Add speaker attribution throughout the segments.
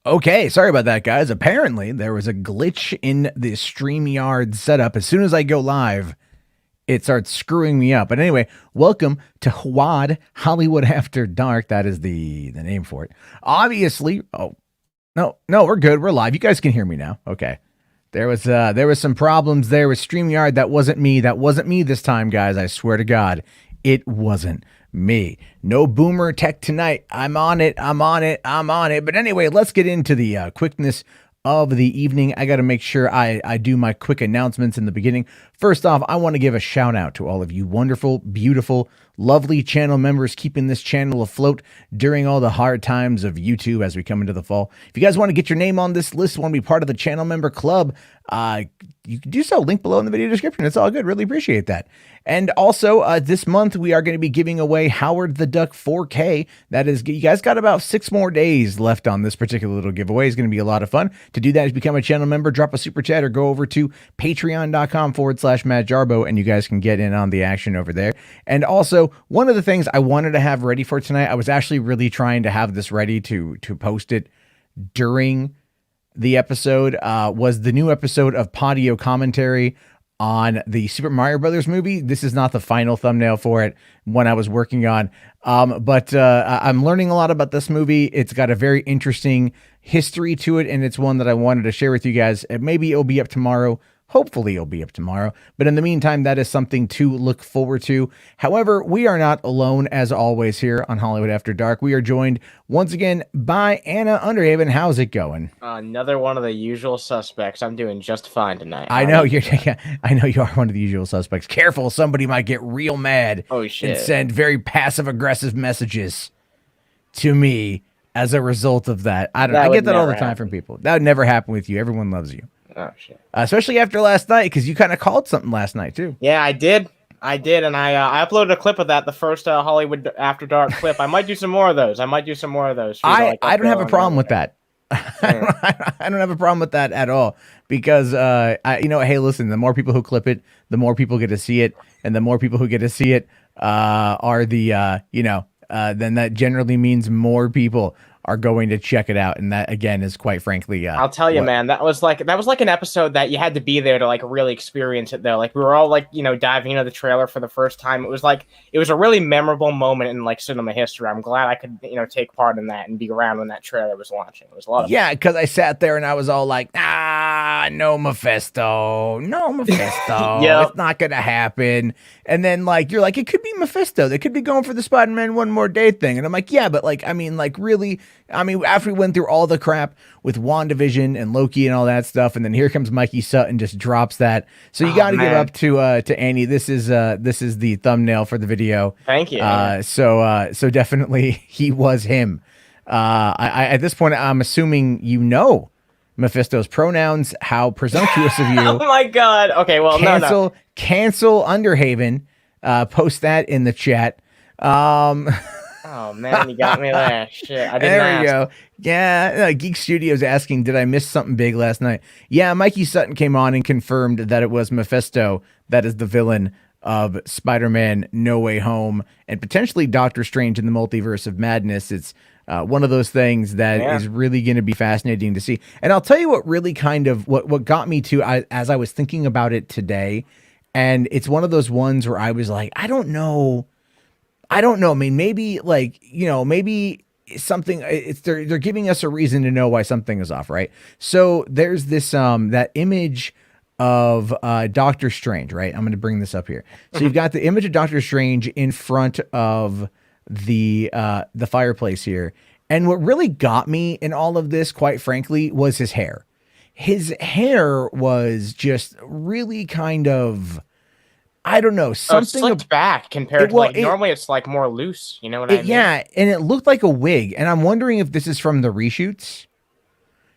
Speaker 1: Okay, sorry about that, guys. Apparently, there was a glitch in the StreamYard setup. As soon as I go live, it starts screwing me up. But anyway, welcome to HWAD, Hollywood After Dark. That is the name for it. Obviously, no, we're good. We're live. You guys can hear me now. Okay. There was some problems there with StreamYard. That wasn't me. That wasn't me this time, guys. I swear to God, it wasn't me. No boomer tech tonight. I'm on it. But anyway, let's get into the quickness of the evening. I got to make sure I do my quick announcements in the beginning. First off, I want to give a shout out to all of you wonderful, beautiful, lovely channel members keeping this channel afloat during all the hard times of YouTube as we come into the fall. If you guys want to get your name on this list, want to be part of the channel member club, you can do so. Link below in the video description. It's all good. Really appreciate that. And also, this month, we are going to be giving away Howard the Duck 4K. That is, you guys got about 6 more days left on this particular little giveaway. It's going to be a lot of fun. To do that is become a channel member, drop a super chat, or go over to patreon.com/MattJarbo, and you guys can get in on the action over there. And also, one of the things I wanted to have ready for tonight, I was actually really trying to have this ready to post it during the episode, was the new episode of Podio commentary on the Super Mario Brothers movie. This is not the final thumbnail for it, one I was working on. But I'm learning a lot about this movie. It's got a very interesting history to it, and it's one that I wanted to share with you guys. Maybe it'll be up tomorrow. Hopefully it'll be up tomorrow. But in the meantime, that is something to look forward to. However, we are not alone, as always, here on Hollywood After Dark. We are joined once again by Anna Underhaven. How's it going?
Speaker 2: Another one of the usual suspects. I'm doing just fine tonight.
Speaker 1: I know I know you are one of the usual suspects. Careful, somebody might get real mad.
Speaker 2: Oh, shit.
Speaker 1: And send very passive-aggressive messages to me as a result of that. I get that all the time from people. That would never happen with you. Everyone loves you.
Speaker 2: Oh, shit.
Speaker 1: Especially after last night, because you kind of called something last night, too.
Speaker 2: Yeah, I did, and I uploaded a clip of that, the first Hollywood After Dark clip. I might do some more of those. I
Speaker 1: don't have a problem with that. I don't have a problem with that at all, because, hey, listen, the more people who clip it, the more people get to see it, and the more people who get to see it are the, then that generally means more people are going to check it out, and that again is quite frankly
Speaker 2: I'll tell you, man, that was like an episode that you had to be there to like really experience it though. Like we were all like, diving into the trailer for the first time. It was a really memorable moment in like cinema history. I'm glad I could take part in that and be around when that trailer was launching. It was a lot of
Speaker 1: fun. Because I sat there and I was all like, no Mephisto, yep. It's not gonna happen. And then like you're like, it could be Mephisto, they could be going for the Spider-Man One More Day thing, and I'm like, yeah, but like really, after we went through all the crap with WandaVision and Loki and all that stuff, and then here comes Mikey Sutton, just drops that. So you got to give up to Annie. This is the thumbnail for the video.
Speaker 2: Thank you.
Speaker 1: So definitely he was him. I at this point I'm assuming Mephisto's pronouns. How presumptuous of you!
Speaker 2: Oh my God. Okay, well,
Speaker 1: cancel Underhaven. Post that in the chat.
Speaker 2: Oh man, you got me there. Shit, I didn't
Speaker 1: There we go. Yeah, Geek Studios asking, did I miss something big last night? Yeah, Mikey Sutton came on and confirmed that it was Mephisto that is the villain of Spider-Man No Way Home and potentially Doctor Strange in the Multiverse of Madness. It's one of those things that is really going to be fascinating to see. And I'll tell you what really kind of what got me to as I was thinking about it today, and it's one of those ones where I was like, I don't know. I mean, maybe maybe something. They're giving us a reason to know why something is off, right? So there's this that image of Doctor Strange, right? I'm going to bring this up here. So you've got the image of Doctor Strange in front of the fireplace here, and what really got me in all of this, quite frankly, was his hair. His hair was just really kind of, I don't know, something
Speaker 2: slicked back compared to normally it's like more loose. You know what I mean?
Speaker 1: Yeah, and it looked like a wig, and I'm wondering if this is from the reshoots.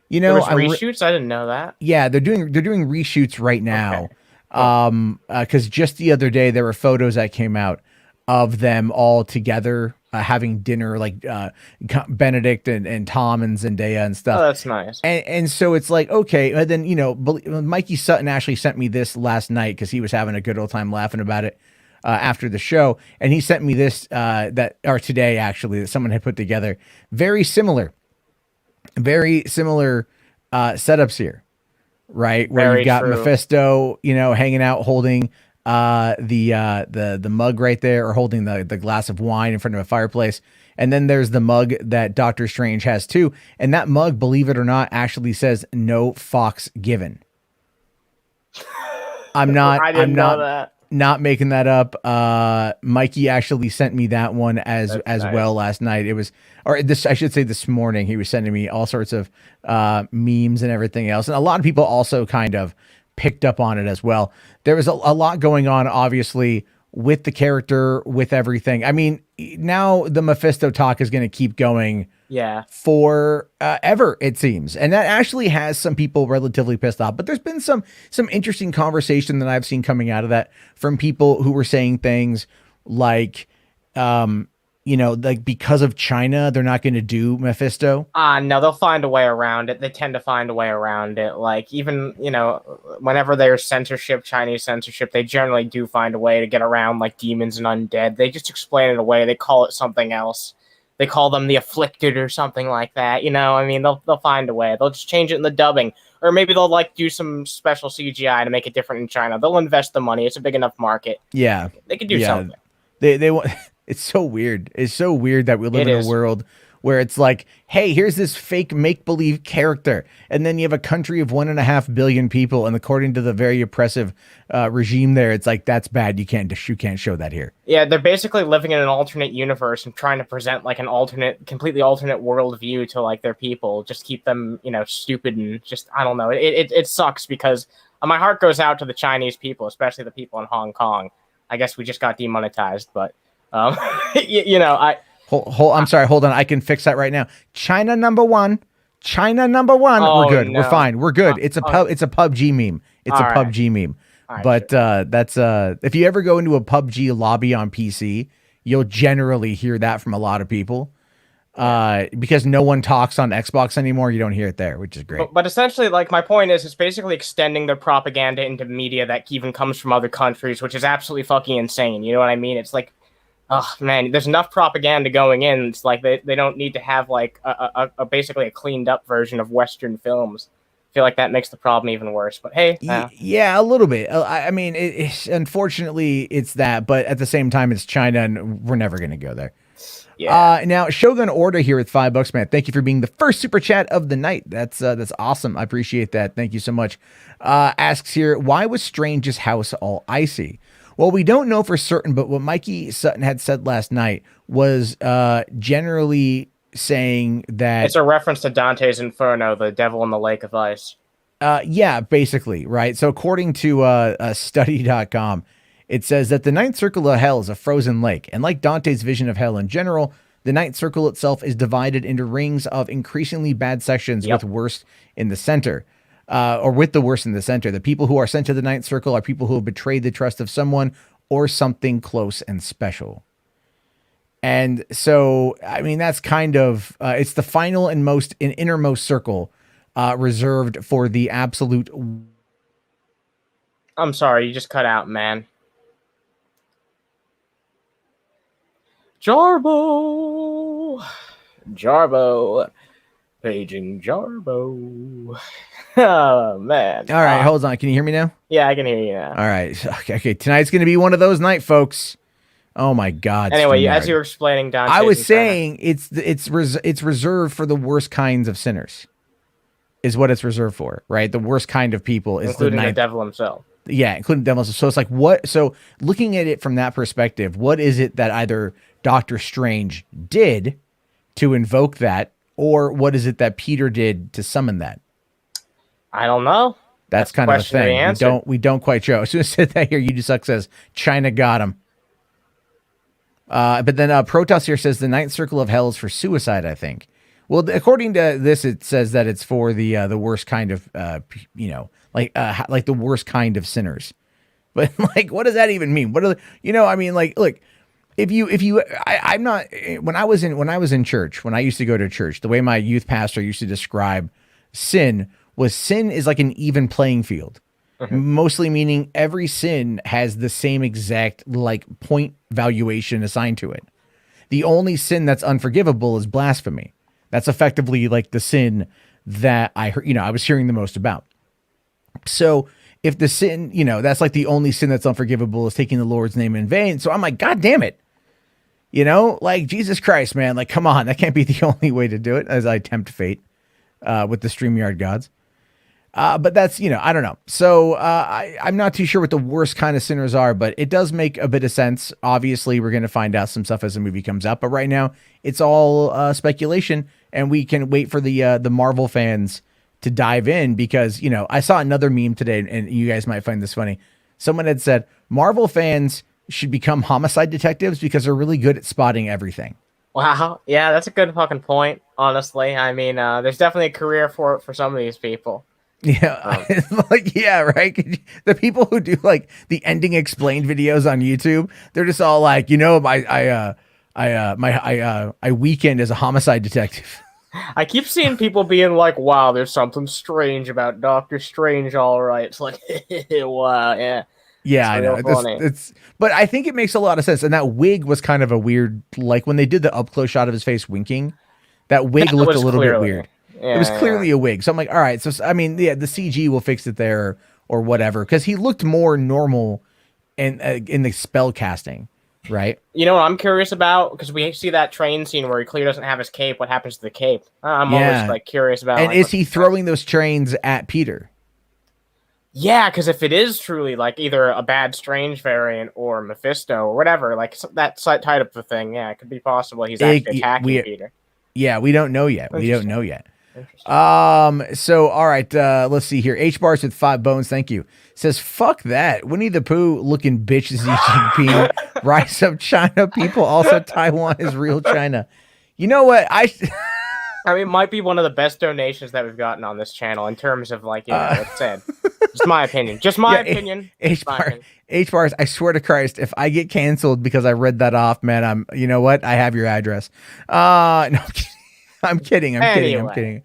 Speaker 2: There was reshoots. I didn't know that.
Speaker 1: Yeah, they're doing reshoots right now. Okay. Because just the other day there were photos that came out of them all together having dinner, like Benedict and Tom and Zendaya and stuff.
Speaker 2: Oh, that's nice.
Speaker 1: And so it's like, okay. And then, Mikey Sutton actually sent me this last night because he was having a good old time laughing about it after the show. And he sent me this today, actually, that someone had put together. Very similar very similar setups here, right? Where
Speaker 2: Very
Speaker 1: you've got
Speaker 2: true.
Speaker 1: Mephisto, hanging out holding the mug right there, or holding the glass of wine in front of a fireplace. And then there's the mug that Doctor Strange has too. And that mug, believe it or not, actually says "No Fox Given." I'm not.
Speaker 2: I didn't know that.
Speaker 1: Not making that up. Mikey actually sent me that one as
Speaker 2: Nice.
Speaker 1: well last night. It was, or this, I should say, this morning. He was sending me all sorts of memes and everything else, and a lot of people also kind of picked up on it as well. There was a lot going on, obviously, with the character, with everything. I mean, now the Mephisto talk is going to keep going.
Speaker 2: Yeah.
Speaker 1: For ever, it seems, and that actually has some people relatively pissed off. But there's been some interesting conversation that I've seen coming out of that from people who were saying things like, like because of China, they're not going to do Mephisto.
Speaker 2: No, they'll find a way around it. They tend to find a way around it. Like, even, whenever there's censorship, Chinese censorship, they generally do find a way to get around, like, demons and undead. They just explain it away. They call it something else. They call them the afflicted or something like that. I mean, they'll find a way. They'll just change it in the dubbing, or maybe they'll do some special CGI to make it different in China. They'll invest the money. It's a big enough market.
Speaker 1: Yeah,
Speaker 2: they could do something.
Speaker 1: They want. It's so weird. It's so weird that we live in a world where it's like, hey, here's this fake make-believe character, and then you have a country of 1.5 billion people, and according to the very oppressive regime there, it's like, that's bad. You can't show that here.
Speaker 2: Yeah, they're basically living in an alternate universe and trying to present like an completely alternate worldview to like their people. Just keep them, stupid and just, I don't know. It sucks because my heart goes out to the Chinese people, especially the people in Hong Kong. I guess we just got demonetized, but I'm
Speaker 1: sorry. Hold on. I can fix that right now. China number one.
Speaker 2: Oh,
Speaker 1: we're good.
Speaker 2: No.
Speaker 1: We're fine. We're good. It's a PUBG meme. It's a PUBG meme.
Speaker 2: Right,
Speaker 1: but that's if you ever go into a PUBG lobby on PC, you'll generally hear that from a lot of people. Because no one talks on Xbox anymore, you don't hear it there, which is great.
Speaker 2: But essentially, like, my point is, it's basically extending their propaganda into media that even comes from other countries, which is absolutely fucking insane. You know what I mean? It's like, oh man, there's enough propaganda going in. It's like they don't need to have like a basically a cleaned up version of Western films. I feel like that makes the problem even worse. But hey,
Speaker 1: yeah, a little bit. I mean, unfortunately it's that, but at the same time, it's China, and we're never gonna go there.
Speaker 2: Yeah.
Speaker 1: Now Shogun Order here with $5, man. Thank you for being the first super chat of the night. That's awesome. I appreciate that. Thank you so much. Asks here, why was Strange's house all icy? Well, we don't know for certain, but what Mikey Sutton had said last night was generally saying that
Speaker 2: it's a reference to Dante's Inferno, the devil in the lake of ice.
Speaker 1: Yeah, basically, right? So according to study.com, it says that the ninth circle of hell is a frozen lake. And like Dante's vision of hell in general, the ninth circle itself is divided into rings of increasingly bad sections with worst in the center. Or with the worst in the center. The people who are sent to the ninth circle are people who have betrayed the trust of someone or something close and special. And so, I mean, that's kind of, it's the final and innermost circle reserved for the absolute.
Speaker 2: I'm sorry, you just cut out, man. Jarbo. Paging Jarbo. Oh, man.
Speaker 1: All right, hold on. Can you hear me now?
Speaker 2: Yeah, I can hear you now.
Speaker 1: All right. Okay. Tonight's going to be one of those nights, folks. Oh, my God.
Speaker 2: Anyway, as you were explaining, Dante,
Speaker 1: I was saying it's reserved for the worst kinds of sinners is what it's reserved for, right? The worst kind of people is
Speaker 2: including the devil himself.
Speaker 1: Yeah, including the devil himself. So it's like, what? So looking at it from that perspective, what is it that either Doctor Strange did to invoke that, or what is it that Peter did to summon that?
Speaker 2: I don't know.
Speaker 1: That's kind of the thing. We don't quite show. As soon as I said that here, Suck says China got him. But then Protoss here says the ninth circle of hell is for suicide, I think. Well, according to this, it says that it's for the worst kind of like the worst kind of sinners. But like, what does that even mean? What are I mean, like, look, I'm not, when I was in church, when I used to go to church, the way my youth pastor used to describe sin is like an even playing field. Mostly meaning every sin has the same exact like point valuation assigned to it. The only sin that's unforgivable is blasphemy. That's effectively like the sin that I heard, I was hearing the most about. So if the sin, that's like the only sin that's unforgivable is taking the Lord's name in vain. So I'm like, God damn it. Like Jesus Christ, man, like, come on, that can't be the only way to do it as I tempt fate with the StreamYard gods. But that's, I don't know. So I'm not too sure what the worst kind of sinners are, but it does make a bit of sense. Obviously, we're going to find out some stuff as the movie comes out. But right now, it's all speculation, and we can wait for the Marvel fans to dive in because, I saw another meme today, and you guys might find this funny. Someone had said, Marvel fans should become homicide detectives because they're really good at spotting everything.
Speaker 2: Wow. Yeah, that's a good fucking point, honestly. I mean, there's definitely a career for some of these people.
Speaker 1: Yeah, like, yeah, right. The people who do like the ending explained videos on YouTube, they're just all like, I weekend as a homicide detective.
Speaker 2: I keep seeing people being like, "Wow, there's something strange about Doctor Strange." All right, it's like, wow, yeah,
Speaker 1: yeah, I know. But I think it makes a lot of sense. And that wig was kind of a weird, like when they did the up close shot of his face winking, that wig looked a little bit weird.
Speaker 2: Yeah,
Speaker 1: it was clearly a wig. So I'm like, all right. So, I mean, yeah, the CG will fix it there or whatever. Because he looked more normal in the spell casting, right?
Speaker 2: You know what I'm curious about? Because we see that train scene where he clearly doesn't have his cape. What happens to the cape? I'm always like curious about.
Speaker 1: And
Speaker 2: like,
Speaker 1: is he throwing those trains at Peter?
Speaker 2: Yeah, because if it is truly like either a bad Strange variant or Mephisto or whatever, like that tied up the thing, yeah, it could be possible he's actually attacking Peter.
Speaker 1: Yeah, we don't know yet. So all right, let's see here. H bars with 5 bones, thank you. Says fuck that. Winnie the Pooh looking bitch is Xi Jinping. Rise up China people. Also Taiwan is real China. You know what? I
Speaker 2: mean, it might be one of the best donations that we've gotten on this channel in terms of like, what's said. Just my opinion. Just my opinion.
Speaker 1: H bars. I swear to Christ, if I get canceled because I read that off, man, you know what? I have your address. No, I'm kidding. I'm kidding.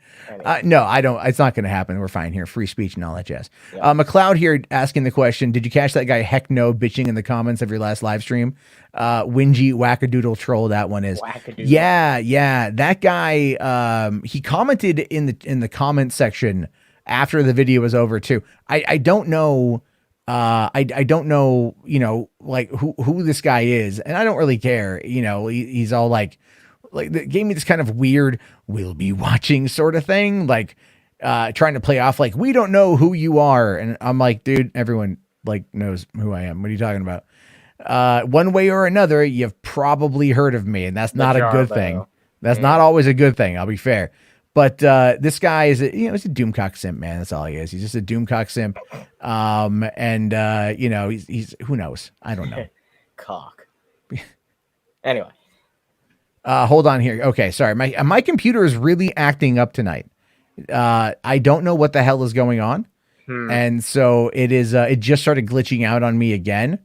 Speaker 1: No, I don't. It's not going to happen. We're fine here. Free speech and all that jazz. Yeah. McLeod here asking the question: did you catch that guy Heck No bitching in the comments of your last live stream? Whingy wackadoodle troll. That one is. Wackadoodle. Yeah. That guy. He commented in the comment section after the video was over too. I don't know. I don't know. Like who this guy is, and I don't really care. He's all like that gave me this kind of weird we'll be watching sort of thing, like trying to play off like we don't know who you are, and I'm like, dude, everyone like knows who I am. What are you talking about? One way or another, you've probably heard of me, and that's not a good thing. That's not always a good thing, I'll be fair. But this guy is he's a Doomcock simp, man. That's all he is. He's just a Doomcock simp. He's who knows? I don't know.
Speaker 2: Cock. Anyway.
Speaker 1: Hold on here. Okay, sorry. My computer is really acting up tonight. I don't know what the hell is going on. And so it is it just started glitching out on me again.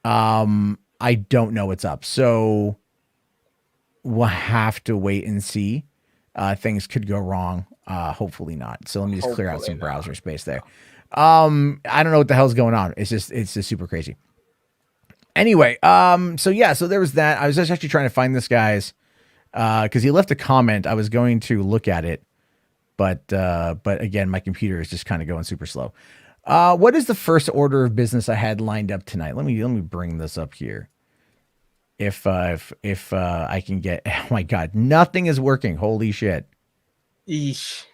Speaker 1: I don't know what's up. So we'll have to wait and see. Things could go wrong. Hopefully not. So let me just clear out some browser space there. I don't know what the hell's going on. It's just super crazy. Anyway, so there was that. I was just actually trying to find this guy's, because he left a comment. I was going to look at it, but again, my computer is just kind of going super slow. What is the first order of business I had lined up tonight? Let me bring this up here. If I can get, oh my God, nothing is working. Holy shit.
Speaker 2: Eesh.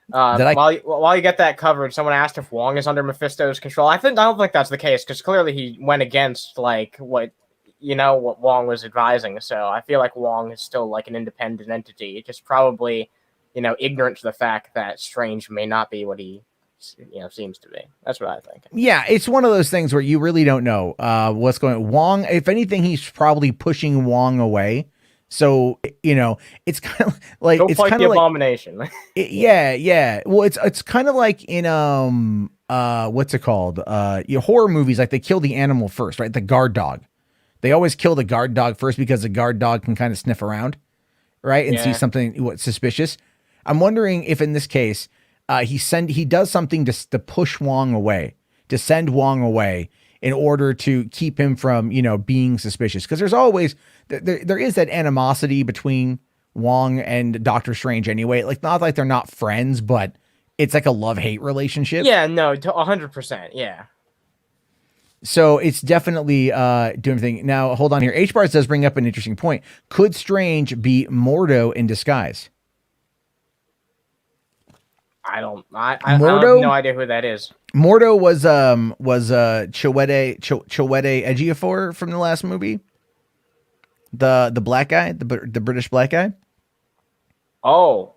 Speaker 2: While you get that covered, someone asked if Wong is under Mephisto's control. I don't think that's the case, because clearly he went against like what Wong was advising. So I feel like Wong is still like an independent entity, just probably ignorant to the fact that Strange may not be what he seems to be. That's what I think. Yeah,
Speaker 1: it's one of those things where you really don't know what's going on. Wong, if anything, he's probably pushing Wong away. So, it's kind of like
Speaker 2: go fight the Abomination.
Speaker 1: Yeah. Well, it's kind of like in what's it called? Horror movies, like they kill the animal first, right? The guard dog. They always kill the guard dog first because the guard dog can kind of sniff around, right, and see something suspicious. I'm wondering if in this case he does something to push Wong away, to send Wong away, in order to keep him from, being suspicious. Because there's always, there is that animosity between Wong and Doctor Strange anyway. Like, not like they're not friends, but it's like a love-hate relationship.
Speaker 2: Yeah, no, 100%. Yeah.
Speaker 1: So it's definitely doing thing. Now, hold on here. H-Bars does bring up an interesting point. Could Strange be Mordo in disguise?
Speaker 2: I have no idea who that is.
Speaker 1: Mordo was Chiwetel Ejiofor from the last movie. The black guy, the British black guy.
Speaker 2: Oh.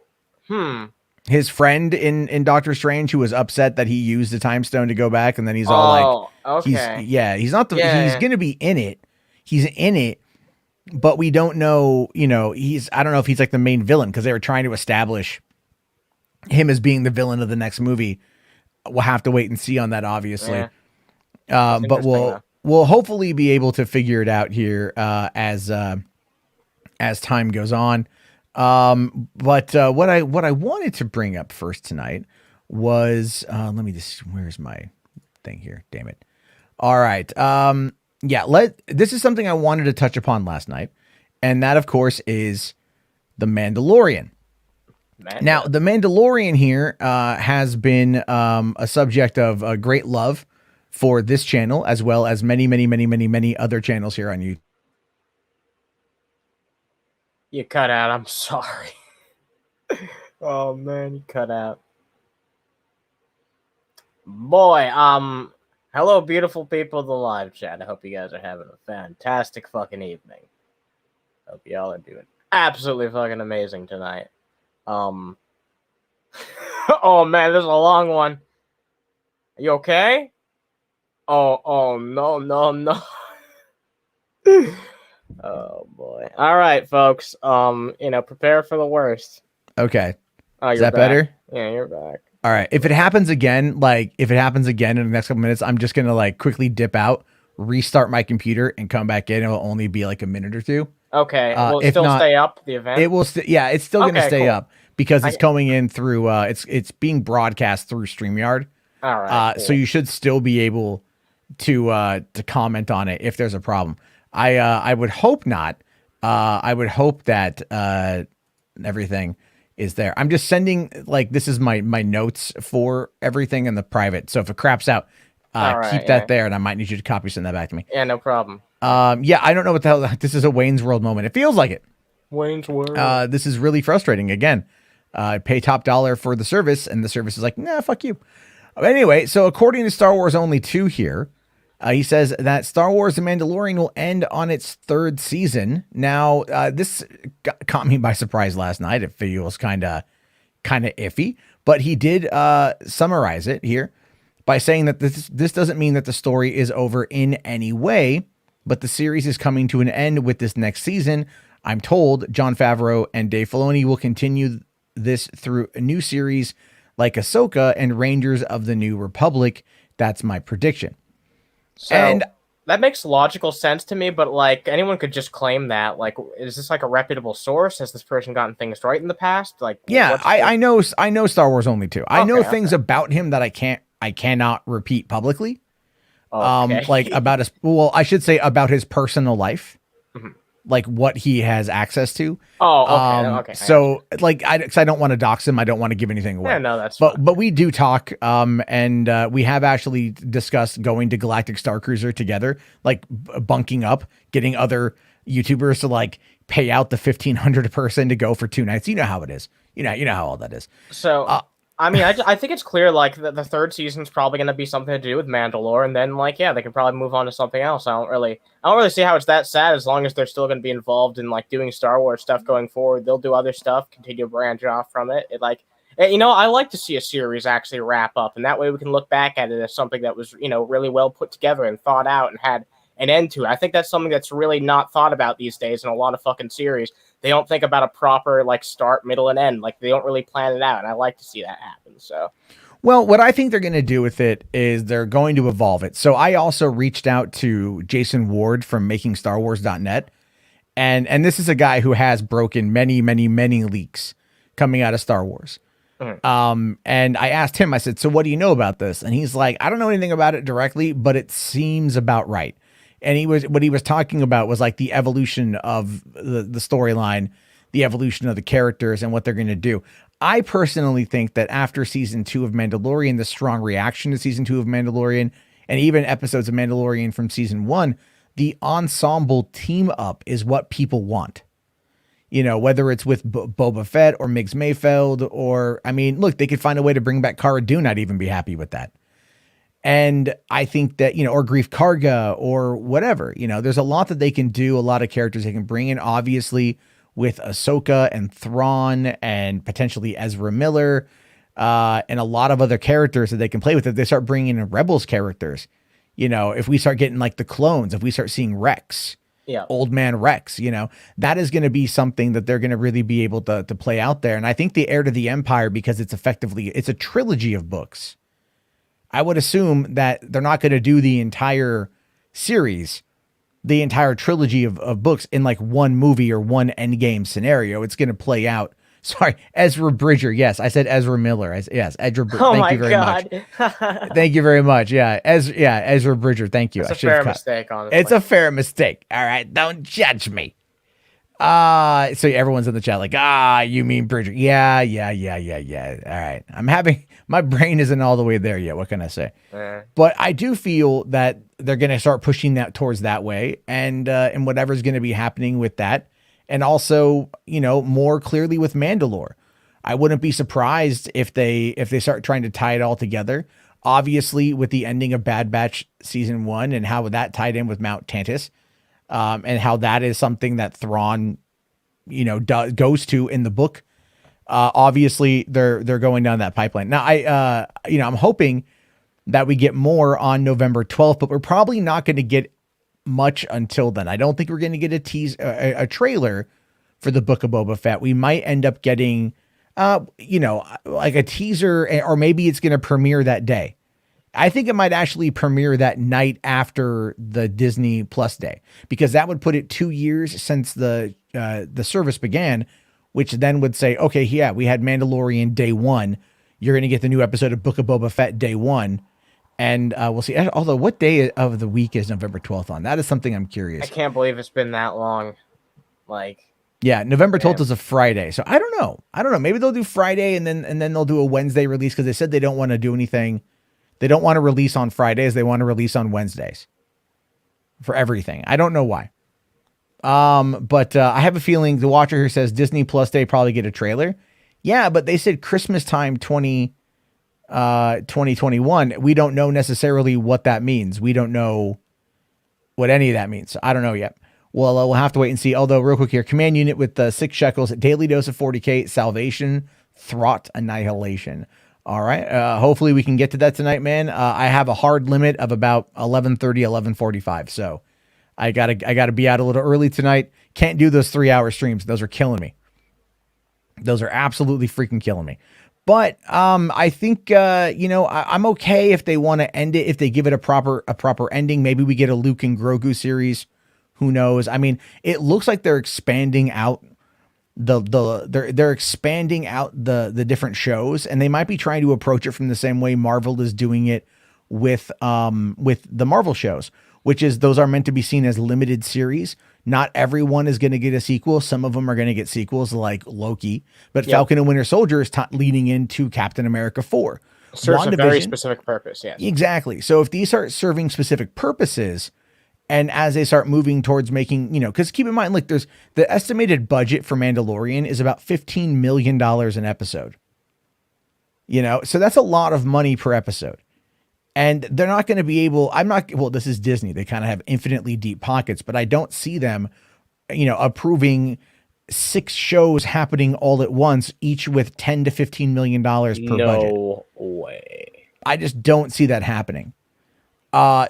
Speaker 1: His friend in Doctor Strange, who was upset that he used the time stone to go back, and then he's all like,
Speaker 2: okay.
Speaker 1: he's not the he's gonna be in it. He's in it, but we don't know, I don't know if he's like the main villain, because they were trying to establish him as being the villain of the next movie. We'll have to wait and see on that, obviously. Yeah. But we'll hopefully be able to figure it out here as time goes on. But what I wanted to bring up first tonight was let me just, where's my thing here? Damn it. All right. This is something I wanted to touch upon last night, and that of course is the Mandalorian. Now, the Mandalorian here has been a subject of great love for this channel, as well as many, many, many, many, many other channels here on YouTube.
Speaker 2: You cut out. I'm sorry. Oh man, you cut out. Boy, hello, beautiful people of the live chat. I hope you guys are having a fantastic fucking evening. Hope y'all are doing absolutely fucking amazing tonight. Oh man, this is a long one. Are you okay? Oh no. Oh boy. All right, folks. Prepare for the worst.
Speaker 1: Okay.
Speaker 2: Oh,
Speaker 1: is that back. Better?
Speaker 2: Yeah, you're back.
Speaker 1: All right. If it happens again in the next couple minutes, I'm just gonna quickly dip out, restart my computer, and come back in. It'll only be a minute or two.
Speaker 2: Okay. Will it still stay up, the event?
Speaker 1: It will it's still gonna stay up because it's going in through it's being broadcast through StreamYard.
Speaker 2: All right.
Speaker 1: Cool. So you should still be able to comment on it if there's a problem. I would hope not. I would hope that everything is there. I'm just sending this is my notes for everything in the private. So if it craps out, keep that there, and I might need you to send that back to me.
Speaker 2: Yeah, no problem.
Speaker 1: I don't know what the hell. This is a Wayne's World moment. It feels like it.
Speaker 2: Wayne's World.
Speaker 1: This is really frustrating. Again, I pay top dollar for the service, and the service is like, nah, fuck you. Anyway, so according to Star Wars Only 2 here, he says that Star Wars The Mandalorian will end on its 3rd season. Now, this caught me by surprise last night. It feels kind of iffy, but he did summarize it here by saying that this doesn't mean that the story is over in any way, but the series is coming to an end with this next season. I'm told Jon Favreau and Dave Filoni will continue this through a new series like Ahsoka and Rangers of the New Republic. That's my prediction.
Speaker 2: So, and that makes logical sense to me, but anyone could just claim that. Is this a reputable source? Has this person gotten things right in the past?
Speaker 1: I know Star Wars Only 2. I know things about him that I cannot repeat publicly.
Speaker 2: Okay.
Speaker 1: About I should say about his personal life. Mm-hmm. What he has access to.
Speaker 2: Oh, okay.
Speaker 1: So I don't want to dox him. I don't want to give anything away.
Speaker 2: Yeah, no, that's fine.
Speaker 1: But we do talk, and we have actually discussed going to Galactic Star Cruiser together, bunking up, getting other YouTubers to pay out the $1,500 a person to go for 2 nights. You know how it is. You know how all that is.
Speaker 2: So. I think it's clear, the 3rd season's probably going to be something to do with Mandalore, and then, they can probably move on to something else. I don't really see how it's that sad, as long as they're still going to be involved in, doing Star Wars stuff going forward. They'll do other stuff, continue to branch off from it. I like to see a series actually wrap up, and that way we can look back at it as something that was, really well put together and thought out and had an end to it. I think that's something that's really not thought about these days in a lot of fucking series. They don't think about a proper start, middle, and end. They don't really plan it out, and I like to see that happen. So,
Speaker 1: well, what I think they're going to do with it is they're going to evolve it. So I also reached out to Jason Ward from MakingStarWars.net, and this is a guy who has broken many, many, many leaks coming out of Star Wars. Mm-hmm. And I asked him, I said, so what do you know about this? And he's like, I don't know anything about it directly, but it seems about right. And what he was talking about was the evolution of the storyline, the evolution of the characters and what they're going to do. I personally think that after season 2 of Mandalorian, the strong reaction to season 2 of Mandalorian, and even episodes of Mandalorian from season 1, the ensemble team up is what people want. You know, whether it's with Boba Fett or Migs Mayfeld, or, I mean, look, they could find a way to bring back Cara Dune. I'd even be happy with that. And I think that, you know, or Grief Karga or whatever, you know, there's a lot that they can do, a lot of characters they can bring in, obviously, with Ahsoka and Thrawn and potentially Ezra Miller, and a lot of other characters that they can play with. If they start bringing in Rebels characters, you know, if we start getting like the clones, if we start seeing Rex, old man Rex, you know, that is going to be something that they're going to really be able to play out there. And I think the Heir to the Empire, because it's a trilogy of books, I would assume that they're not going to do the entire series, the entire trilogy of books in like one movie or one endgame scenario. It's going to play out. Sorry, Ezra Bridger. Yes, I said Ezra Miller. Yes, Ezra. Thank you very much. Thank you very much. Yeah, Ezra Bridger. Thank you.
Speaker 2: It's a fair mistake, honestly.
Speaker 1: It's a fair mistake. All right, don't judge me. So everyone's in the chat like, you mean Bridger? Yeah. All right, my brain isn't all the way there yet. What can I say? But I do feel that they're going to start pushing that towards that way, and whatever's going to be happening with that. And also, you know, more clearly with Mandalore. I wouldn't be surprised if they start trying to tie it all together. Obviously, with the ending of Bad Batch season 1 and how that tied in with Mount Tantus, and how that is something that Thrawn, you know, goes to in the book. Obviously, they're going down that pipeline. Now, I'm hoping that we get more on November 12th, but we're probably not going to get much until then. I don't think we're going to get a trailer for the Book of Boba Fett. We might end up getting, like a teaser, or maybe it's going to premiere that day. I think it might actually premiere that night after the Disney Plus day, because that would put it 2 years since the service began, which then would say, okay, yeah, we had Mandalorian day 1. You're going to get the new episode of Book of Boba Fett day 1. And we'll see. Although, what day of the week is November 12th on? That is something I'm curious.
Speaker 2: I can't believe it's been that long.
Speaker 1: Yeah, November 12th is a Friday. So I don't know. Maybe they'll do Friday and then they'll do a Wednesday release, because they said they don't want to do anything. They don't want to release on Fridays. They want to release on Wednesdays for everything. I don't know why. But I have a feeling the watcher here says Disney Plus Day probably get a trailer. Yeah, but they said Christmas time 2021. We don't know necessarily what that means. We don't know what any of that means. So I don't know yet. Well, we'll have to wait and see. Although, real quick here, command unit with 6 shekels, daily dose of 40k, salvation, Throt Annihilation. All right. Hopefully we can get to that tonight, man. I have a hard limit of about 11:30, 11:45. So I gotta be out a little early tonight. Can't do those 3-hour streams. Those are killing me. Those are absolutely freaking killing me. But I think I'm okay if they want to end it, if they give it a proper ending. Maybe we get a Luke and Grogu series. Who knows? I mean, it looks like they're expanding out they're expanding out the different shows, and they might be trying to approach it from the same way Marvel is doing it with the Marvel shows, which is those are meant to be seen as limited series. Not everyone is going to get a sequel. Some of them are going to get sequels like Loki, but Falcon and Winter Soldier is leading into Captain America 4.
Speaker 2: Serves a very specific purpose, yes.
Speaker 1: Exactly. So if these start serving specific purposes, and as they start moving towards making, because keep in mind, like there's the estimated budget for Mandalorian is about $15 million an episode. So that's a lot of money per episode. And they're not going to be able, this is Disney. They kind of have infinitely deep pockets, but I don't see them, approving 6 shows happening all at once, each with $10 to $15 million per budget.
Speaker 2: No way.
Speaker 1: I just don't see that happening.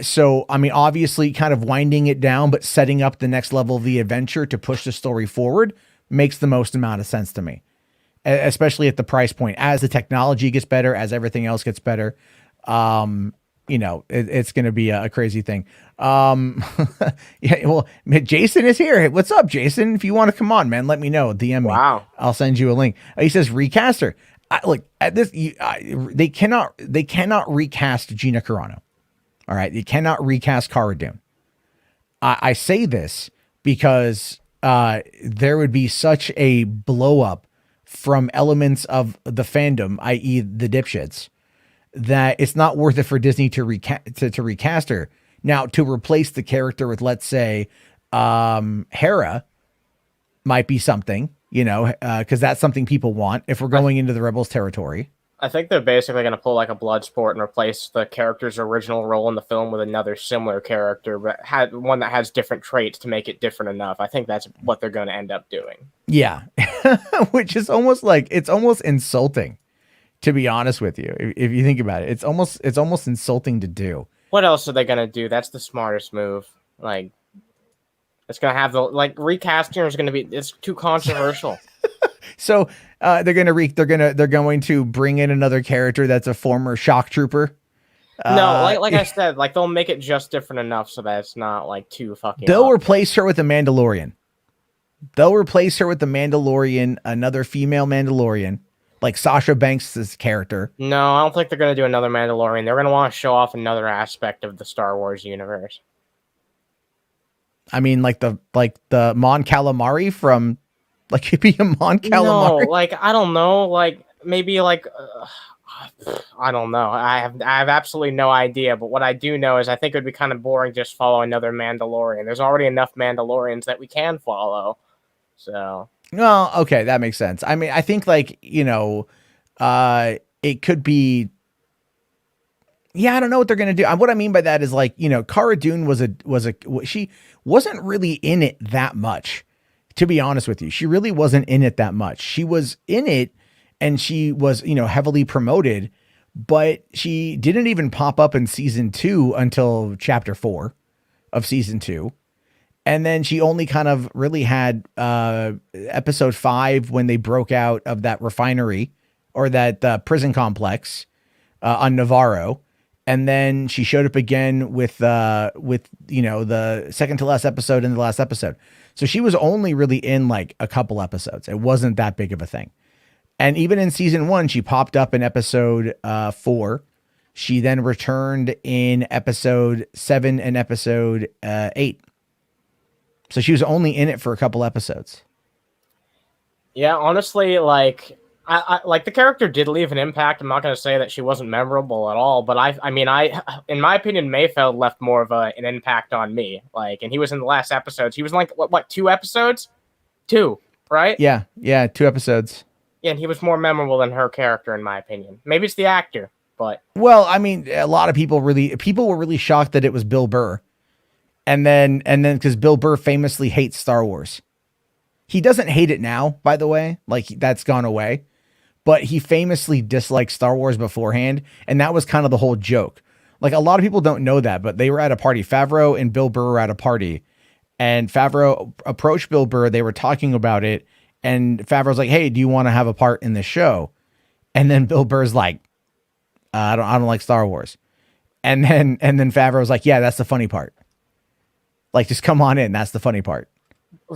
Speaker 1: So, I mean, obviously kind of winding it down, but setting up the next level of the adventure to push the story forward makes the most amount of sense to me, especially at the price point. As the technology gets better, as everything else gets better, it's going to be a crazy thing. Jason is here. What's up, Jason? If you want to come on, man, let me know. DM me.
Speaker 2: Wow.
Speaker 1: I'll send you a link. He says recaster. Look at this. They cannot recast Gina Carano. All right. You cannot recast Cara Dune. I say this because there would be such a blow up from elements of the fandom, i.e. the dipshits, that it's not worth it for Disney to recast her. Now, to replace the character with, let's say, Hera might be something, because that's something people want if we're going into the Rebels territory.
Speaker 2: I think they're basically going to pull like a Bloodsport and replace the character's original role in the film with another similar character, but one that has different traits to make it different enough. I think that's what they're going to end up doing.
Speaker 1: Yeah, which is almost like, it's almost insulting, to be honest with you. If you think about it, it's almost insulting to do.
Speaker 2: What else are they going to do? That's the smartest move. Like, it's going to have recasting is going to be, it's too controversial.
Speaker 1: So they're going to bring in another character that's a former shock trooper.
Speaker 2: No, like I said, like they'll make it just different enough so that it's not like too fucking.
Speaker 1: They'll replace her with a Mandalorian. Another female Mandalorian, like Sasha Banks' character.
Speaker 2: No, I don't think they're going to do another Mandalorian. They're going to want to show off another aspect of the Star Wars universe.
Speaker 1: I mean, like the Mon Calamari from. Like it'd be a Mon Calamari.
Speaker 2: No, like I don't know, like maybe like I don't know. I have absolutely no idea. But what I do know is I think it would be kind of boring just follow another Mandalorian. There's already enough Mandalorians that we can follow. So
Speaker 1: well, okay, that makes sense. I mean, I think like it could be. Yeah, I don't know what they're gonna do. What I mean by that is like Cara Dune she wasn't really in it that much. To be honest with you, she really wasn't in it that much. She was in it and she was, heavily promoted, but she didn't even pop up in season 2 until chapter 4 of season 2. And then she only kind of really had episode 5 when they broke out of that refinery or that prison complex on Navarro. And then she showed up again with the second to last episode and the last episode. So she was only really in like a couple episodes. It wasn't that big of a thing. And even in season 1, she popped up in episode 4. She then returned in episode 7 and episode 8. So she was only in it for a couple episodes.
Speaker 2: Yeah, honestly, like I like the character did leave an impact. I'm not going to say that she wasn't memorable at all, but I mean, in my opinion, Mayfeld left more of an impact on me. Like, and he was in the last episodes. He was in like what 2 episodes? 2, right?
Speaker 1: Yeah, 2 episodes.
Speaker 2: Yeah, and he was more memorable than her character, in my opinion. Maybe it's the actor, but
Speaker 1: well, I mean, a lot of people were really shocked that it was Bill Burr, and then because Bill Burr famously hates Star Wars. He doesn't hate it now, by the way. Like that's gone away. But he famously disliked Star Wars beforehand, and that was kind of the whole joke. Like, a lot of people don't know that, but they were at a party. Favreau and Bill Burr were at a party, and Favreau approached Bill Burr. They were talking about it, and Favreau's like, hey, do you want to have a part in this show? And then Bill Burr's like, I don't like Star Wars. And then Favreau's like, yeah, that's the funny part. Like, just come on in. That's the funny part.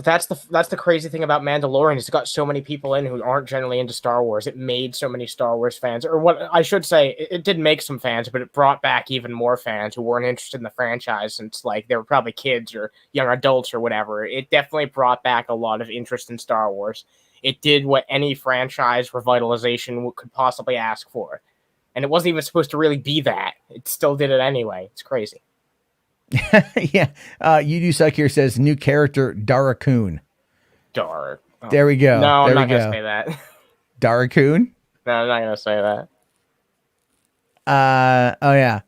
Speaker 2: That's the crazy thing about Mandalorian. It's got so many people in who aren't generally into Star Wars. It made so many Star Wars fans, or what I should say, it did make some fans, but it brought back even more fans who weren't interested in the franchise since like they were probably kids or young adults or whatever. It definitely brought back a lot of interest in Star Wars. It did what any franchise revitalization could possibly ask for. And it wasn't even supposed to really be that. It still did it anyway. It's crazy.
Speaker 1: Yeah. You do suck here says new character Dara Koon.
Speaker 2: Dara. Oh.
Speaker 1: There we go.
Speaker 2: No,
Speaker 1: there
Speaker 2: I'm not going to say that.
Speaker 1: Dara Koon?
Speaker 2: No, I'm not going to say
Speaker 1: that. Oh yeah.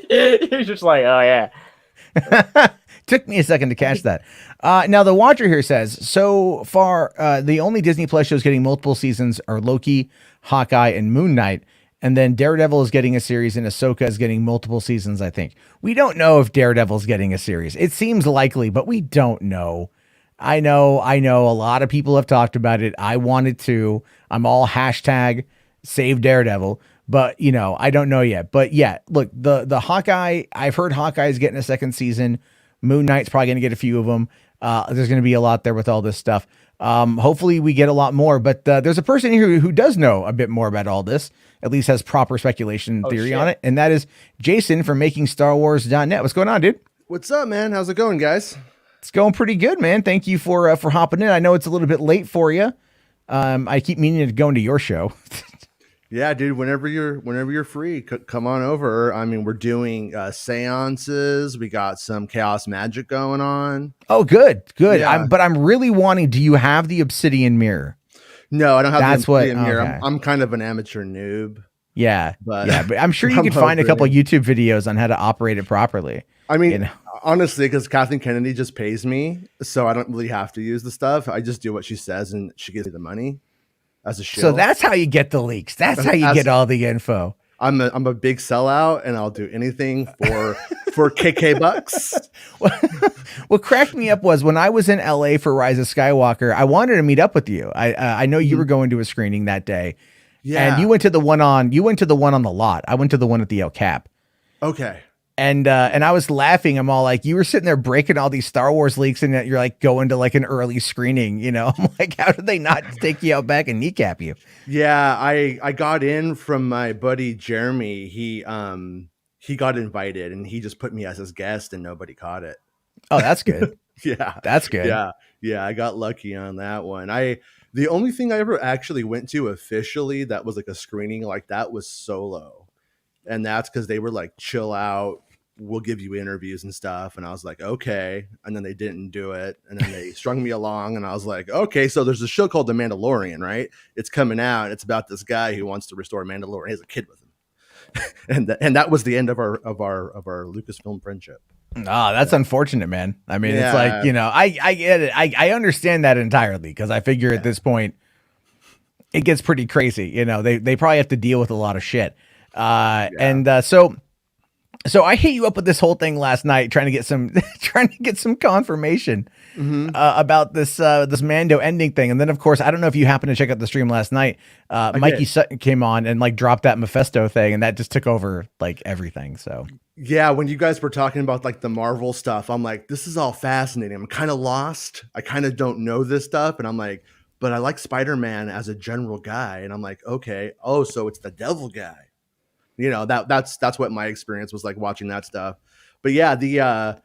Speaker 2: You're just like, oh yeah.
Speaker 1: Took me a second to catch that. Now the Watcher here says, so far, the only Disney Plus shows getting multiple seasons are Loki, Hawkeye, and Moon Knight. And then Daredevil is getting a series and Ahsoka is getting multiple seasons, I think. We don't know if Daredevil's getting a series. It seems likely, but we don't know. I know a lot of people have talked about it. I wanted to. I'm all hashtag save Daredevil, but I don't know yet. But yeah, look, the Hawkeye, I've heard Hawkeye is getting a second season. Moon Knight's probably going to get a few of them. There's going to be a lot there with all this stuff. Hopefully we get a lot more, but there's a person here who does know a bit more about all this, at least has proper speculation theory on it. And that is Jason from MakingStarWars.net. What's going on, dude?
Speaker 3: What's up, man? How's it going, guys?
Speaker 1: It's going pretty good, man. Thank you for hopping in. I know it's a little bit late for you. I keep meaning to go into your show.
Speaker 3: Yeah, dude. Whenever you're free, come on over. I mean, we're doing seances. We got some chaos magic going on.
Speaker 1: Oh, good.
Speaker 3: Yeah.
Speaker 1: I'm really wanting. Do you have the obsidian mirror?
Speaker 3: No, I don't have
Speaker 1: That's
Speaker 3: the obsidian mirror.
Speaker 1: okay.
Speaker 3: I'm kind of an amateur noob.
Speaker 1: Yeah,
Speaker 3: but
Speaker 1: I'm sure you could find a couple YouTube videos on how to operate it properly.
Speaker 3: I mean, honestly, because Kathleen Kennedy just pays me, so I don't really have to use the stuff. I just do what she says, and she gives me the money as a shill.
Speaker 1: So that's how you get the leaks. That's how you get all the info.
Speaker 3: I'm a big sellout, and I'll do anything for KK bucks.
Speaker 1: What cracked me up was when I was in LA for Rise of Skywalker, I wanted to meet up with you. I know you were going to a screening that day. Yeah. And you went to the one on the lot. I went to the one at the El Cap.
Speaker 3: Okay.
Speaker 1: And I was laughing. I'm all like, you were sitting there breaking all these Star Wars leaks, and you're like going to like an early screening, you know? I'm like, how did they not take you out back and kneecap you?
Speaker 3: Yeah, I got in from my buddy Jeremy. He got invited, and he just put me as his guest, and nobody caught it.
Speaker 1: Oh, that's good.
Speaker 3: Yeah,
Speaker 1: that's good.
Speaker 3: Yeah, I got lucky on that one. The only thing I ever actually went to officially that was like a screening like that was Solo. And that's because they were like, chill out, we'll give you interviews and stuff. And I was like, okay. And then they didn't do it. And then they strung me along, and I was like, okay, so there's a show called The Mandalorian, right? It's coming out, and it's about this guy who wants to restore Mandalorian. He has a kid with him. and that was the end of our Lucasfilm friendship.
Speaker 1: Oh, that's unfortunate, man. I mean, it's like, you know, I get it. I understand that entirely, because I figure at this point it gets pretty crazy. You know, they probably have to deal with a lot of shit. So I hit you up with this whole thing last night, trying to get some confirmation about this Mando ending thing. And then, of course, I don't know if you happened to check out the stream last night. Mikey Sutton came on and like dropped that Mephisto thing, and that just took over like everything. So
Speaker 3: yeah, when you guys were talking about like the Marvel stuff, I'm like, this is all fascinating. I'm kind of lost. I kind of don't know this stuff, and I'm like, but I like Spider-Man as a general guy, and I'm like, okay, oh, so it's the devil guy. You know, that's what my experience was like watching that stuff. But yeah, the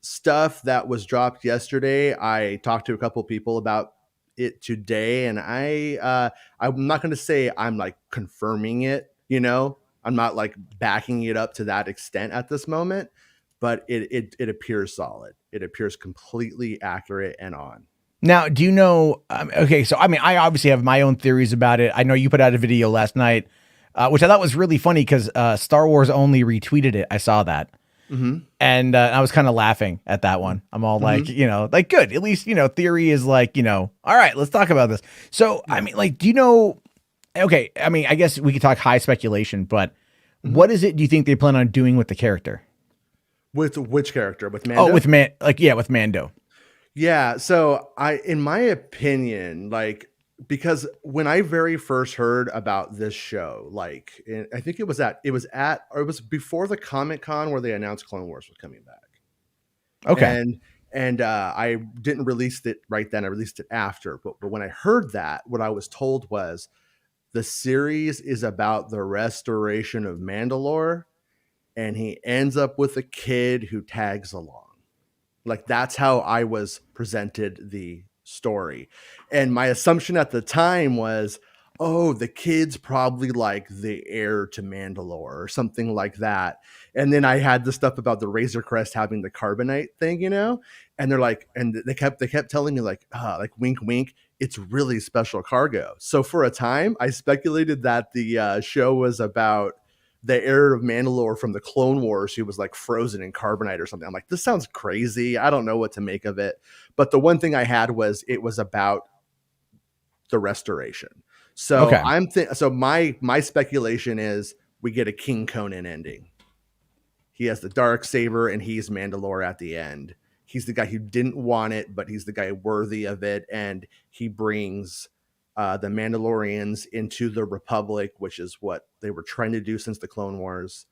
Speaker 3: stuff that was dropped yesterday, I talked to a couple people about it today, and I'm not going to say I'm like confirming it, you know, I'm not like backing it up to that extent at this moment, but it appears solid. It appears completely accurate and on.
Speaker 1: Now, do you know, okay, so I mean, I obviously have my own theories about it. I know you put out a video last night, which I thought was really funny because Star Wars Only retweeted it. I saw that. And I was kind of laughing at that one. I'm all like, you know, like, good. At least, you know, theory is like, you know, all right, let's talk about this. So, I mean, like, do you know, okay, I mean, I guess we could talk high speculation, but what is it do you think they plan on doing with the character?
Speaker 3: With which character? With Mando?
Speaker 1: Oh, with with Mando.
Speaker 3: Yeah, so in my opinion, like, because when I very first heard about this show, like, I think it was before the Comic-Con where they announced Clone Wars was coming back.
Speaker 1: Okay.
Speaker 3: And I didn't release it right then. I released it after. But when I heard that, what I was told was the series is about the restoration of Mandalore, and he ends up with a kid who tags along. Like, that's how I was presented the story. And my assumption at the time was, oh, the kid's probably like the heir to Mandalore or something like that. And then I had the stuff about the Razor Crest having the carbonite thing, you know, and they're like, and they kept telling me like wink, wink, it's really special cargo. So for a time I speculated that the show was about the heir of Mandalore from the Clone Wars who was like frozen in carbonite or something. I'm like, this sounds crazy. I don't know what to make of it. But the one thing I had was it was about the restoration. So so my speculation is we get a King Conan ending. He has the dark saber and he's Mandalore at the end. He's the guy who didn't want it, but he's the guy worthy of it. And he brings the Mandalorians into the Republic, which is what they were trying to do since the Clone Wars.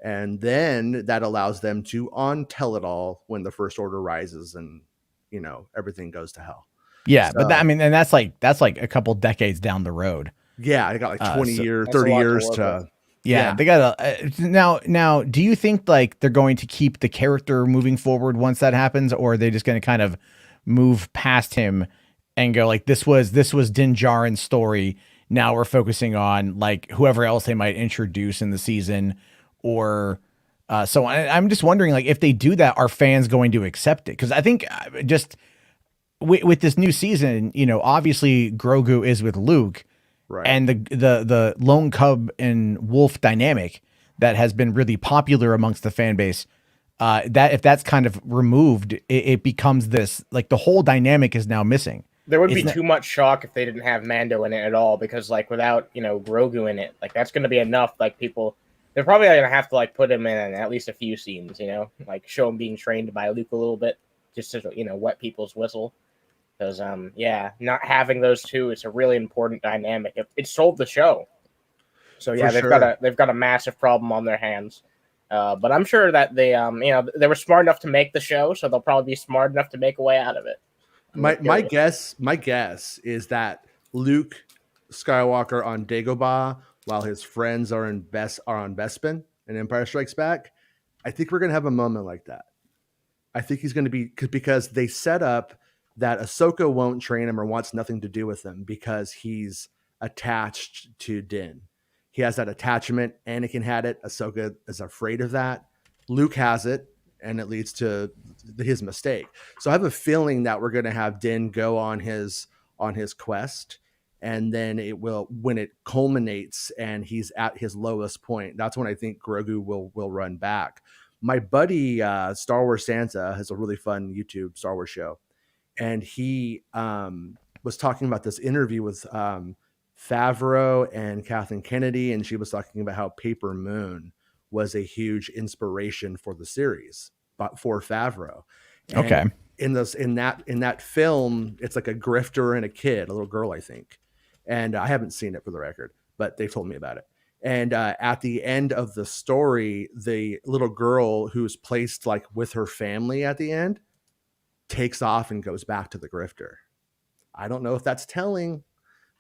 Speaker 3: And then that allows them to tell it all when the First Order rises and, you know, everything goes to hell.
Speaker 1: Yeah. So, but I mean, and that's like a couple decades down the road.
Speaker 3: Yeah. I got like 20 years, 30 years to
Speaker 1: Yeah,
Speaker 3: Yeah.
Speaker 1: they got now. Do you think like they're going to keep the character moving forward once that happens, or are they just going to kind of move past him and go like this was Din Djarin's story. Now we're focusing on like whoever else they might introduce in the season, or so I'm just wondering like if they do that, are fans going to accept it? Because I think just with this new season, obviously Grogu is with Luke,
Speaker 3: Right.
Speaker 1: and the lone cub and wolf dynamic that has been really popular amongst the fan base, that if that's kind of removed, it becomes this like the whole dynamic is now missing.
Speaker 2: There would be
Speaker 1: Isn't it-
Speaker 2: too much shock if they didn't have Mando in it at all, because like without Grogu in it, like that's going to be enough. Like people, they're probably going to have to like put him in at least a few scenes, like show him being trained by Luke a little bit, just to wet people's whistle. Because not having those two is a really important dynamic. It sold the show, so yeah, they've got a massive problem on their hands. But I'm sure that they they were smart enough to make the show, so they'll probably be smart enough to make a way out of it.
Speaker 3: My guess is that Luke Skywalker on Dagobah, while his friends are on Bespin and Empire Strikes Back. I think we're gonna have a moment like that. I think he's gonna be because they set up that Ahsoka won't train him or wants nothing to do with him because he's attached to Din. He has that attachment. Anakin had it. Ahsoka is afraid of that. Luke has it, and it leads to his mistake. So I have a feeling that we're going to have Din go on his quest, and then it will, when it culminates and he's at his lowest point, that's when I think Grogu will run back. My buddy Star Wars Santa has a really fun YouTube Star Wars show, and he was talking about this interview with Favreau and Kathleen Kennedy, and she was talking about how Paper Moon was a huge inspiration for the series, but for Favreau. And
Speaker 1: Okay.
Speaker 3: in that film, it's like a grifter and a kid, a little girl, I think. And I haven't seen it for the record, but they told me about it. And at the end of the story, the little girl who's placed like with her family at the end takes off and goes back to the grifter. I don't know if that's telling,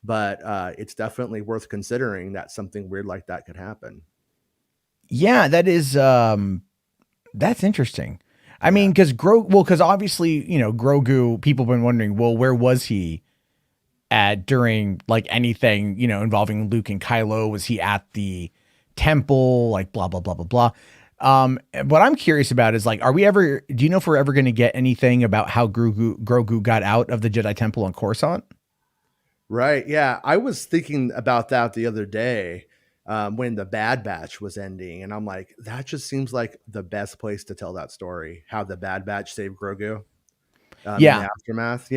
Speaker 3: but it's definitely worth considering that something weird like that could happen.
Speaker 1: Yeah, that is that's interesting. I mean, because obviously, Grogu, people have been wondering, well, where was he at during like anything, involving Luke and Kylo? Was he at the temple? Like blah blah blah blah blah. What I'm curious about is like, do you know if we're ever going to get anything about how Grogu got out of the Jedi Temple on Coruscant?
Speaker 3: Right. Yeah. I was thinking about that the other day when the Bad Batch was ending. And I'm like, that just seems like the best place to tell that story. How the Bad Batch saved Grogu in the aftermath,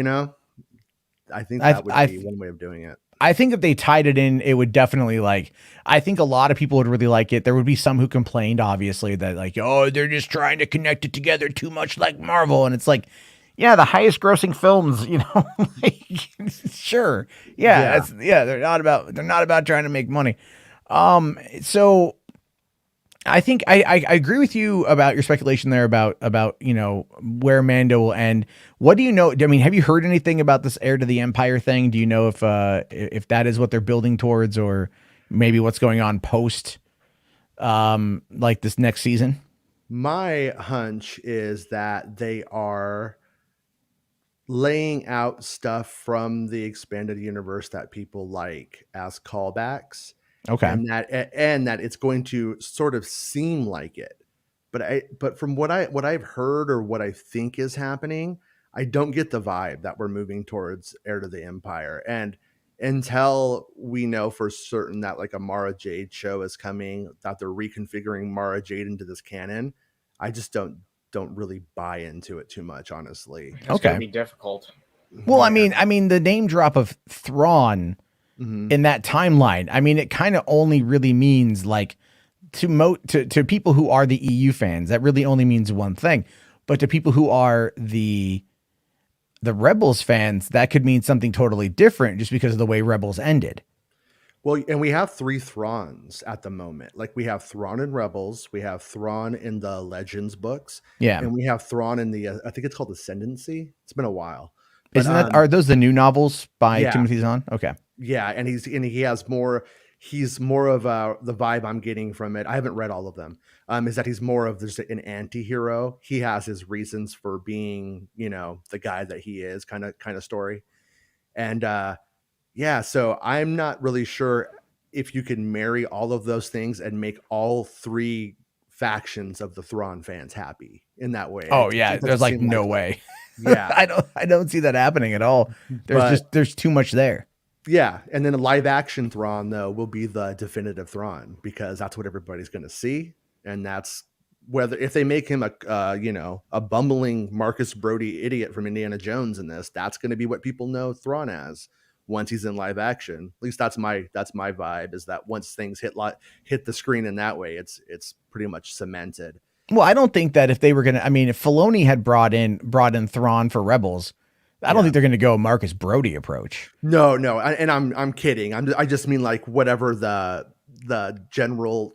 Speaker 3: I think that would be one way of doing it.
Speaker 1: I think if they tied it in, it would definitely I think a lot of people would really like it. There would be some who complained, obviously, that like, oh, they're just trying to connect it together too much like Marvel. And it's like, yeah, the highest grossing films, sure. Yeah. They're not about trying to make money. So I think I agree with you about your speculation there about where Mando will end. What do you know? I mean, have you heard anything about this Heir to the Empire thing? Do you know if that is what they're building towards, or maybe what's going on post like this next season?
Speaker 3: My hunch is that they are laying out stuff from the expanded universe that people like as callbacks.
Speaker 1: Okay.
Speaker 3: And that it's going to sort of seem like it. But from what I've heard or what I think is happening, I don't get the vibe that we're moving towards Heir to the Empire. And until we know for certain that like a Mara Jade show is coming, that they're reconfiguring Mara Jade into this canon, I just don't really buy into it too much, honestly.
Speaker 2: It's gonna be difficult.
Speaker 1: Well, I mean, the name drop of Thrawn in that timeline, I mean, it kind of only really means like to people who are the EU fans, that really only means one thing. But to people who are the Rebels fans, that could mean something totally different just because of the way Rebels ended.
Speaker 3: Well, and we have 3 Thrawns at the moment. Like we have Thrawn in Rebels, we have Thrawn in the Legends books, and we have Thrawn in the I think it's called Ascendancy. It's been a while. But,
Speaker 1: are those the new novels by Timothy Zahn? Okay.
Speaker 3: Yeah, and he has more. he's more of the vibe I'm getting from it. I haven't read all of them. Is that he's more of just an anti-hero. He has his reasons for being, the guy that he is, kind of story. And yeah, so I'm not really sure if you can marry all of those things and make all three factions of the Thrawn fans happy in that way.
Speaker 1: Oh yeah,
Speaker 3: It doesn't
Speaker 1: there's like
Speaker 3: seem
Speaker 1: no
Speaker 3: likely.
Speaker 1: way.
Speaker 3: Yeah.
Speaker 1: I don't see that happening at all. There's too much there.
Speaker 3: Yeah, and then a live action Thrawn though will be the definitive Thrawn, because that's what everybody's going to see, and that's whether if they make him a bumbling Marcus Brody idiot from Indiana Jones in this, that's going to be what people know Thrawn as once he's in live action. At least that's my vibe, is that once things hit the screen in that way, it's pretty much cemented.
Speaker 1: Well, I don't think that if they were gonna, I mean, if Filoni had brought in Thrawn for Rebels, I don't think they're going to go Marcus Brody approach.
Speaker 3: No, and I'm kidding. I just mean like whatever the general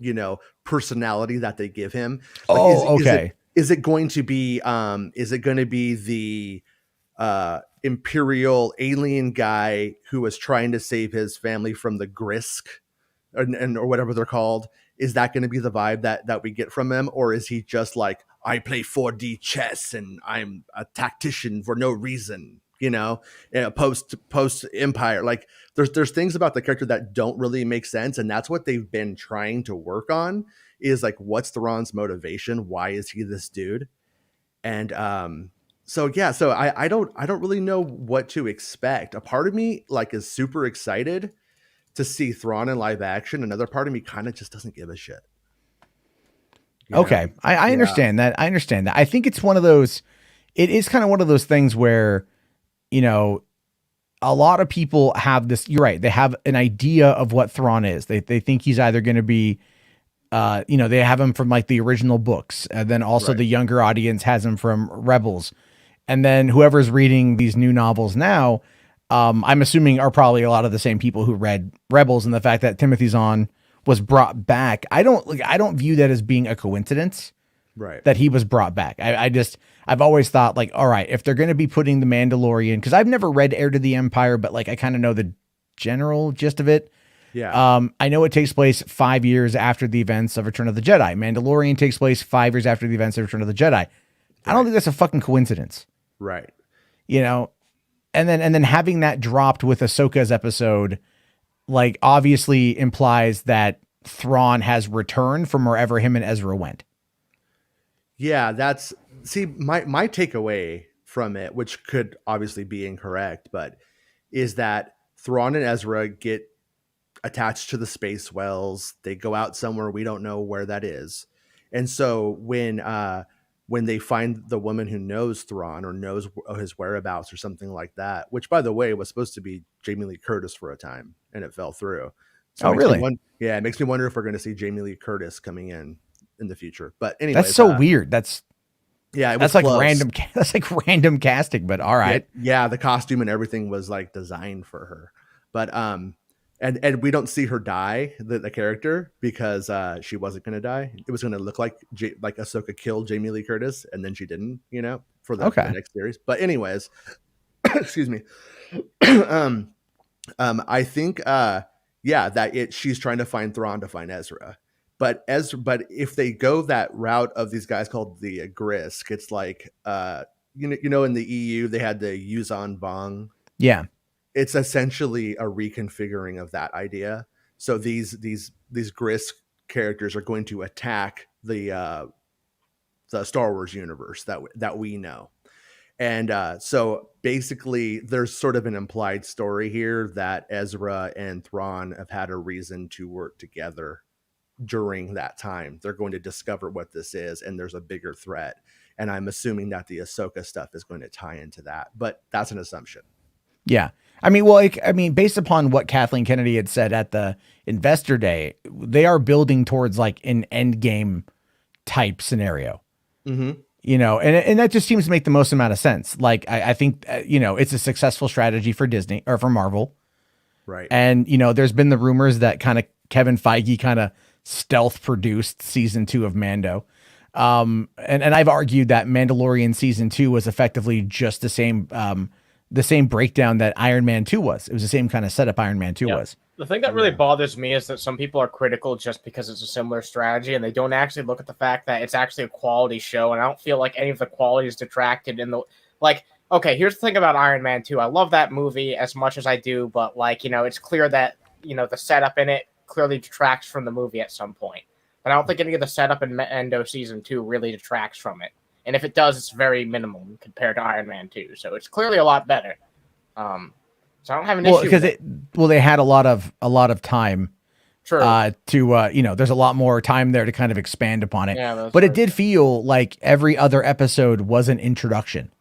Speaker 3: personality that they give him. Like,
Speaker 1: okay.
Speaker 3: Is it going to be the imperial alien guy who was trying to save his family from the Grisk, or whatever they're called? Is that going to be the vibe that we get from him, or is he just like, I play 4D chess and I'm a tactician for no reason, post Empire? Like there's things about the character that don't really make sense, and that's what they've been trying to work on, is like, what's Thrawn's motivation? Why is he this dude? And so I don't really know what to expect. A part of me like is super excited to see Thrawn in live action. Another part of me kind of just doesn't give a shit.
Speaker 1: Okay. I understand that. I understand that. I think it's one of those, it is kind of one of those things where, a lot of people have this, you're right. They have an idea of what Thrawn is. They think he's either going to be, they have him from like the original books. And then also the younger audience has him from Rebels. And then whoever's reading these new novels now, I'm assuming are probably a lot of the same people who read Rebels, and the fact that Timothy Zahn was brought back. I don't view that as being a coincidence,
Speaker 3: right?
Speaker 1: That he was brought back. I've always thought like, all right, if they're going to be putting the Mandalorian, cause I've never read Heir to the Empire, but like, I kind of know the general gist of it.
Speaker 3: Yeah.
Speaker 1: I know it takes place 5 years after the events of Return of the Jedi. Mandalorian takes place 5 years after the events of Return of the Jedi. Right. I don't think that's a fucking coincidence.
Speaker 3: Right.
Speaker 1: And then having that dropped with Ahsoka's episode, like obviously implies that Thrawn has returned from wherever him and Ezra went.
Speaker 3: Yeah, my takeaway from it, which could obviously be incorrect, but is that Thrawn and Ezra get attached to the space wells. They go out somewhere, we don't know where that is. And so when they find the woman who knows Thrawn or knows his whereabouts or something like that, which by the way was supposed to be Jamie Lee Curtis for a time and it fell through. So
Speaker 1: really?
Speaker 3: It makes me wonder if we're going to see Jamie Lee Curtis coming in the future. But anyway,
Speaker 1: that's so weird. That's like
Speaker 3: close.
Speaker 1: random. That's like random casting, but all right.
Speaker 3: Yeah, the costume and everything was like designed for her. But and we don't see her die, the character, because she wasn't going to die. It was going to look like Ahsoka killed Jamie Lee Curtis, and then she didn't, for the next series. But anyways, excuse me. I think she's trying to find Thrawn to find Ezra. But if they go that route of these guys called the Grisk, it's like in the EU they had the Yuuzhan Vong.
Speaker 1: Yeah.
Speaker 3: It's essentially a reconfiguring of that idea. So these Grisk characters are going to attack the Star Wars universe that we know. And so basically there's sort of an implied story here that Ezra and Thrawn have had a reason to work together during that time. They're going to discover what this is, and there's a bigger threat. And I'm assuming that the Ahsoka stuff is going to tie into that, but that's an assumption.
Speaker 1: Yeah. Based upon what Kathleen Kennedy had said at the Investor Day, they are building towards like an end game type scenario.
Speaker 3: Mm-hmm.
Speaker 1: And that just seems to make the most amount of sense. Like, I think, it's a successful strategy for Disney or for Marvel.
Speaker 3: Right.
Speaker 1: And, there's been the rumors that kind of Kevin Feige kind of stealth produced season 2 of Mando. And I've argued that Mandalorian season 2 was effectively just the same breakdown that Iron Man 2 was. It was the same kind of setup Iron Man 2 was.
Speaker 2: The thing that really
Speaker 3: Yeah.
Speaker 2: bothers me is that some people are critical just because it's a similar strategy, and they don't actually look at the fact that it's actually a quality show. And I don't feel like any of the quality is detracted in the like. Okay, here's the thing about Iron Man 2. I love that movie as much as I do, but like it's clear that the setup in it clearly detracts from the movie at some point. But I don't think any of the setup in Endo season 2 really detracts from it. And if it does, it's very minimal compared to Iron Man 2. So it's clearly a lot better. So I don't have an
Speaker 1: Well,
Speaker 2: issue
Speaker 1: because
Speaker 2: with it.
Speaker 1: they had a lot of time
Speaker 2: True.
Speaker 1: to there's a lot more time there to kind of expand upon it.
Speaker 2: Yeah, that's
Speaker 1: But it
Speaker 2: very
Speaker 1: did
Speaker 2: true.
Speaker 1: feel like every other episode was an introduction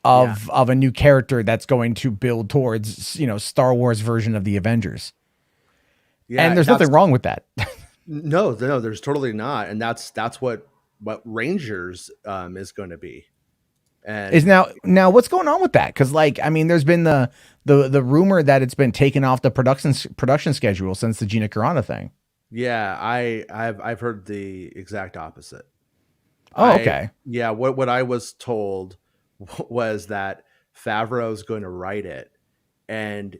Speaker 3: Yeah.
Speaker 1: of a new character that's going to build towards, Star Wars version of the Avengers.
Speaker 3: Yeah.
Speaker 1: And there's
Speaker 3: That's
Speaker 1: nothing wrong with that.
Speaker 3: no, there's totally not. And that's what Rangers is going to be. And
Speaker 1: Is now what's going on with that? Because there's been the rumor that it's been taken off the production schedule since the Gina Carano thing.
Speaker 3: yeah, I've heard the exact opposite.
Speaker 1: Oh, okay.
Speaker 3: Yeah, what I was told was that Favreau's going to write it, and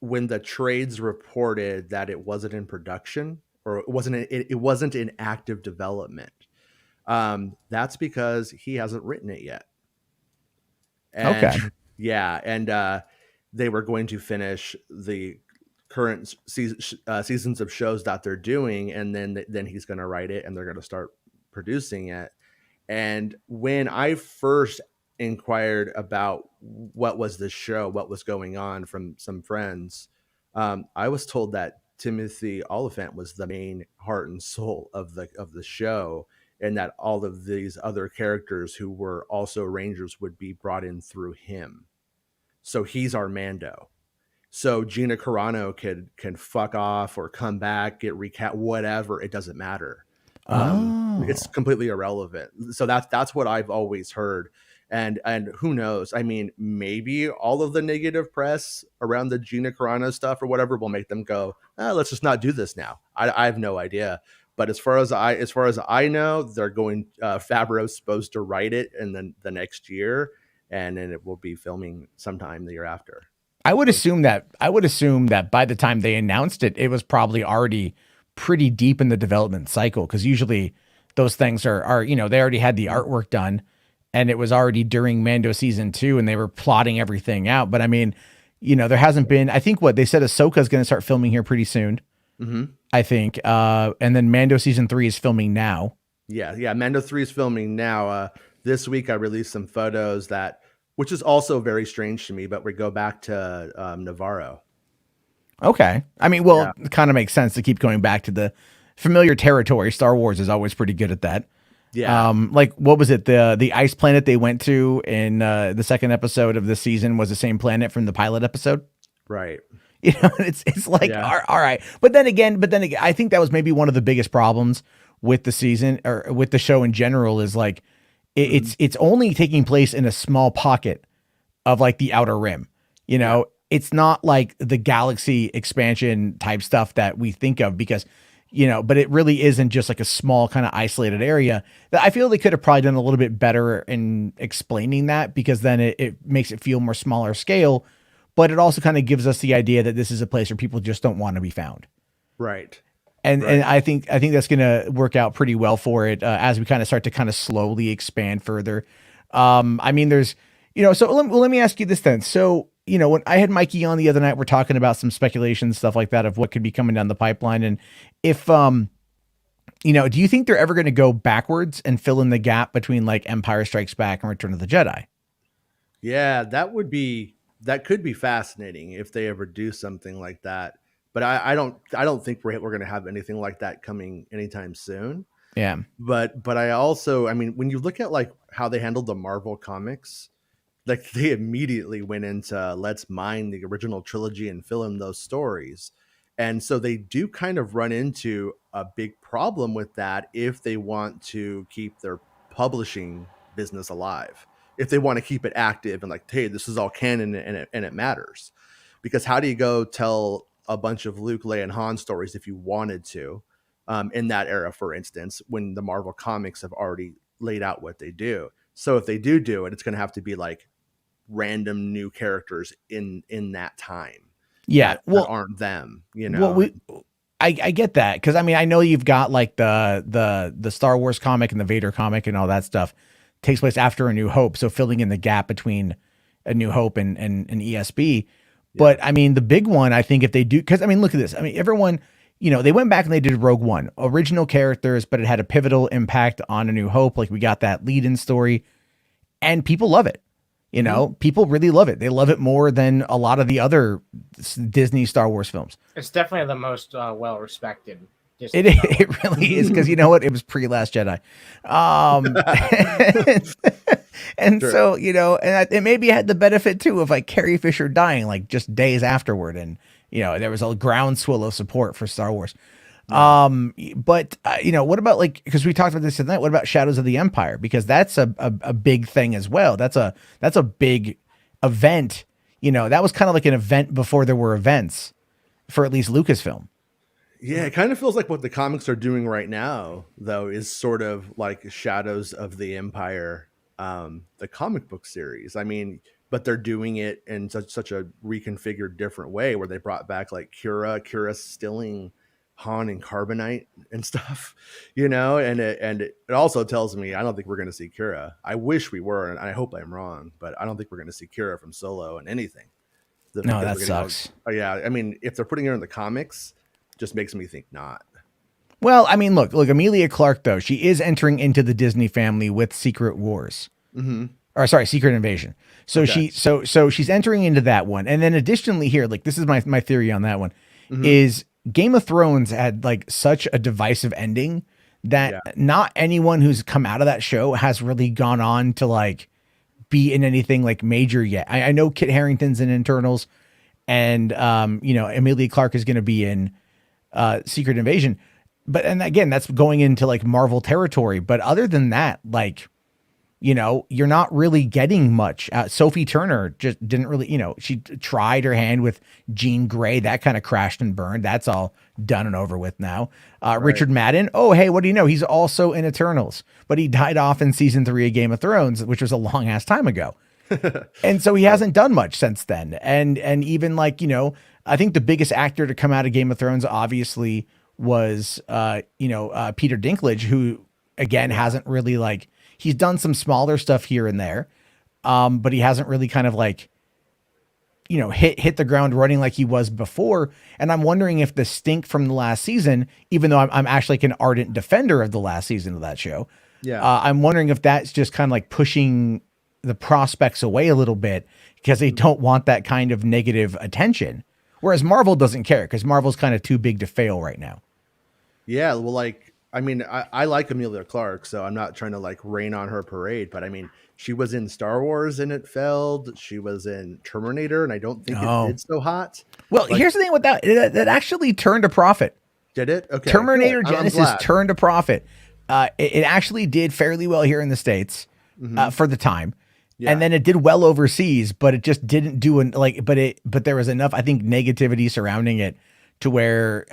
Speaker 3: when the trades reported that it wasn't in production or it wasn't in active development, that's because he hasn't written it yet. And
Speaker 1: Okay.
Speaker 3: yeah, and they were going to finish the current seasons of shows that they're doing, and then he's going to write it, and they're going to start producing it. And when I first inquired about what was this show, what was going on from some friends, I was told that Timothy Oliphant was the main heart and soul of the show, and that all of these other characters who were also Rangers would be brought in through him. So he's our Mando. So Gina Carano can fuck off or come back, get recap, whatever. It doesn't matter.
Speaker 1: Oh.
Speaker 3: It's completely irrelevant. So that's what I've always heard. And who knows? I mean, maybe all of the negative press around the Gina Carano stuff or whatever will make them go, let's just not do this now. I have no idea. But as far as I know, they're going. Favreau's supposed to write it, and then the next year, and then it will be filming sometime the year after.
Speaker 1: I would assume that by the time they announced it, it was probably already pretty deep in the development cycle, because usually those things are they already had the artwork done, and it was already during Mando season 2, and they were plotting everything out. But I mean, there hasn't been. I think what they said, Ahsoka's going to start filming here pretty soon.
Speaker 3: Mm-hmm.
Speaker 1: I think, and then Mando season 3 is filming now.
Speaker 3: Yeah. Mando 3 is filming now. This week I released some photos which is also very strange to me, but we go back to Navarro.
Speaker 1: Okay. I mean, well, it kind of makes sense to keep going back to the familiar territory. Star Wars is always pretty good at that.
Speaker 3: Yeah.
Speaker 1: Like, what was it? The ice planet they went to in the second episode of this season was the same planet from the pilot episode.
Speaker 3: Right.
Speaker 1: It's like, all right. But then again, I think that was maybe one of the biggest problems with the season, or with the show in general, is like, it's only taking place in a small pocket of like the outer rim. It's not like the galaxy expansion type stuff that we think of, because, but it really isn't just like a small kind of isolated area. That I feel they could have probably done a little bit better in explaining that, because then it makes it feel more smaller scale, but it also kind of gives us the idea that this is a place where people just don't want to be found.
Speaker 3: Right.
Speaker 1: And I think that's going to work out pretty well for it as we kind of start to kind of slowly expand further. I mean, there's, so let me ask you this then. So, when I had Mikey on the other night, we're talking about some speculation, stuff like that, of what could be coming down the pipeline. And if, do you think they're ever going to go backwards and fill in the gap between like Empire Strikes Back and Return of the Jedi?
Speaker 3: Yeah, that could be fascinating if they ever do something like that. But I don't think we're going to have anything like that coming anytime soon.
Speaker 1: Yeah.
Speaker 3: But I mean, when you look at like how they handled the Marvel comics, like they immediately went into let's mine the original trilogy and fill in those stories. And so they do kind of run into a big problem with that if they want to keep their publishing business alive, if they want to keep it active and like, hey, this is all canon and it matters. Because how do you go tell a bunch of Luke, Leia, and Han stories if you wanted to, in that era, for instance, when the Marvel comics have already laid out what they do? So if they do it, it's going to have to be like random new characters in that time.
Speaker 1: Yeah.
Speaker 3: that aren't them, you know.
Speaker 1: Well, I get that, because I mean, I know you've got like the Star Wars comic and the Vader comic and all that stuff takes place after A New Hope, so filling in the gap between A New Hope and ESB. But I mean, the big one, I think, if they do, because I mean, look at this. I mean, everyone, you know, they went back and they did Rogue One, original characters, but it had a pivotal impact on A New Hope. Like, we got that lead-in story, and people love it. You know, people really love it. They love it more than a lot of the other Disney Star Wars films.
Speaker 2: It's definitely the most well-respected.
Speaker 1: It really is, because you know what? It was pre-Last Jedi. And
Speaker 3: Sure.
Speaker 1: so, you know, and it maybe had the benefit too of like Carrie Fisher dying like just days afterward. And, you know, there was a groundswell of support for Star Wars. But you know, what about like, because we talked about this tonight, what about Shadows of the Empire? Because that's a big thing as well. That's a big event. You know, that was kind of like an event before there were events for at least Lucasfilm.
Speaker 3: Yeah, it kind of feels like what the comics are doing right now, though, is sort of like Shadows of the Empire, the comic book series. I mean, but they're doing it in such a reconfigured different way, where they brought back like Kira stilling Han and Carbonite and stuff, you know, and it also tells me I don't think we're going to see Kira. I wish we were, and I hope I'm wrong, but I don't think we're going to see Kira from Solo and anything.
Speaker 1: No, that sucks.
Speaker 3: Yeah, I mean, if they're putting her in the comics, just makes me think not.
Speaker 1: Well, I mean, look, Amelia Clarke, though, she is entering into the Disney family with Secret Wars. Or sorry, Secret Invasion. So she's entering into that one. And then additionally here, like, this is my theory on that one, is Game of Thrones had like such a divisive ending that not anyone who's come out of that show has really gone on to like be in anything like major yet. I know Kit Harington's in Internals, and you know, Amelia Clarke is going to be in Secret Invasion, and again, that's going into like Marvel territory. But other than that, like, you know, you're not really getting much. Sophie Turner just didn't really, you know, she tried her hand with Jean Grey. That kind of crashed and burned. That's all done and over with now. Right. Richard Madden. Oh, hey, what do you know? He's also in Eternals, but he died off in season 3 of Game of Thrones, which was a long ass time ago. And so he hasn't done much since then. And even like, you know, I think the biggest actor to come out of Game of Thrones obviously was, Peter Dinklage, who again hasn't really like, he's done some smaller stuff here and there, but he hasn't really kind of like, you know, hit the ground running like he was before. And I'm wondering if the stink from the last season, even though I'm actually like an ardent defender of the last season of that show, I'm wondering if that's just kind of like pushing the prospects away a little bit because they don't want that kind of negative attention. Whereas Marvel doesn't care, because Marvel's kind of too big to fail right now.
Speaker 3: Yeah, well, like, I mean, I like Amelia Clarke, so I'm not trying to like rain on her parade, but I mean, she was in Star Wars and it failed. She was in Terminator, and I don't think it did so hot.
Speaker 1: Well, like, here's the thing with that. That actually turned a profit.
Speaker 3: Did it? Okay.
Speaker 1: Terminator Genesis turned a profit. It actually did fairly well here in the States for the time. Yeah. And then it did well overseas, but it just didn't do but there was enough, I think, negativity surrounding it to where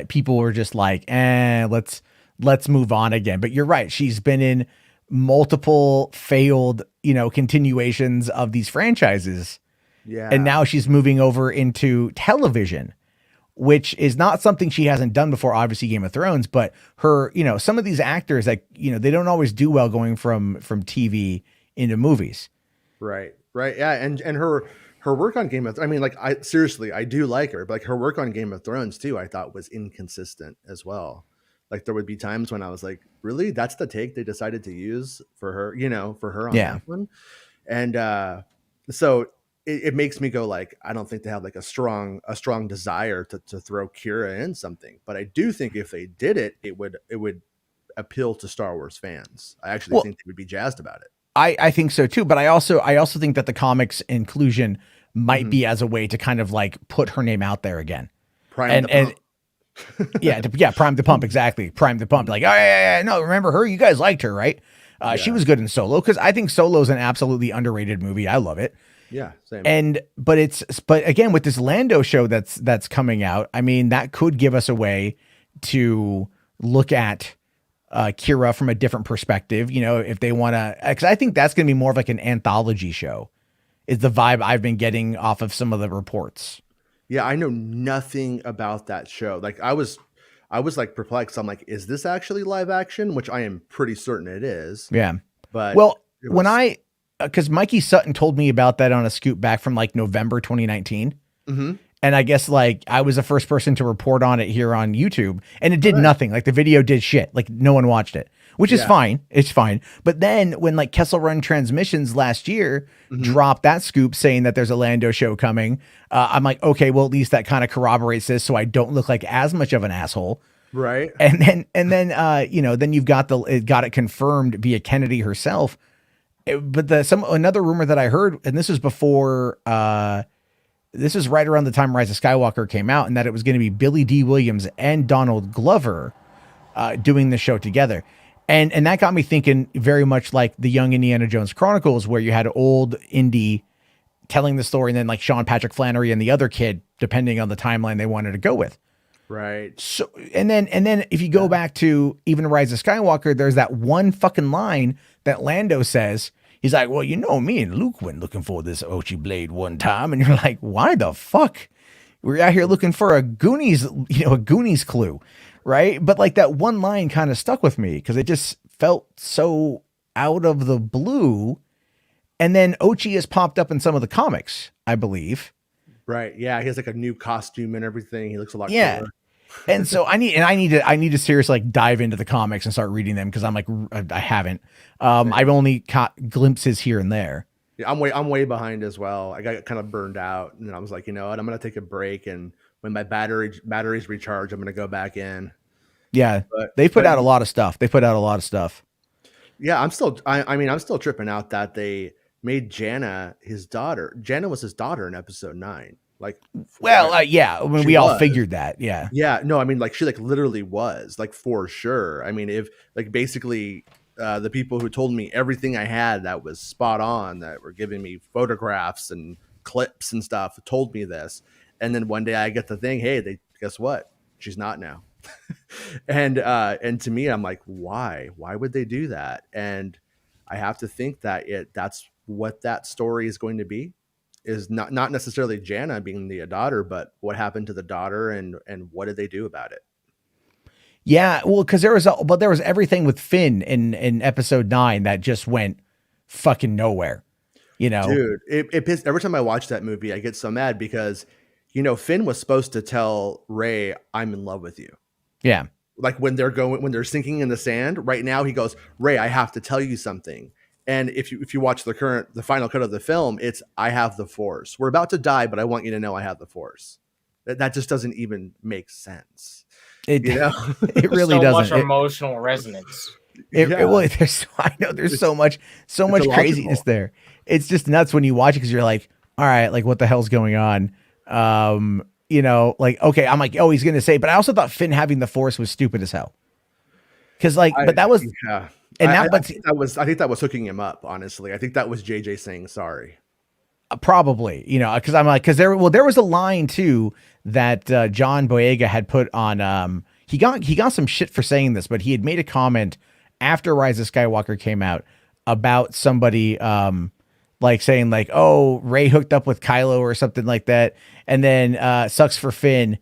Speaker 1: people were just like, let's move on again. But you're right. She's been in multiple failed, you know, continuations of these franchises. Yeah. And now she's moving over into television, which is not something she hasn't done before, obviously Game of Thrones, but her, you know, some of these actors, like, you know, they don't always do well going from TV into movies.
Speaker 3: Right. Yeah. And her work on Game of Thrones, I mean, like, I do like her, but like her work on Game of Thrones too, I thought was inconsistent as well. Like, there would be times when I was like, really, that's the take they decided to use for her, you know, on that one. And so it makes me go like, I don't think they have like a strong desire to throw Kira in something, but I do think if they did it, it would appeal to Star Wars fans. I actually think they would be jazzed about it.
Speaker 1: I think so too, but I also think that the comics inclusion might be as a way to kind of like put her name out there again. Prime the pump, exactly. Prime the pump. Like, oh yeah, no, remember her? You guys liked her, right? She was good in Solo, because I think Solo's an absolutely underrated movie. I love it.
Speaker 3: Yeah, same.
Speaker 1: But again, with this Lando show that's coming out, I mean, that could give us a way to look at Kira from a different perspective, you know, if they want to, because I think that's going to be more of like an anthology show, is the vibe I've been getting off of some of the reports.
Speaker 3: Yeah, I know nothing about that show. Like I was like perplexed. I'm like, is this actually live action? Which I am pretty certain it is.
Speaker 1: Yeah.
Speaker 3: But
Speaker 1: Well,
Speaker 3: it
Speaker 1: when
Speaker 3: was.
Speaker 1: because Mikey Sutton told me about that on a scoop back from like November 2019.
Speaker 3: Mhm.
Speaker 1: And I guess like I was the first person to report on it here on YouTube, and it did
Speaker 3: Right.
Speaker 1: nothing. Like the video did shit. Like no one watched it, which is
Speaker 3: Yeah.
Speaker 1: fine. It's fine. But then when like Kessel Run Transmissions last year
Speaker 3: Mhm.
Speaker 1: dropped that scoop saying that there's a Lando show coming, I'm like, okay, well at least that kind of corroborates this, so I don't look like as much of an asshole.
Speaker 3: Right.
Speaker 1: And then you know, then you've got it confirmed via Kennedy herself. But another rumor that I heard, and this was before this is right around the time Rise of Skywalker came out, and that it was going to be Billy D. Williams and Donald Glover doing the show together. And that got me thinking very much like the Young Indiana Jones Chronicles, where you had old Indy telling the story, and then like Sean Patrick Flannery and the other kid, depending on the timeline they wanted to go with.
Speaker 3: Right.
Speaker 1: So, and then if you go back to even Rise of Skywalker, there's that one fucking line that Lando says. He's like, well, you know, me and Luke went looking for this Ochi blade one time. And you're like, why the fuck? We're out here looking for a Goonies clue. Right. But like that one line kind of stuck with me because it just felt so out of the blue. And then Ochi has popped up in some of the comics, I believe.
Speaker 3: Right. Yeah. He has like a new costume and everything. He looks a lot cooler.
Speaker 1: And so I need to seriously like dive into the comics and start reading them because I'm like, I haven't. I've only caught glimpses here and there.
Speaker 3: Yeah, I'm way behind as well. I got kind of burned out, and I was like, you know what, I'm gonna take a break, and when my batteries recharge, I'm gonna go back in.
Speaker 1: Yeah,
Speaker 3: But
Speaker 1: they put out a lot of stuff.
Speaker 3: Yeah, I mean, I'm still tripping out that they made Jana his daughter. Jana was his daughter in episode 9. Like,
Speaker 1: well, yeah, when
Speaker 3: she
Speaker 1: we all
Speaker 3: was.
Speaker 1: figured that, yeah.
Speaker 3: Yeah, no, I mean, like she like literally was like for sure. I mean, if like basically the people who told me everything I had that was spot on, that were giving me photographs and clips and stuff, told me this, and then one day I get the thing, hey, guess what? She's not now. And to me, I'm like, why would they do that? And I have to think that that's what that story is going to be, is not necessarily Jana being the daughter, but what happened to the daughter and what did they do about it?
Speaker 1: Yeah, well, because there was everything with Finn in episode 9 that just went fucking nowhere. You know,
Speaker 3: dude, it pissed. Every time I watch that movie, I get so mad because, you know, Finn was supposed to tell Rey, "I'm in love with you."
Speaker 1: Yeah.
Speaker 3: Like when they're sinking in the sand. Right now, he goes, "Rey, I have to tell you something." And if you watch the final cut of the film, it's, "I have the Force. We're about to die, but I want you to know I have the Force." That just doesn't even make sense.
Speaker 1: It really
Speaker 2: so
Speaker 1: doesn't.
Speaker 2: Much emotional resonance.
Speaker 1: There's so much craziness there. It's just nuts when you watch it because you're like, all right, like what the hell's going on? You know, like, okay, I'm like, oh, he's gonna say, but I also thought Finn having the Force was stupid as hell. Because like, but that was,
Speaker 3: yeah.
Speaker 1: and
Speaker 3: I think that was hooking him up. Honestly, I think that was JJ saying sorry.
Speaker 1: Probably, you know, because I'm like, because there was a line too that John Boyega had put on. He got some shit for saying this, but he had made a comment after Rise of Skywalker came out about somebody like saying like, oh, Rey hooked up with Kylo or something like that, and then sucks for Finn,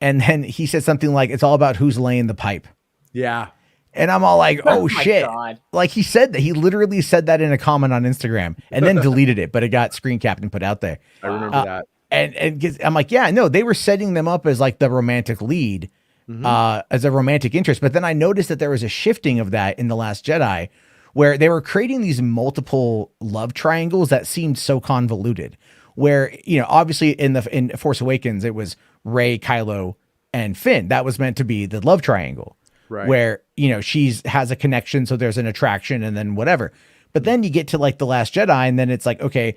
Speaker 1: and then he said something like, it's all about who's laying the pipe.
Speaker 3: Yeah.
Speaker 1: And I'm all like, oh shit.
Speaker 2: God.
Speaker 1: Like he said that, he literally said that in a comment on Instagram and then deleted it, but it got screen capped and put out there.
Speaker 3: I remember that.
Speaker 1: And I'm like, yeah, no, they were setting them up as like the romantic lead, as a romantic interest. But then I noticed that there was a shifting of that in The Last Jedi, where they were creating these multiple love triangles that seemed so convoluted, where, you know, obviously in Force Awakens, it was Rey, Kylo, and Finn. That was meant to be the love triangle. Right. Where, you know, has a connection, so there's an attraction and then whatever. But then you get to like The Last Jedi, and then it's like, okay,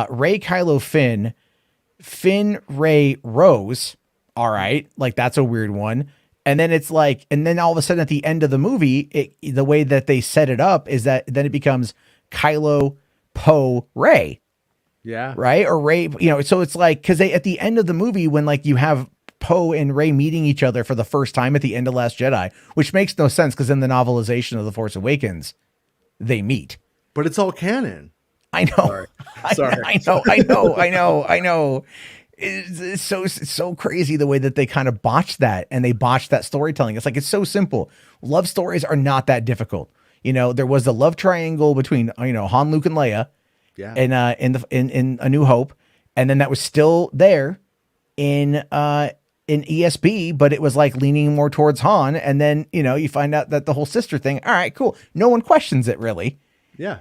Speaker 1: Rey, Kylo, Finn, Rey, Rose. All right. Like that's a weird one. And then it's like, and then all of a sudden at the end of the movie, the way that they set it up is that then it becomes Kylo, Poe, Rey.
Speaker 3: Yeah.
Speaker 1: Right. Or Rey, you know, so it's like, cause at the end of the movie, when like you have Poe and Rey meeting each other for the first time at the end of Last Jedi, which makes no sense because in the novelization of The Force Awakens, they meet.
Speaker 3: But it's all canon.
Speaker 1: I know.
Speaker 3: Sorry.
Speaker 1: I know. It's so crazy the way that they kind of botched that, and they botched that storytelling. It's like, it's so simple. Love stories are not that difficult. There was the love triangle between Han, Luke, and Leia,
Speaker 3: Yeah.
Speaker 1: in A New Hope, and then that was still there in ESB, but it was like leaning more towards Han, and then you find out that the whole sister thing. All right, cool. No one questions it really.
Speaker 3: Yeah.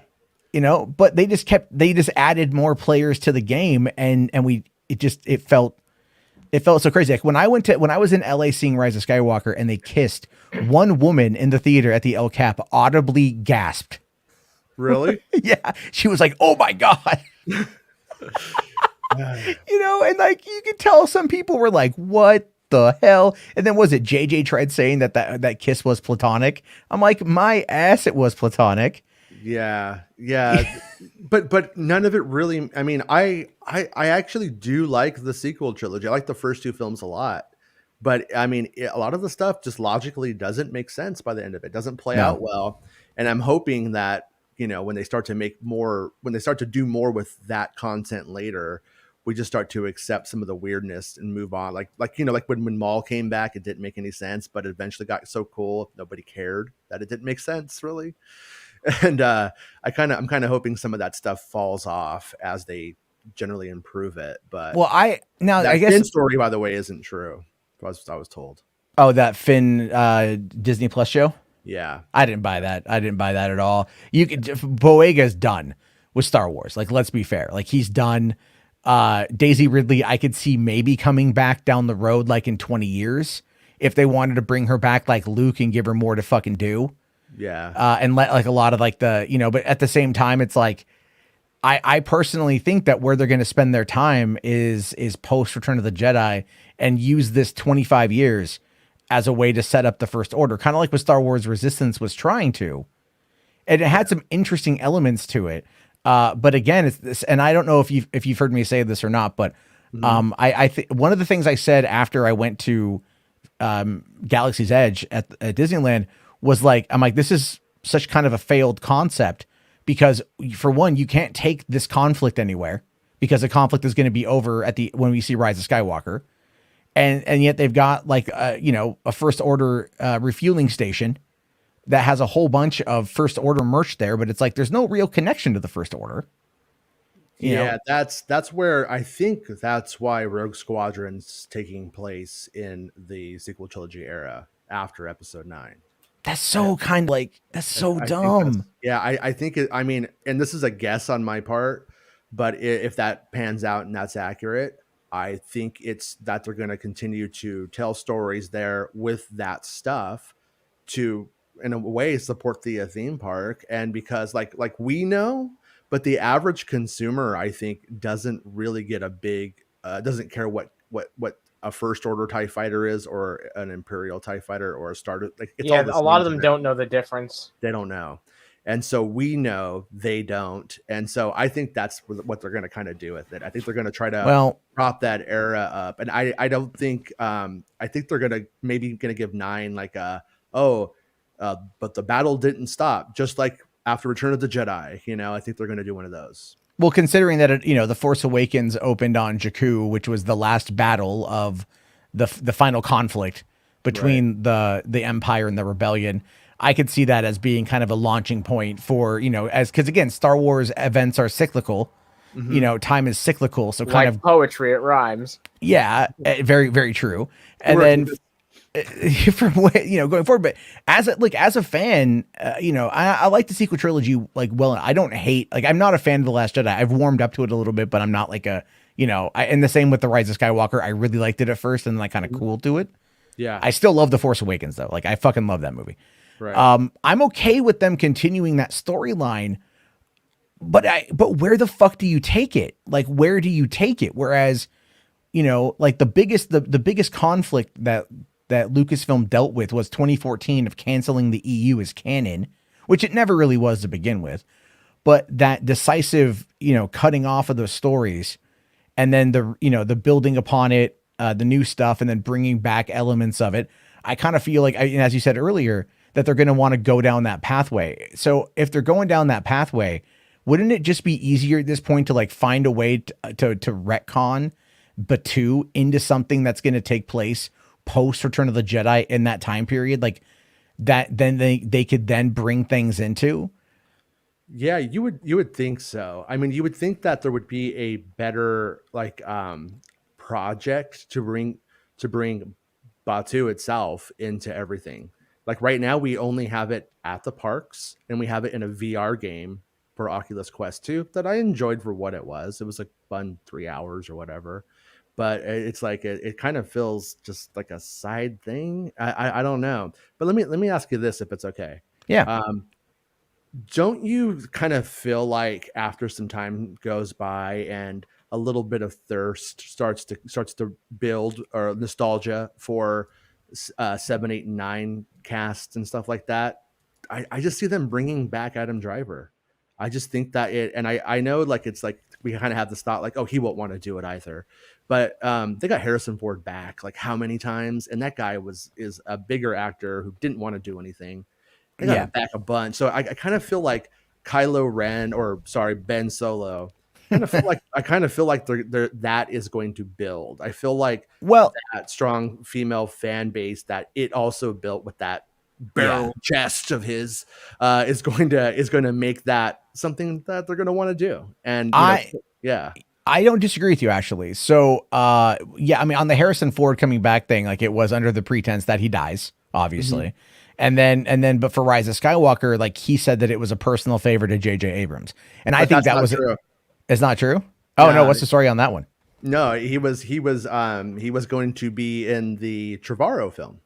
Speaker 1: But they just added more players to the game, and it felt so crazy. Like when I was in LA seeing Rise of Skywalker and they kissed, one woman in the theater at the El Cap audibly gasped.
Speaker 3: Really?
Speaker 1: Yeah. She was like, "Oh my God." And like, you could tell some people were like, "What the hell?" And then was it JJ tried saying that kiss was platonic? I'm like, my ass, it was platonic.
Speaker 3: Yeah. but none of it really. I mean, I actually do like the sequel trilogy. I like the first two films a lot, but I mean, a lot of the stuff just logically doesn't make sense by the end of it. Doesn't play out well, and I'm hoping that when they start to do more with that content later, we just start to accept some of the weirdness and move on. Like when Maul came back, it didn't make any sense, but it eventually got so cool nobody cared that it didn't make sense really. And I'm kind of hoping some of that stuff falls off as they generally improve it. But
Speaker 1: I guess
Speaker 3: Finn story, by the way, isn't true. I was told.
Speaker 1: Oh, that Finn Disney Plus show.
Speaker 3: Yeah,
Speaker 1: I didn't buy that. I didn't buy that at all. Boyega's done with Star Wars. Like, let's be fair. Like, he's done. Daisy Ridley, I could see maybe coming back down the road, like in 20 years, if they wanted to bring her back like Luke and give her more to fucking do.
Speaker 3: Yeah.
Speaker 1: And let like a lot of like but at the same time, it's like, I personally think that where they're going to spend their time is post Return of the Jedi, and use this 25 years as a way to set up the First Order, kind of like what Star Wars Resistance was trying to. And it had some interesting elements to it. But again, it's this, and I don't know if you've heard me say this or not, but I think one of the things I said after I went to Galaxy's Edge at Disneyland was like, I'm like, this is such kind of a failed concept, because for one, you can't take this conflict anywhere, because the conflict is going to be over when we see Rise of Skywalker. And yet they've got like, a First Order refueling station that has a whole bunch of First Order merch there, but it's like, there's no real connection to the First Order. You know?
Speaker 3: That's where I think that's why Rogue Squadron's taking place in the sequel trilogy era after Episode 9.
Speaker 1: That's so kind of like, that's so dumb.
Speaker 3: I think I mean, and this is a guess on my part, but if that pans out and that's accurate, I think it's that they're going to continue to tell stories there with that stuff to, in a way, support the theme park. And because like we know, but the average consumer, I think, doesn't really get a big, doesn't care what a First Order TIE fighter is, or an Imperial TIE fighter, or a Star. Like, it's
Speaker 2: a lot of them don't know the difference.
Speaker 3: They don't know. And so we know they don't. And so I think that's what they're going to kind of do with it. I think they're going to try to prop that era up. And I don't think, I think they're going to give 9 like but the battle didn't stop, just like after Return of the Jedi. I think they're going to do one of those.
Speaker 1: Well, considering that, The Force Awakens opened on Jakku, which was the last battle of the final conflict between the Empire and the Rebellion, I could see that as being kind of a launching point for, because again, Star Wars events are cyclical. Mm-hmm. Time is cyclical. So kind of
Speaker 2: poetry, it rhymes.
Speaker 1: Yeah, very, very true. And then from going forward, but as a fan, I like the sequel trilogy I don't hate, I'm not a fan of The Last Jedi. I've warmed up to it a little bit, but I'm not like and the same with The Rise of Skywalker. I really liked it at first, and then kind of cool to it.
Speaker 3: Yeah.
Speaker 1: I still love The Force Awakens though. I fucking love that movie. Right. I'm okay with them continuing that storyline, but where the fuck do you take it? Where do you take it? Whereas, the biggest conflict that Lucasfilm dealt with was 2014 of canceling the EU as canon, which it never really was to begin with. But that decisive, cutting off of those stories, and then the building upon it, the new stuff, and then bringing back elements of it. I kind of feel like, as you said earlier, that they're going to want to go down that pathway. So if they're going down that pathway, wouldn't it just be easier at this point to find a way to retcon Batu into something that's going to take place post Return of the Jedi in that time period, like that, then they could then bring things into.
Speaker 3: Yeah, you would think so. I mean, you would think that there would be a better like project to bring Batu itself into everything. Like right now we only have it at the parks and we have it in a VR game for Oculus Quest 2 that I enjoyed for what it was. It was like fun 3 hours or whatever. But it's like it kind of feels just like a side thing. I don't know. But let me ask you this if it's okay.
Speaker 1: Yeah.
Speaker 3: Um, don't you kind of feel like after some time goes by and a little bit of thirst starts to build, or nostalgia for 7, 8, and 9 casts and stuff like that? I just see them bringing back Adam Driver. I just think that and I know like it's like we kind of have this thought like, oh, he won't want to do it either, but they got Harrison Ford back like how many times, and that guy is a bigger actor who didn't want to do anything. They got
Speaker 1: Yeah.
Speaker 3: him back a bunch. So I kind of feel like Kylo Ren, or sorry, Ben Solo. I kind of feel like they're that is going to build. I feel like
Speaker 1: Well,
Speaker 3: that strong female fan base that it also built with that
Speaker 1: yeah.
Speaker 3: barrel chest of his is going to make that something that they're going to want to do. And
Speaker 1: I
Speaker 3: yeah,
Speaker 1: I don't disagree with you actually. So, yeah, I mean, on the Harrison Ford coming back thing, like it was under the pretense that he dies, obviously,
Speaker 3: Mhm.
Speaker 1: but for Rise of Skywalker, like he said that it was a personal favor to J.J. Abrams, and I
Speaker 3: but
Speaker 1: think
Speaker 3: that's
Speaker 1: that
Speaker 3: not
Speaker 1: was
Speaker 3: true.
Speaker 1: it's not true. Oh no,
Speaker 3: No,
Speaker 1: what's the story on that one?
Speaker 3: no, he was going to be in the Trevorrow film.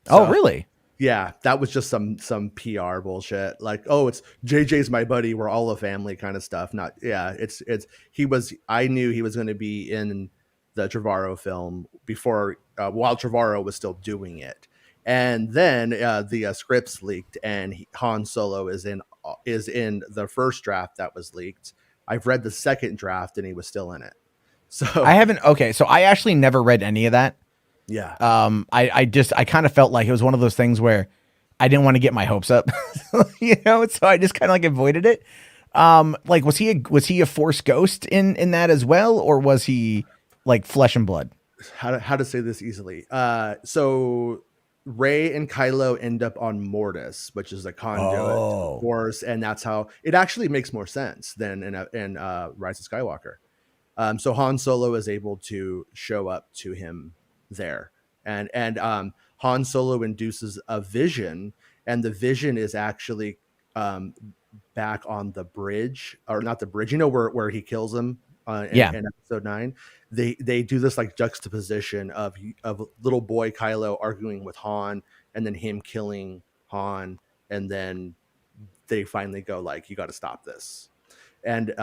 Speaker 1: Oh,
Speaker 3: So
Speaker 1: really?
Speaker 3: yeah, that was just some PR bullshit. Like, oh, it's JJ's my buddy. We're all a family kind of stuff. Not, yeah, it's he was. I knew he was going to be in the Trevorrow film before, while Trevorrow was still doing it, and then the scripts leaked, and Han Solo is in the first draft that was leaked. I've read the second draft, and he was still in it.
Speaker 1: I
Speaker 3: So
Speaker 1: haven't. Okay, so I actually never read any of that.
Speaker 3: yeah,
Speaker 1: I kind of felt like it was one of those things where I didn't want to get my hopes up, so I just kind of like avoided it. Like was he a Force ghost in that as well, or was he like flesh and blood?
Speaker 3: how to say this easily. So Ray and Kylo end up on Mortis, which is a conduit to the
Speaker 1: Oh,
Speaker 3: Force, and that's how it actually makes more sense than in Rise of Skywalker. So Han Solo is able to show up to him there, and Han Solo induces a vision, and the vision is actually um, back on the bridge, or not the bridge. You know where he kills him
Speaker 1: yeah.
Speaker 3: in Episode 9. They do this like juxtaposition of little boy Kylo arguing with Han, and then him killing Han, and then they finally go like, you got to stop this. And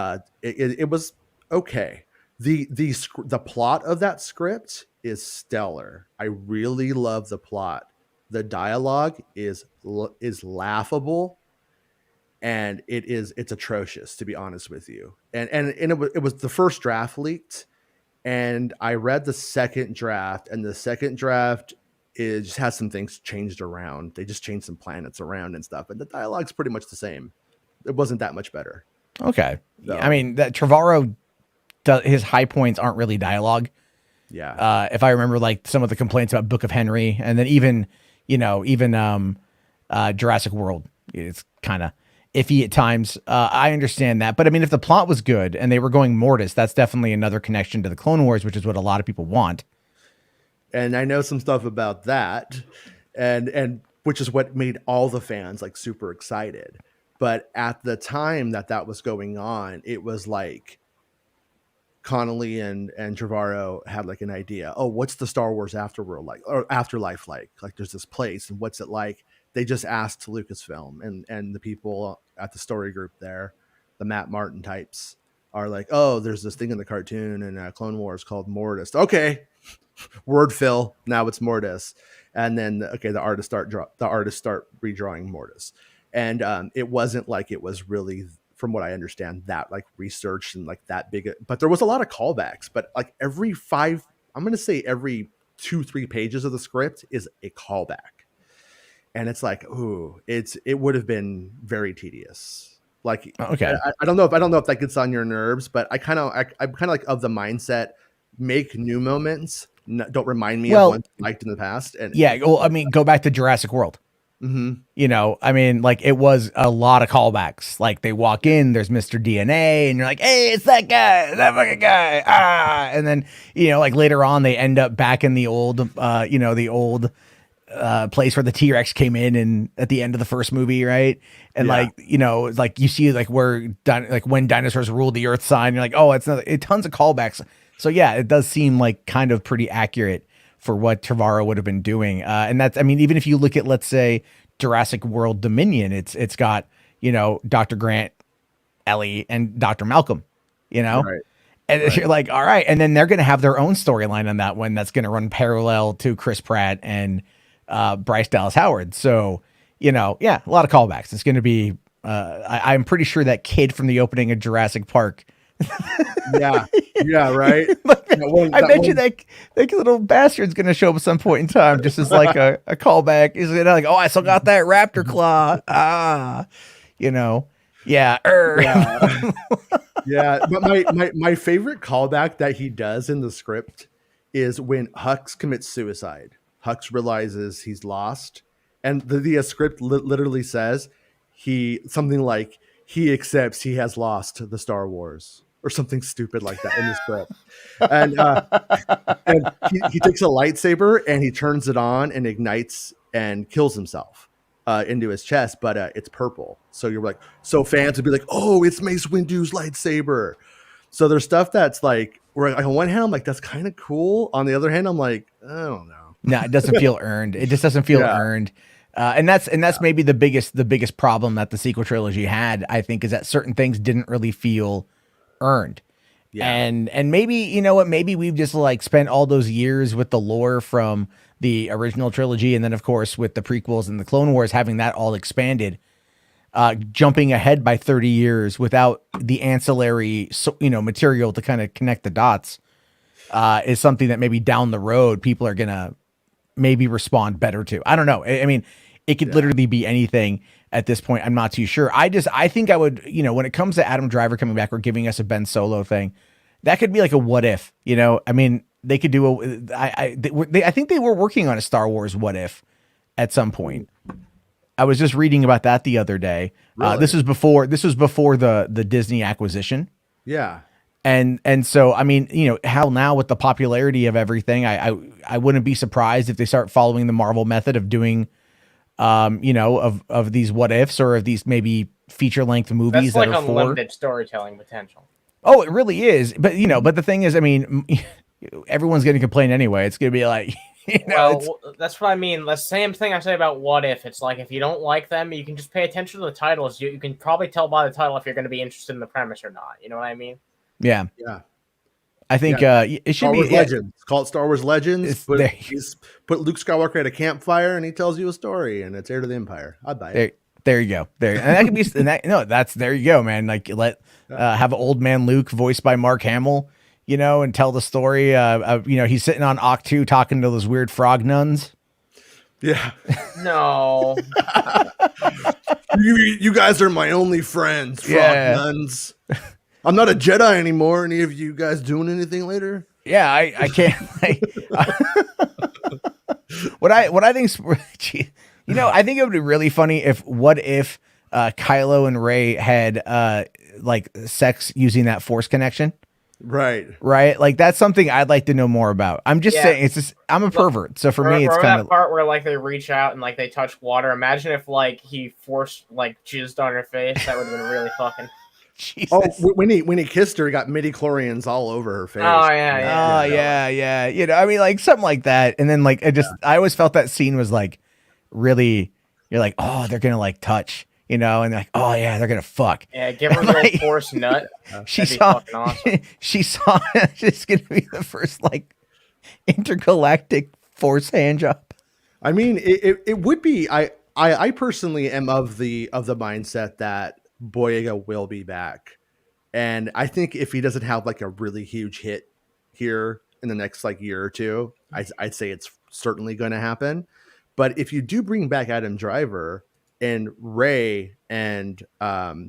Speaker 3: it was okay. The plot of that script is stellar. I really love the plot. The dialogue is laughable, and it's atrocious, to be honest with you. And it was the first draft leaked, and I read the second draft, and the second draft is just has some things changed around. They just changed some planets around and stuff, and the dialogue's pretty much the same. It wasn't that much better.
Speaker 1: Okay. I
Speaker 3: So
Speaker 1: mean, that Trevorrow his high points aren't really dialogue.
Speaker 3: yeah.
Speaker 1: If I remember, like some of the complaints about Book of Henry, and then even Jurassic World, it's kind of iffy at times. I understand that, but I mean, if the plot was good and they were going Mortis, that's definitely another connection to the Clone Wars, which is what a lot of people want.
Speaker 3: And I know some stuff about that, and which is what made all the fans like super excited. But at the time that was going on, it was like Connolly and Trevorrow had like an idea. Oh, what's the Star Wars afterworld like, or afterlife like? Like, there's this place, and what's it like? They just asked Lucasfilm, and the people at the story group there, the Matt Martin types, are like, oh, there's this thing in the cartoon and Clone Wars called Mortis. Okay, word fill. Now it's Mortis, and then okay, the artists start redrawing Mortis, and it wasn't like it was really, from what I understand, that like researched and like that big, but there was a lot of callbacks. But like I'm gonna say every 2-3 pages of the script is a callback, and it's like, ooh, it would have been very tedious. Like,
Speaker 1: Okay.
Speaker 3: I don't know if that gets on your nerves, but I'm kind of like of the mindset, make new moments, don't remind me of
Speaker 1: Well,
Speaker 3: ones I liked in the past. And
Speaker 1: yeah. Well, I mean, go back to Jurassic World.
Speaker 3: Mhm.
Speaker 1: You know, I mean, like it was a lot of callbacks. Like they walk in, there's Mr. DNA, and you're like, hey, it's that guy, that fucking guy. Ah, and then, you know, like later on, they end up back in the old, the old place where the T-Rex came in and at the end of the first movie, right? And
Speaker 3: Yeah.
Speaker 1: like, you know, like you see like like when dinosaurs ruled the earth sign, you're like, oh, it's not tons of callbacks. So yeah, it does seem like kind of pretty accurate for what Trevorrow would have been doing. And that's, I mean, even if you look at, let's say, Jurassic World Dominion, it's got, you know, Dr. Grant, Ellie, and Dr. Malcolm, you know?
Speaker 3: Right.
Speaker 1: And
Speaker 3: Right.
Speaker 1: you're like, all right. And then they're going to have their own storyline on that one that's going to run parallel to Chris Pratt and Bryce Dallas Howard. So, you know, yeah, a lot of callbacks. It's going to be, I'm pretty sure that kid from the opening of Jurassic Park.
Speaker 3: Yeah. Yeah. Right.
Speaker 1: I bet you that little bastard's going to show up at some point in time, just as like a callback. Is it like, oh, I still got that raptor claw. Ah, you know, yeah.
Speaker 3: Yeah. Yeah. But my favorite callback that he does in the script is when Hux commits suicide. Hux realizes he's lost, and the script literally says something like he accepts he has lost the Star Wars or something stupid like that in the script. And he takes a lightsaber and he turns it on and ignites and kills himself into his chest, but it's purple. So you're like, so fans would be like, oh, it's Mace Windu's lightsaber. So there's stuff that's like, where on one hand I'm like, that's kind of cool. On the other hand, I'm like, I don't know.
Speaker 1: No, it doesn't feel earned. It just doesn't feel earned. And that's maybe the biggest problem that the sequel trilogy had, I think, is that certain things didn't really feel earned.
Speaker 3: Yeah.
Speaker 1: And maybe, you know what, maybe we've just like spent all those years with the lore from the original trilogy, and then of course with the prequels and the Clone Wars, having that all expanded, jumping ahead by 30 years without the ancillary, material to kind of connect the dots, is something that maybe down the road people are gonna maybe respond better to. I don't know. I mean, it could literally be anything at this point. I'm not too sure. I think I would, when it comes to Adam Driver coming back or giving us a Ben Solo thing, that could be like a what if, I mean, they could do I think they were working on a Star Wars what if at some point. I was just reading about that the other day.
Speaker 3: Really?
Speaker 1: This was before the Disney acquisition.
Speaker 3: Yeah.
Speaker 1: And so, I mean, hell, now with the popularity of everything, I wouldn't be surprised if they start following the Marvel method of doing, of these what ifs, or of these maybe feature length movies.
Speaker 2: That's like
Speaker 1: that are
Speaker 2: unlimited storytelling potential.
Speaker 1: Oh, it really is. But but the thing is, I mean, everyone's going to complain anyway. It's going to be like,
Speaker 2: that's what I mean. The same thing I say about what if. It's like, if you don't like them, you can just pay attention to the titles. You can probably tell by the title if you're going to be interested in the premise or not. You know what I mean?
Speaker 1: Yeah.
Speaker 3: Yeah.
Speaker 1: I think it should
Speaker 3: Star
Speaker 1: be
Speaker 3: Wars Legends. Call it Star Wars Legends. Put Luke Skywalker at a campfire and he tells you a story, and it's Heir to the Empire. I'd buy it.
Speaker 1: There you go. There, and that could be. There you go, man. Like have old man Luke voiced by Mark Hamill, and tell the story. He's sitting on Octu talking to those weird frog nuns.
Speaker 3: Yeah.
Speaker 2: No.
Speaker 3: you guys are my only friends, frog nuns. I'm not a Jedi anymore. Any of you guys doing anything later?
Speaker 1: Yeah, I can't. What I think, I think it would be really funny if Kylo and Rey had sex using that Force connection.
Speaker 3: Right.
Speaker 1: Like that's something I'd like to know more about. I'm just saying, it's just I'm a pervert, so for me it's kind of
Speaker 2: that part where they reach out and they touch water. Imagine if he forced jizzed on her face. That would have been really fucking.
Speaker 1: Jesus.
Speaker 3: Oh, when he kissed her, he got midi-chlorians all over her face.
Speaker 2: Oh yeah.
Speaker 1: Oh yeah. I mean, something like that. And then I always felt that scene was really, you're like, oh, they're gonna touch, and they're like, oh yeah, they're gonna fuck.
Speaker 2: Yeah, give her the old Force nut.
Speaker 1: She saw.
Speaker 2: Awesome.
Speaker 1: She saw. It's gonna be the first intergalactic Force hand job.
Speaker 3: I mean, it would be. I personally am of the mindset that Boyega will be back, and I think if he doesn't have a really huge hit here in the next year or two, I'd say it's certainly going to happen. But if you do bring back Adam Driver, and Rey and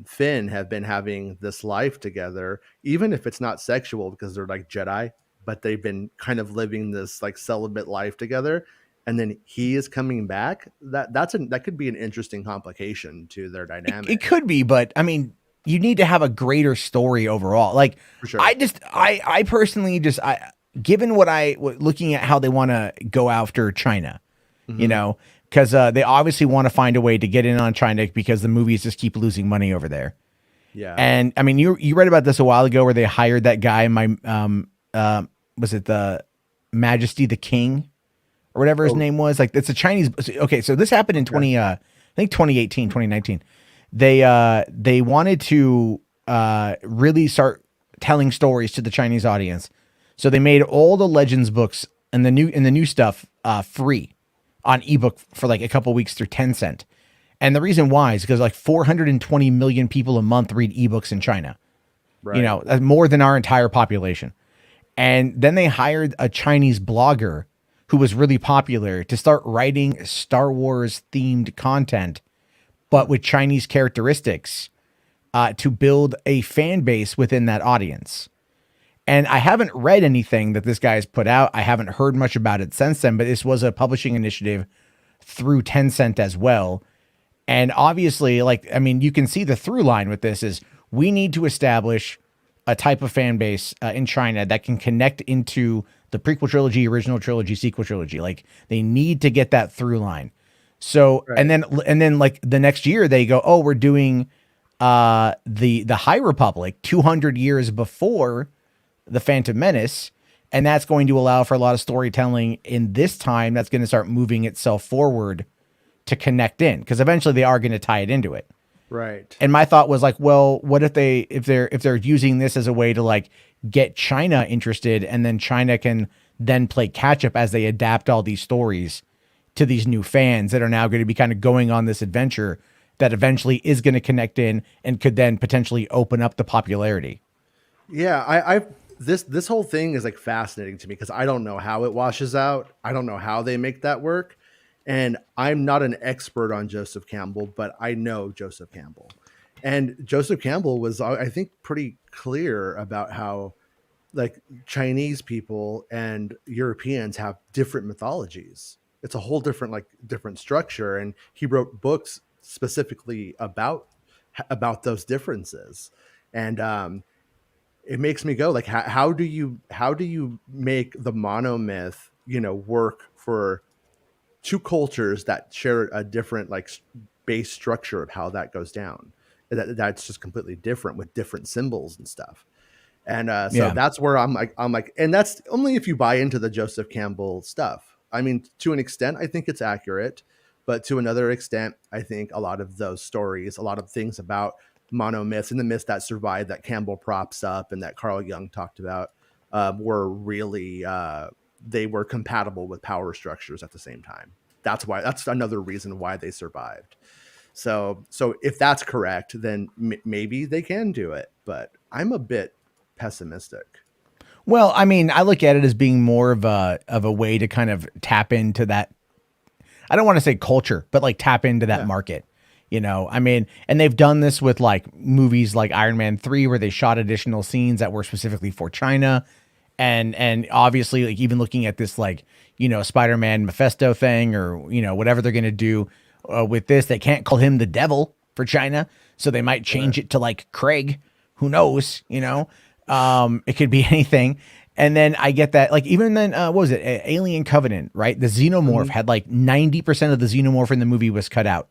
Speaker 3: Finn have been having this life together, even if it's not sexual because they're like Jedi, but they've been kind of living this like celibate life together. And then he is coming back. That could be an interesting complication to their dynamic.
Speaker 1: It could be, but I mean, you need to have a greater story overall. Like,
Speaker 3: For sure.
Speaker 1: I personally given looking at how they want to go after China, you know, because they obviously want to find a way to get in on China because the movies just keep losing money over there.
Speaker 3: Yeah.
Speaker 1: And I mean, you read about this a while ago where they hired that guy, was it the Majesty the King or whatever his name was? Like, it's a Chinese. Okay, so this happened in 2018, 2019. They wanted to really start telling stories to the Chinese audience. So they made all the Legends books and the new stuff free on ebook for like a couple weeks through Tencent. And the reason why is because like 420 million people a month read ebooks in China. Right. You know, more than our entire population. And then they hired a Chinese blogger who was really popular to start writing Star Wars themed content, but with Chinese characteristics, to build a fan base within that audience. And I haven't read anything that this guy has put out. I haven't heard much about it since then, but this was a publishing initiative through Tencent as well. And obviously, like, I mean, you can see the through line with this is we need to establish a type of fan base in China that can connect into the prequel trilogy, original trilogy, sequel trilogy. Like, they need to get that through line. So, right. and then like the next year they go, oh, we're doing the High Republic 200 years before the Phantom Menace. And that's going to allow for a lot of storytelling in this time. That's going to start moving itself forward to connect in, because eventually they are going to tie it into it.
Speaker 3: Right.
Speaker 1: And my thought was like, well, what if they're using this as a way to like get China interested, and then China can then play catch up as they adapt all these stories to these new fans that are now going to be kind of going on this adventure that eventually is going to connect in and could then potentially open up the popularity.
Speaker 3: Yeah, this whole thing is like fascinating to me because I don't know how it washes out. I don't know how they make that work. And I'm not an expert on Joseph Campbell, but I know Joseph Campbell. And Joseph Campbell was, I think, pretty clear about how like Chinese people and Europeans have different mythologies. It's a whole different structure. And he wrote books specifically about those differences. And it makes me go like, how do you make the monomyth, work for two cultures that share a different like base structure of how that goes down? That's just completely different with different symbols and stuff. And that's where I'm like, and that's only if you buy into the Joseph Campbell stuff. I mean, to an extent, I think it's accurate, but to another extent, I think a lot of those stories, a lot of things about monomyths and the myths that survived that Campbell props up and that Carl Jung talked about were really they were compatible with power structures at the same time. That's another reason why they survived. So if that's correct, then maybe they can do it, but I'm a bit pessimistic.
Speaker 1: Well, I mean, I look at it as being more of a way to kind of tap into that. I don't want to say culture, but like tap into that market, I mean, and they've done this with like movies like Iron Man 3, where they shot additional scenes that were specifically for China. And obviously, like even looking at this, like, Spider-Man Mephisto thing, or, whatever they're going to do with this, they can't call him the devil for China. So they might change it to like Craig, who knows, it could be anything. And then I get that, like, even then, what was it? Alien Covenant, right? The xenomorph had like 90% of the xenomorph in the movie was cut out.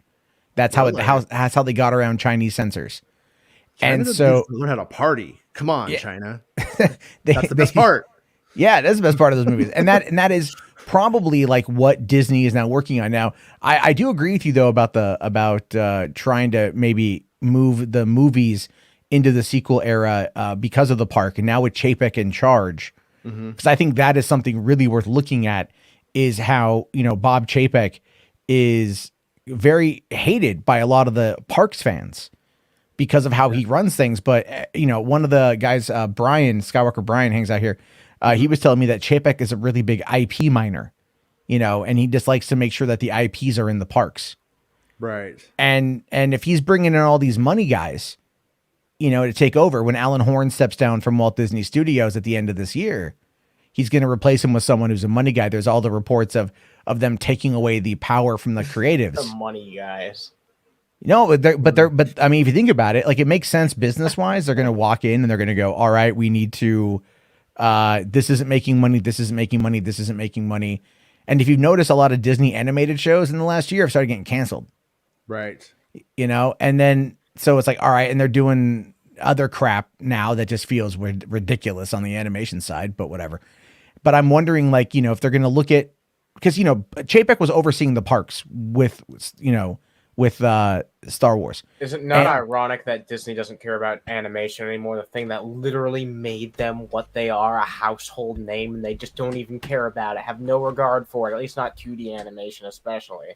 Speaker 1: That's that's how they got around Chinese censors.
Speaker 3: China
Speaker 1: and so
Speaker 3: learn how to party. Come on, China.
Speaker 1: That's
Speaker 3: the best part.
Speaker 1: Yeah, that's the best part of those movies. And that is probably like what Disney is now working on. Now, I do agree with you though about trying to maybe move the movies into the sequel era because of the park, and now with Chapek in charge. Because I think that is something really worth looking at, is how, Bob Chapek is very hated by a lot of the parks fans because of how he runs things. But, one of the guys, Skywalker Brian, hangs out here. He was telling me that Chapek is a really big IP miner, and he just likes to make sure that the IPs are in the parks.
Speaker 3: Right.
Speaker 1: And if he's bringing in all these money guys, to take over when Alan Horn steps down from Walt Disney Studios at the end of this year, he's going to replace him with someone who's a money guy. There's all the reports of them taking away the power from the creatives.
Speaker 2: The money guys.
Speaker 1: But I mean, if you think about it, like it makes sense business wise. They're going to walk in and they're going to go, all right, we need to, this isn't making money. This isn't making money. This isn't making money. And if you've noticed, a lot of Disney animated shows in the last year have started getting canceled.
Speaker 3: Right.
Speaker 1: And then, so it's like, all right. And they're doing other crap now that just feels ridiculous on the animation side, but whatever. But I'm wondering, like, if they're going to look at, because, Chapek was overseeing the parks with Star Wars.
Speaker 2: Is it not ironic that Disney doesn't care about animation anymore? The thing that literally made them what they are, a household name, and they just don't even care about it, have no regard for it, at least not 2D animation especially.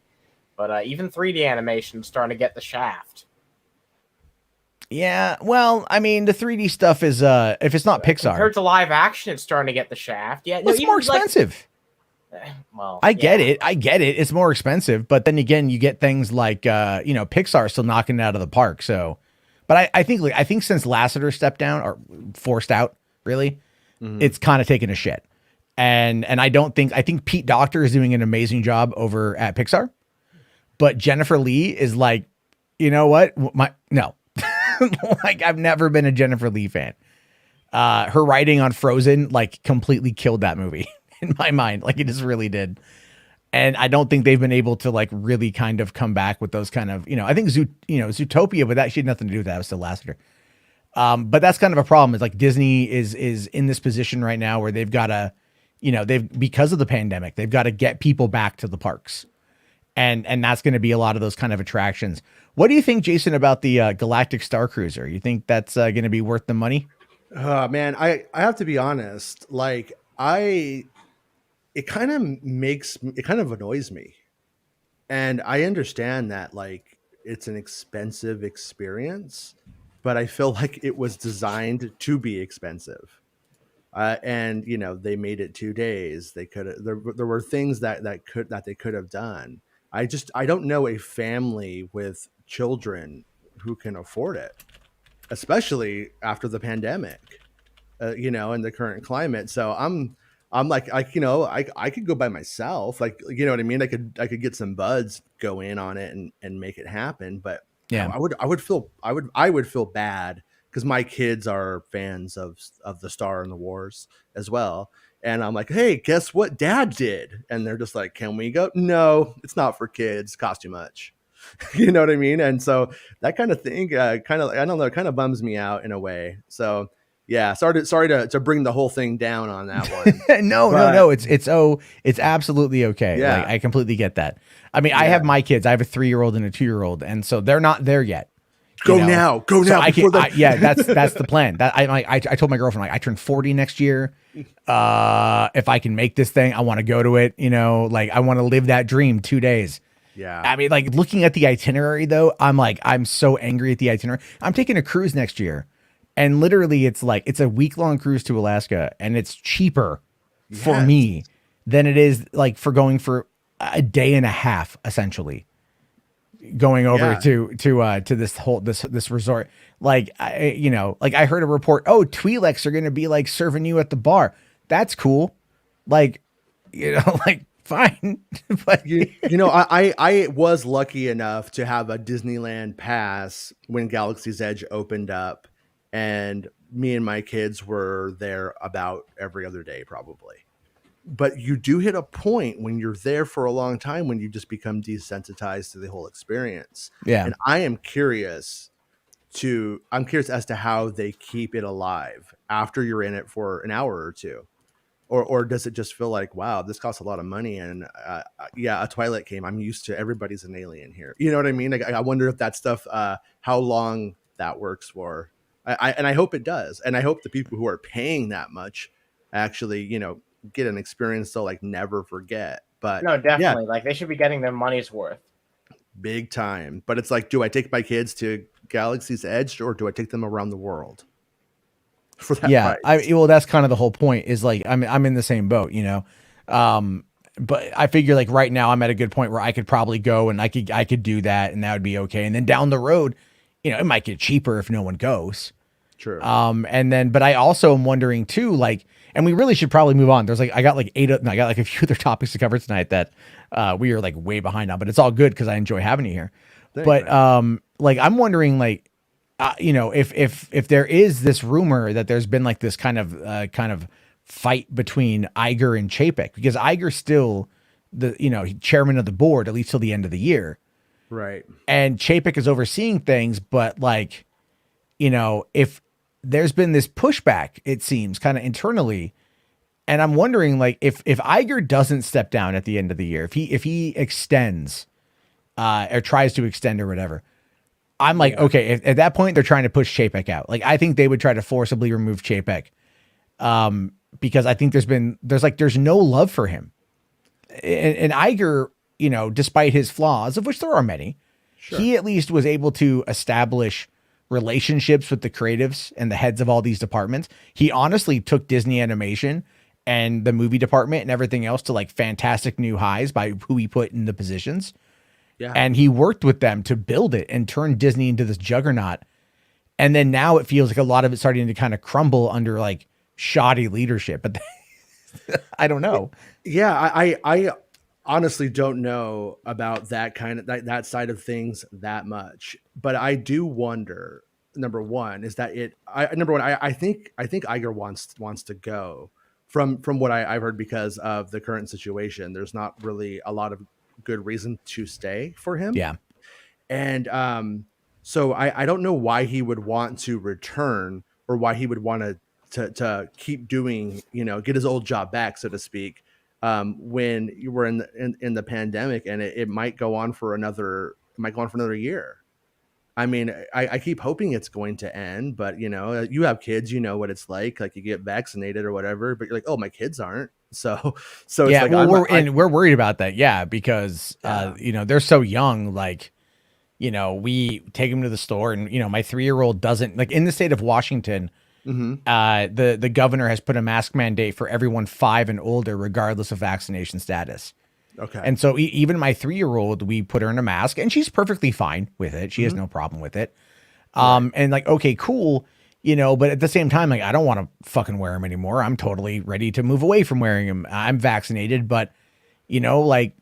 Speaker 2: But even 3D animation is starting to get the shaft.
Speaker 1: Yeah, well, I mean, the 3D stuff is, if it's not Pixar.
Speaker 2: Compared to live action, it's starting to get the shaft. Yeah,
Speaker 1: it's more expensive.
Speaker 2: Well,
Speaker 1: I get it. It's more expensive, but then again, you get things like Pixar still knocking it out of the park. So, but I think since Lasseter stepped down or forced out, really, it's kind of taken a shit. And I think Pete Docter is doing an amazing job over at Pixar, but Jennifer Lee is like, you know what? No, like I've never been a Jennifer Lee fan. Her writing on Frozen like completely killed that movie. In my mind, like it just really did. And I don't think they've been able to like really kind of come back with those kind of, I think Zootopia, but that she had nothing to do with that. It was still Lasseter. But that's kind of a problem. Is like Disney is in this position right now where they've got to, because of the pandemic, they've got to get people back to the parks. And that's going to be a lot of those kind of attractions. What do you think, Jason, about the Galactic Star Cruiser? You think that's going to be worth the money?
Speaker 3: Man, I have to be honest. Like it kind of annoys me. And I understand that like it's an expensive experience, but I feel like it was designed to be expensive. And they made it 2 days. They could there were things that they could have done. I don't know a family with children who can afford it, especially after the pandemic, in the current climate. So I'm like, I could go by myself. Like, you know what I mean? I could get some buds, go in on it and make it happen. But
Speaker 1: yeah,
Speaker 3: I would feel bad because my kids are fans of the Star and the Wars as well. And I'm like, hey, guess what Dad did? And they're just like, can we go? No, it's not for kids. Cost too much. You know what I mean? And so that kind of thing, I don't know, kind of bums me out in a way. So yeah, sorry to bring the whole thing down on that one.
Speaker 1: No. It's absolutely okay.
Speaker 3: Yeah.
Speaker 1: Like, I completely get that. I mean, I have my kids. I have a 3-year-old and a 2-year-old, and so they're not there yet.
Speaker 3: Go now.
Speaker 1: So that's the plan. That I told my girlfriend, like, I turn 40 next year. If I can make this thing, I want to go to it. Like I want to live that dream 2 days.
Speaker 3: Yeah.
Speaker 1: I mean, like looking at the itinerary though, I'm so angry at the itinerary. I'm taking a cruise next year. And literally it's a week-long cruise to Alaska, and it's cheaper for me than it is like for going for a day and a half, essentially going over to this resort. Like, I heard a report, Twi'leks are going to be like serving you at the bar. That's cool. Like, like fine. But
Speaker 3: I was lucky enough to have a Disneyland pass when Galaxy's Edge opened up. And me and my kids were there about every other day, probably. But you do hit a point when you're there for a long time when you just become desensitized to the whole experience.
Speaker 1: Yeah.
Speaker 3: And I'm curious as to how they keep it alive after you're in it for an hour or two. Or does it just feel like, wow, this costs a lot of money? And a Twilight game. I'm used to everybody's an alien here. You know what I mean? Like, I wonder if that stuff, how long that works for. And I hope it does. And I hope the people who are paying that much actually, get an experience they'll like never forget. But
Speaker 2: no, definitely. Like they should be getting their money's worth.
Speaker 3: Big time. But it's like, do I take my kids to Galaxy's Edge or do I take them around the world? For that price?
Speaker 1: Well, that's kind of the whole point is like, I'm in the same boat, but I figure like right now I'm at a good point where I could probably go and I could do that and that would be okay. And then down the road, it might get cheaper if no one goes.
Speaker 3: True.
Speaker 1: And then, but I also am wondering too, like, and we really should probably move on. There's like, I got like a few other topics to cover tonight that, we are like way behind on, but it's all good because I enjoy having you here.
Speaker 3: Thanks,
Speaker 1: but,
Speaker 3: man.
Speaker 1: like, I'm wondering like, if there is this rumor that there's been like this kind of fight between Iger and Chapek, because Iger's still the, chairman of the board, at least till the end of the year.
Speaker 3: Right.
Speaker 1: And Chapek is overseeing things, but like, if there's been this pushback, it seems kind of internally. And I'm wondering like if Iger doesn't step down at the end of the year, if he extends, or tries to extend or whatever, I'm like, okay, if, at that point they're trying to push Chapek out. Like, I think they would try to forcibly remove Chapek. Because I think there's no love for him. And Iger, despite his flaws, of which there are many,
Speaker 3: Sure.
Speaker 1: he at least was able to establish relationships with the creatives and the heads of all these departments. He honestly took Disney Animation and the movie department and everything else to like fantastic new highs by who he put in the positions.
Speaker 3: Yeah.
Speaker 1: And he worked with them to build it and turn Disney into this juggernaut. And then now it feels like a lot of it's starting to kind of crumble under like shoddy leadership, but I don't know.
Speaker 3: Yeah, I honestly don't know about that kind of that side of things that much, but I do wonder. Number one is that I think Iger wants to go from what I've heard because of the current situation. There's not really a lot of good reason to stay for him.
Speaker 1: Yeah,
Speaker 3: and so I don't know why he would want to return or why he would want to keep doing, get his old job back, so to speak, when you were in the pandemic, and it might go on for another year. I mean, I keep hoping it's going to end, but you have kids, what it's like you get vaccinated or whatever, but you're like, oh, my kids aren't. So it's
Speaker 1: yeah.
Speaker 3: like,
Speaker 1: Well, we're worried about that. Yeah. Because, they're so young, like, we take them to the store and, my 3-year-old doesn't, like, in the state of Washington, the governor has put a mask mandate for everyone 5 and older, regardless of vaccination status.
Speaker 3: Okay.
Speaker 1: And so even my 3-year-old, we put her in a mask and she's perfectly fine with it. She has no problem with it. And like, okay, cool. But at the same time, like, I don't want to fucking wear them anymore. I'm totally ready to move away from wearing them. I'm vaccinated, but like,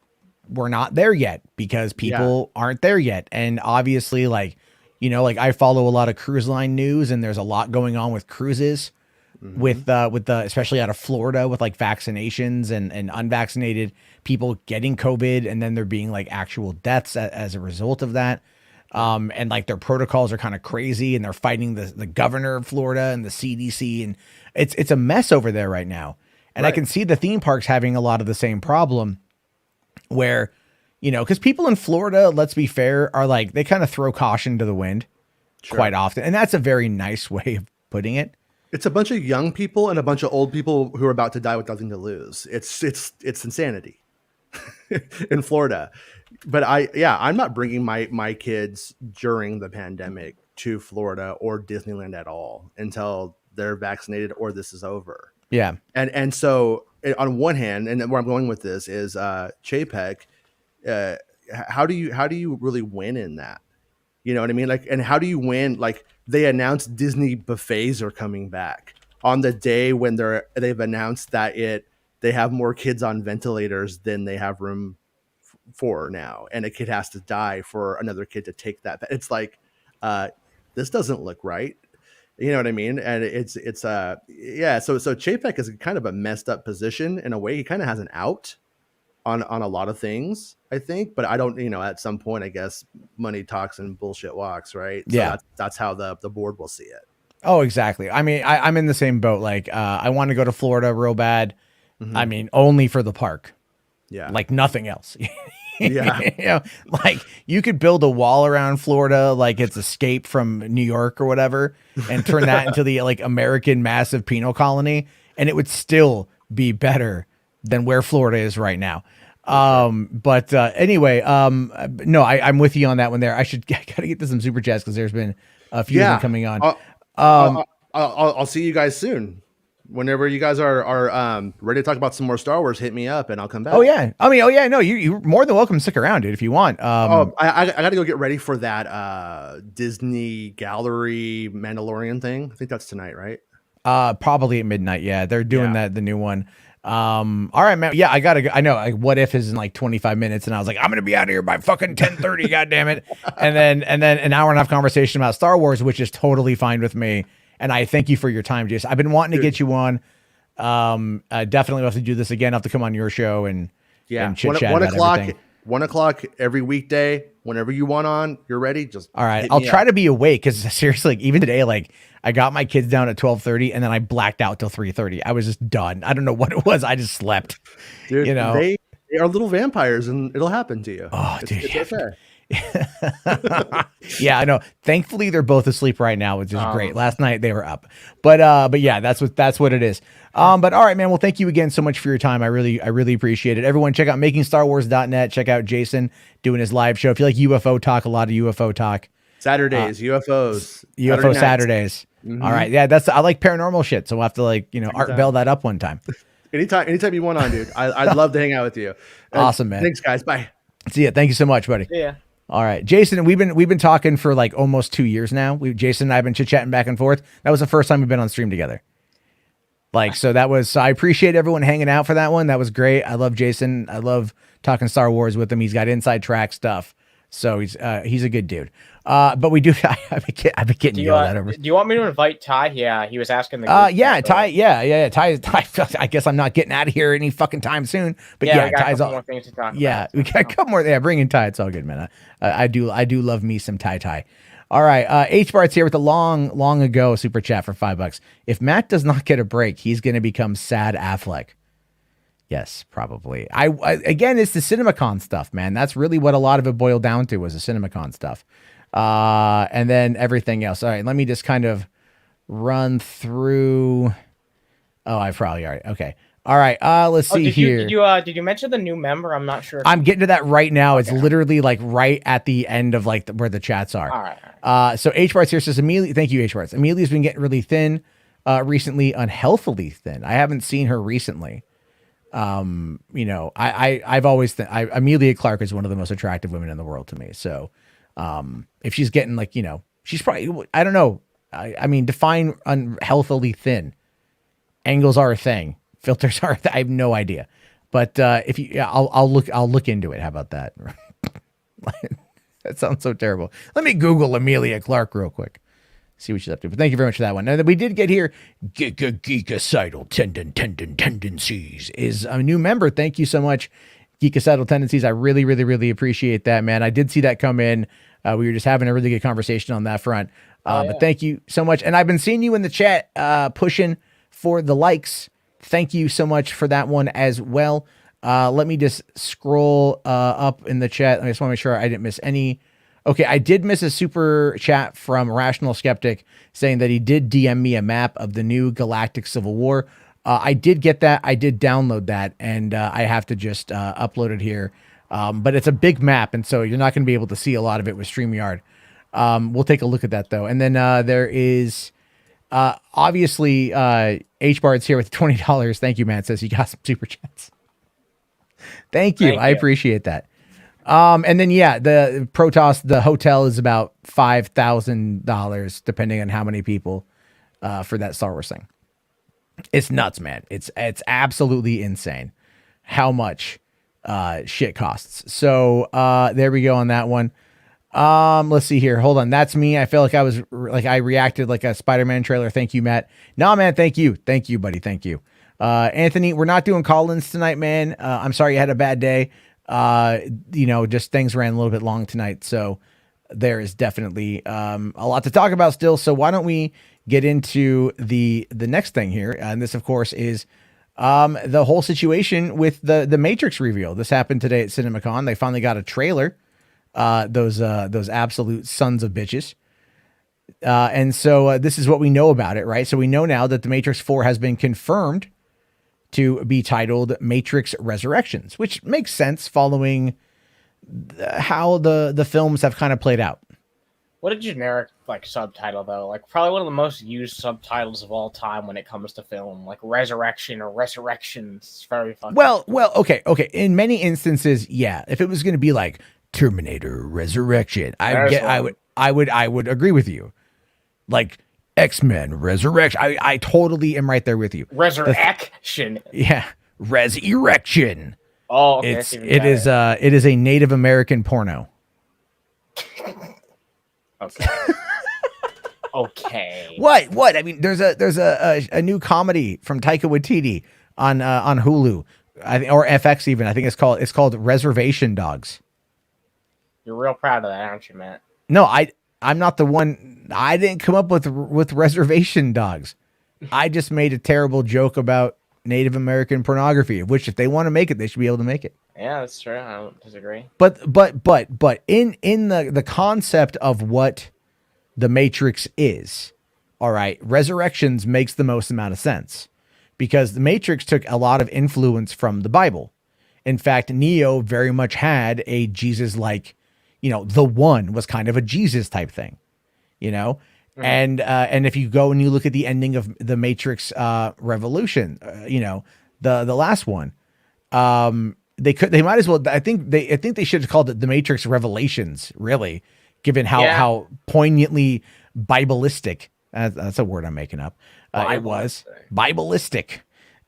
Speaker 1: we're not there yet because people aren't there yet. And obviously, like, like I follow a lot of cruise line news, and there's a lot going on with cruises with the, especially out of Florida, with like vaccinations and unvaccinated people getting COVID. And then there being like actual deaths as a result of that. And like their protocols are kind of crazy, and they're fighting the governor of Florida and the CDC. And it's a mess over there right now. And I can see the theme parks having a lot of the same problem where, because people in Florida, let's be fair, are like, they kind of throw caution to the wind quite often. And that's a very nice way of putting it.
Speaker 3: It's a bunch of young people and a bunch of old people who are about to die with nothing to lose. It's insanity in Florida. But I'm not bringing my kids during the pandemic to Florida or Disneyland at all until they're vaccinated or this is over.
Speaker 1: Yeah.
Speaker 3: And so on one hand, and where I'm going with this is Chapek, how do you really win in that? You know what I mean? Like, and how do you win? Like, they announced Disney buffets are coming back on the day when they've announced that they have more kids on ventilators than they have room for now, and a kid has to die for another kid to take that. It's like, this doesn't look right. You know what I mean? And it's So Chapek is kind of a messed up position in a way. He kind of has an out on a lot of things, I think, but I don't, at some point, I guess money talks and bullshit walks, right? So that's how the board will see it.
Speaker 1: Oh, exactly. I mean, I'm in the same boat. Like, I want to go to Florida real bad. I mean, only for the park.
Speaker 3: Yeah.
Speaker 1: Like nothing else.
Speaker 3: Yeah.
Speaker 1: Like you could build a wall around Florida, like it's Escape from New York or whatever, and turn that into the like American massive penal colony, and it would still be better than where Florida is right now. But anyway, no, I'm with you on that one there. I gotta get to some super chats because there's been a few of them coming on.
Speaker 3: I'll see you guys soon. Whenever you guys are ready to talk about some more Star Wars, hit me up and I'll come back.
Speaker 1: Oh yeah, I mean, oh yeah, no, you're more than welcome to stick around, dude, if you want.
Speaker 3: I got to go get ready for that Disney Gallery Mandalorian thing. I think that's tonight, right?
Speaker 1: Probably at midnight. Yeah, they're doing the new one. All right, man. Yeah, I gotta go. I know. Like, what if is in like 25 minutes, and I was like, I'm gonna be out of here by fucking 10:30. God damn it! And then an hour and a half conversation about Star Wars, which is totally fine with me. And I thank you for your time, Jason. I've been wanting to get you on. Definitely have to do this again. I'll have to come on your show and chit chat.
Speaker 3: 1 o'clock every weekday. Whenever you want on, you're ready. Just
Speaker 1: all right. I'll try to be awake because seriously, like, even today, like I got my kids down at 12:30 and then I blacked out till 3:30. I was just done. I don't know what it was. I just slept.
Speaker 3: Dude,
Speaker 1: you know,
Speaker 3: they are little vampires and it'll happen to you.
Speaker 1: Oh, dude.
Speaker 3: It's okay.
Speaker 1: Yeah, I know. Thankfully, they're both asleep right now, which is great. Last night they were up, but yeah, that's what it is. But all right, man. Well, thank you again so much for your time. I really appreciate it. Everyone, check out makingstarwars.net. Check out Jason doing his live show. If you like UFO talk, a lot of UFO talk.
Speaker 3: Saturdays, UFOs,
Speaker 1: UFO Saturdays. Mm-hmm. All right, yeah, I like paranormal shit, so we'll have to Art Bell that up one time.
Speaker 3: Anytime you want on, dude. I'd love to hang out with you.
Speaker 1: Awesome, man.
Speaker 3: Thanks, guys. Bye.
Speaker 1: See ya. Thank you so much, buddy.
Speaker 2: Yeah.
Speaker 1: All right, Jason, we've been talking for like almost 2 years now. Jason and I have been chit-chatting back and forth. That was the first time we've been on stream together. So I appreciate everyone hanging out for that one. That was great. I love Jason. I love talking Star Wars with him. He's got inside track stuff. So he's a good dude. But we do. I've been getting yelled at over.
Speaker 2: Do you want me to invite Ty? Yeah, he was asking the.
Speaker 1: Yeah, Ty. Yeah. Ty. I guess I'm not getting out of here any fucking time soon. But yeah, Ty's all.
Speaker 2: More things to talk
Speaker 1: yeah,
Speaker 2: about,
Speaker 1: we got a couple more. Yeah, bring in Ty. It's all good, man. I do love me some Ty. All right, H Bart's here with a long ago super chat for $5. If Matt does not get a break, he's going to become sad Affleck. Yes, probably. I again, it's the CinemaCon stuff, man. That's really what a lot of it boiled down to, was the CinemaCon stuff. And then everything else. All right, let me just kind of run through. Oh, I probably already. Okay. All right. Let's see here.
Speaker 2: Did you mention the new member? I'm not sure.
Speaker 1: I'm getting to that right now. Okay. It's literally like right at the end of like where the chats are.
Speaker 2: All right.
Speaker 1: So H Barts here says, Amelia, thank you, H Barts. Amelia's been getting really thin, recently, unhealthily thin. I haven't seen her recently. I've always Amelia Clarke is one of the most attractive women in the world to me. So, if she's getting she's probably, I don't know. I mean, define unhealthily thin. Angles are a thing. Filters are. I have no idea. But I'll look into it. How about that? That sounds so terrible. Let me Google Amelia Clarke real quick. See what she's up to. But thank you very much for that one. And we did get here. Geekicidal tendencies is a new member. Thank you so much, Geekicidal Tendencies. I really, really, really appreciate that, man. I did see that come in. We were just having a really good conversation on that front. But thank you so much. And I've been seeing you in the chat pushing for the likes. Thank you so much for that one as well. Let me just scroll up in the chat. I just want to make sure I didn't miss any. Okay, I did miss a super chat from Rational Skeptic saying that he did DM me a map of the new Galactic Civil War. I did get that. I did download that, and I have to just upload it here. But it's a big map, and so you're not going to be able to see a lot of it with StreamYard. We'll take a look at that, though. And then there is obviously H-Bard's here with $20. Thank you, man. Says he got some super chats. Thank you. I appreciate that. And then, the Protoss, the hotel is about $5,000, depending on how many people, for that Star Wars thing. It's nuts, man. It's absolutely insane how much, shit costs. So, there we go on that one. Let's see here. Hold on. That's me. I feel like I reacted like a Spider-Man trailer. Thank you, Matt. No, man. Thank you. Thank you, buddy. Thank you. Anthony, we're not doing call-ins tonight, man. I'm sorry you had a bad day. Just things ran a little bit long tonight. So there is definitely, a lot to talk about still. So why don't we get into the next thing here? And this, of course, is, the whole situation with the Matrix reveal. This happened today at CinemaCon. They finally got a trailer. Those absolute sons of bitches. And so, this is what we know about it, right? So we know now that the Matrix 4 has been confirmed to be titled Matrix Resurrections, which makes sense following how the films have kind of played out.
Speaker 2: What a generic like subtitle though. Like probably one of the most used subtitles of all time when it comes to film. Like resurrection or resurrections. It's very fucking
Speaker 1: Well, okay. In many instances, yeah. If it was going to be like Terminator Resurrection, I would agree with you. Like X-Men Resurrection, I totally am right there with you.
Speaker 2: Resurrection.
Speaker 1: Yeah, Resurrection.
Speaker 2: Oh, okay.
Speaker 1: It is a Native American porno.
Speaker 2: Okay. Okay.
Speaker 1: What? I mean, there's a new comedy from Taika Waititi on Hulu, or FX even. I think it's called Reservation Dogs.
Speaker 2: You're real proud of that, aren't you, Matt?
Speaker 1: No, I'm not the one. I didn't come up with Reservation Dogs. I just made a terrible joke about Native American pornography, which if they want to make it, they should be able to make it.
Speaker 2: Yeah, that's true. I don't disagree.
Speaker 1: But in the concept of what the Matrix is, all right, Resurrections makes the most amount of sense because the Matrix took a lot of influence from the Bible. In fact, Neo very much had a Jesus-like, the one was kind of a Jesus type thing, and if you go and you look at the ending of the Matrix Revolution, the last one, they might as well. I think they should have called it the Matrix Revelations, really, given how poignantly Bibleistic. That's a word I'm making up. It was Bibleistic.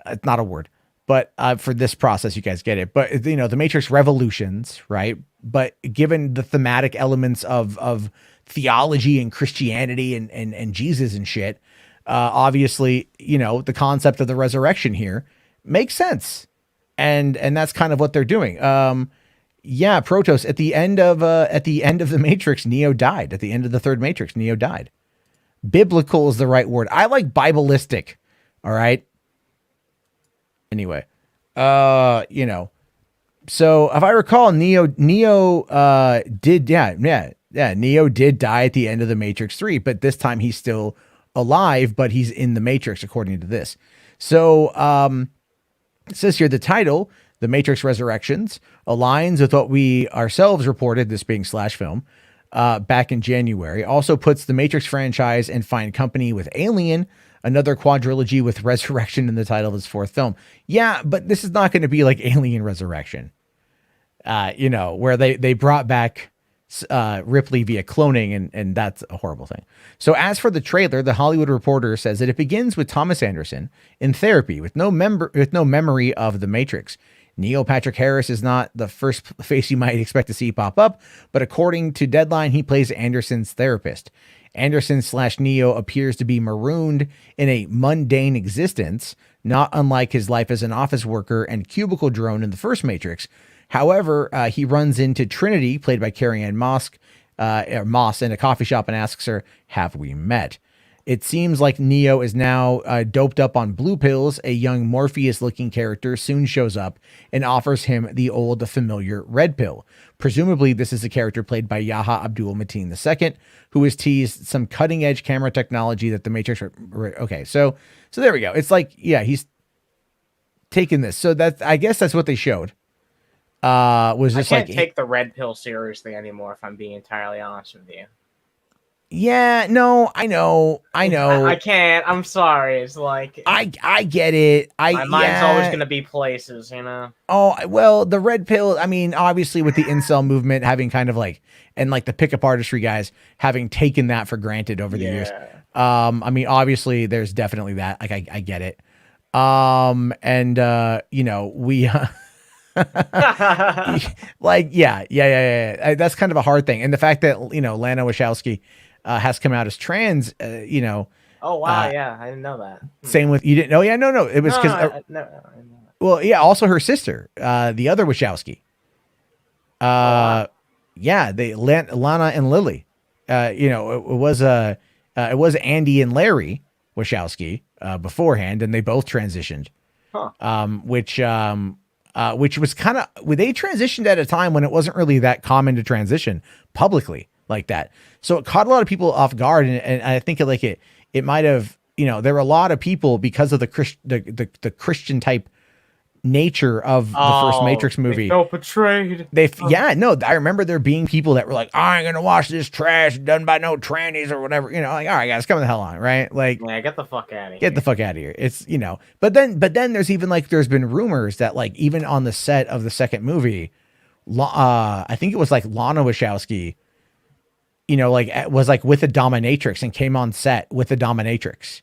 Speaker 1: It's not a word, but for this process, you guys get it. But the Matrix Revolutions, right? But given the thematic elements of theology and Christianity and Jesus and shit, obviously, the concept of the resurrection here makes sense. And that's kind of what they're doing. Protos, at the end of the Matrix, Neo died. At the end of the third Matrix, Neo died. Biblical is the right word. I like Bibleistic. All right. Anyway, so if I recall, Neo did Neo did die at the end of the Matrix 3, but this time he's still alive, but he's in the Matrix according to this. So it says here the title, The Matrix Resurrections, aligns with what we ourselves reported, this being Slash Film, back in January. Also puts the Matrix franchise in fine company with Alien, another quadrilogy with Resurrection in the title of his fourth film. Yeah, but this is not going to be like Alien Resurrection, where they brought back Ripley via cloning, and that's a horrible thing. So as for the trailer, The Hollywood Reporter says that it begins with Thomas Anderson in therapy with no memory of the Matrix. Neil Patrick Harris is not the first face you might expect to see pop up, but according to Deadline, he plays Anderson's therapist. Anderson/Neo appears to be marooned in a mundane existence, not unlike his life as an office worker and cubicle drone in the first Matrix. However, he runs into Trinity, played by Carrie-Anne Moss, in a coffee shop and asks her, "Have we met?" It seems like Neo is now doped up on blue pills. A young Morpheus-looking character soon shows up and offers him the old familiar red pill. Presumably, this is a character played by Yahya Abdul-Mateen II, who has teased some cutting-edge camera technology that the Matrix... Okay, so there we go. It's like, yeah, he's taking this. So I guess that's what they showed. Was just
Speaker 2: I can't take the red pill seriously anymore, if I'm being entirely honest with you.
Speaker 1: Yeah, no, I know.
Speaker 2: I can't. I'm sorry. It's like
Speaker 1: I get it.
Speaker 2: My mind's always gonna be places,
Speaker 1: Oh well, the red pill. I mean, obviously with the incel movement having kind of like, and like the pickup artistry guys having taken that for granted over the years. I mean, obviously there's definitely that. Like I get it. We. Like yeah. That's kind of a hard thing, and the fact that Lana Wachowski has come out as trans.
Speaker 2: Oh wow, yeah, I didn't know that.
Speaker 1: Same with you didn't know? Yeah, no, it was because
Speaker 2: no.
Speaker 1: Well, yeah, also her sister, the other Wachowski. Lana and Lily. It was Andy and Larry Wachowski beforehand, and they both transitioned. Which was kind of, they transitioned at a time when it wasn't really that common to transition publicly like that. So it caught a lot of people off guard. And I think it might have, there were a lot of people because of the Christian type nature of the first Matrix movie.
Speaker 2: They felt betrayed.
Speaker 1: I remember there being people that were like, I ain't gonna watch this trash done by no trannies or whatever. You know, like, all right, guys, come the hell on, right? Like,
Speaker 2: yeah, get the fuck out of here.
Speaker 1: Get the fuck out of here. It's, you know, but then there's even like, there's been rumors that like, even on the set of the second movie, I think it was like Lana Wachowski, you know, like was like with a dominatrix and came on set with a dominatrix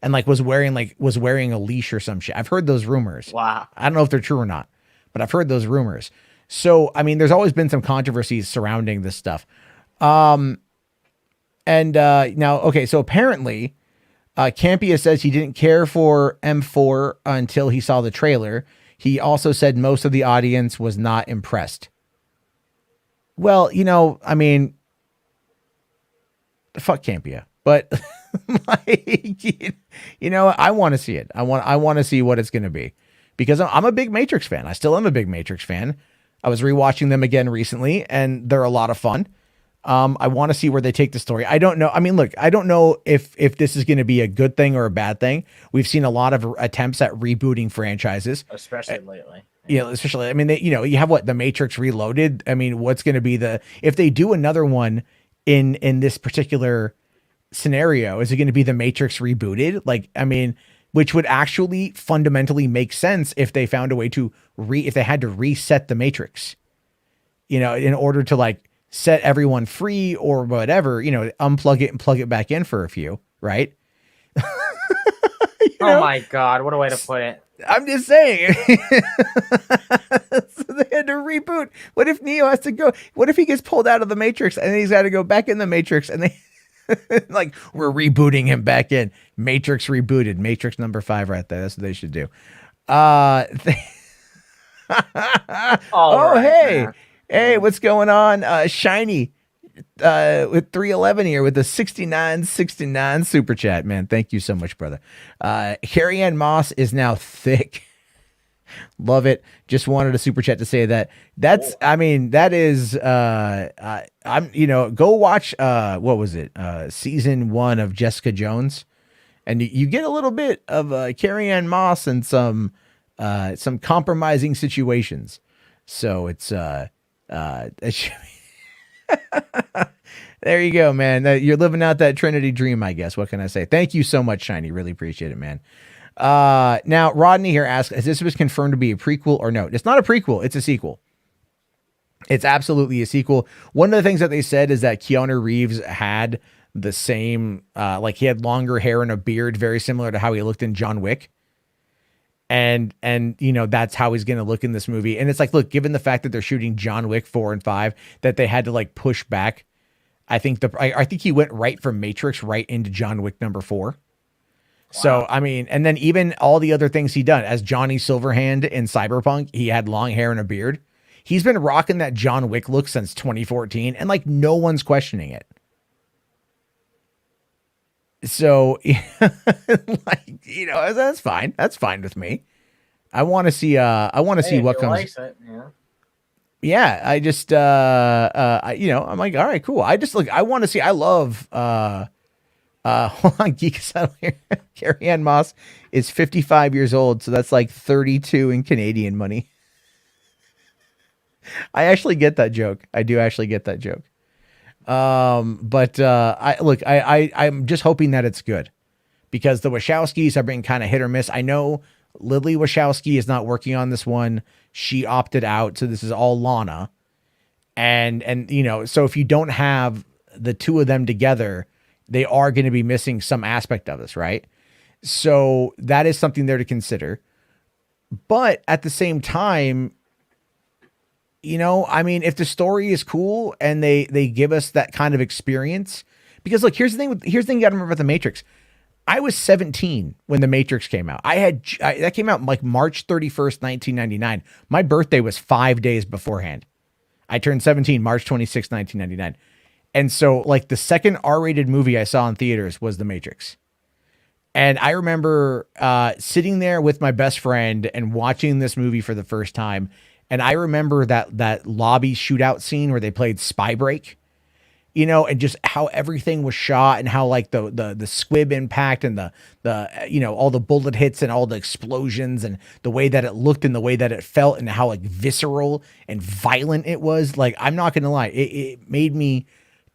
Speaker 1: and like was wearing a leash or some shit. I've heard those rumors.
Speaker 2: Wow.
Speaker 1: I don't know if they're true or not, but I've heard those rumors. So, I mean, there's always been some controversies surrounding this stuff. Now, okay. So apparently, Campia says he didn't care for M4 until he saw the trailer. He also said most of the audience was not impressed. Well, you know, I mean, fuck Campia, but like, you know, I want to see it. I want to see what it's going to be because I'm a big Matrix fan. I still am a big Matrix fan. I was rewatching them again recently and they're a lot of fun. I want to see where they take the story. I don't know. I mean, look, I don't know if this is going to be a good thing or a bad thing. We've seen a lot of attempts at rebooting franchises,
Speaker 2: especially lately.
Speaker 1: Yeah, especially. I mean, you have the Matrix Reloaded. I mean, what's going to be if they do another one in this particular scenario, is it going to be the Matrix Rebooted? Like, I mean, which would actually fundamentally make sense if they found a way to if they had to reset the Matrix, you know, in order to like set everyone free or whatever, you know, unplug it and plug it back in for a few, right?
Speaker 2: Oh my God, what a way to put it.
Speaker 1: I'm just saying. So they had to reboot. What if Neo has to go? What if he gets pulled out of the Matrix and then he's got to go back in the Matrix and they like, we're rebooting him back in. Matrix rebooted. Matrix number 5 right there. That's what they should do. Hey. Man. Hey, what's going on? Shiny with 311 here with the 6969 super chat, man. Thank you so much, brother. Carrie Ann Moss is now thick. Love it. Just wanted a super chat to say that. I mean, that is I'm, you know, go watch what was it? Season 1 of Jessica Jones, and you get a little bit of Carrie Ann Moss and some compromising situations. So it's there you go, man. You're living out that Trinity dream, I guess. What can I say? Thank you so much, Shiny. Really appreciate it, man. Now Rodney here asks, is this was confirmed to be a prequel or no? It's not a prequel. It's a sequel. It's absolutely a sequel. One of the things that they said is that Keanu Reeves had the same, like he had longer hair and a beard, very similar to how he looked in John Wick. And, you know, that's how he's going to look in this movie. And it's like, look, given the fact that they're shooting John Wick 4 and 5, that they had to like push back. I think he went right from Matrix right into John Wick number 4. Wow. So, I mean, and then even all the other things he done as Johnny Silverhand in Cyberpunk, he had long hair and a beard. He's been rocking that John Wick look since 2014 and like no one's questioning it. So, like, you know, that's fine. That's fine with me. I want to see what comes. It, yeah. I just, you know, I'm like, all right, cool. I want to see, I love, hold on, Geek Asylum here. Carrie Ann Moss is 55 years old. So that's like 32 in Canadian money. I actually get that joke. I do actually get that joke. I'm just hoping that it's good because the Wachowskis have been kind of hit or miss. I know Lily Wachowski is not working on this one. She opted out. So this is all Lana. And, you know, so if you don't have the two of them together, they are going to be missing some aspect of this. Right. So that is something there to consider. But at the same time, you know, I mean, if the story is cool and they give us that kind of experience, because look, here's the thing you got to remember about the Matrix. I was 17 when the Matrix came out. That came out like March 31st, 1999. My birthday was 5 days beforehand. I turned 17, March 26th, 1999. And so like the second R-rated movie I saw in theaters was The Matrix. And I remember sitting there with my best friend and watching this movie for the first time. And I remember that lobby shootout scene where they played Spy Break. you know, and just how everything was shot and how like the squib impact and the you know, all the bullet hits and all the explosions and the way that it looked and the way that it felt and how like visceral and violent it was. Like, I'm not gonna lie, it made me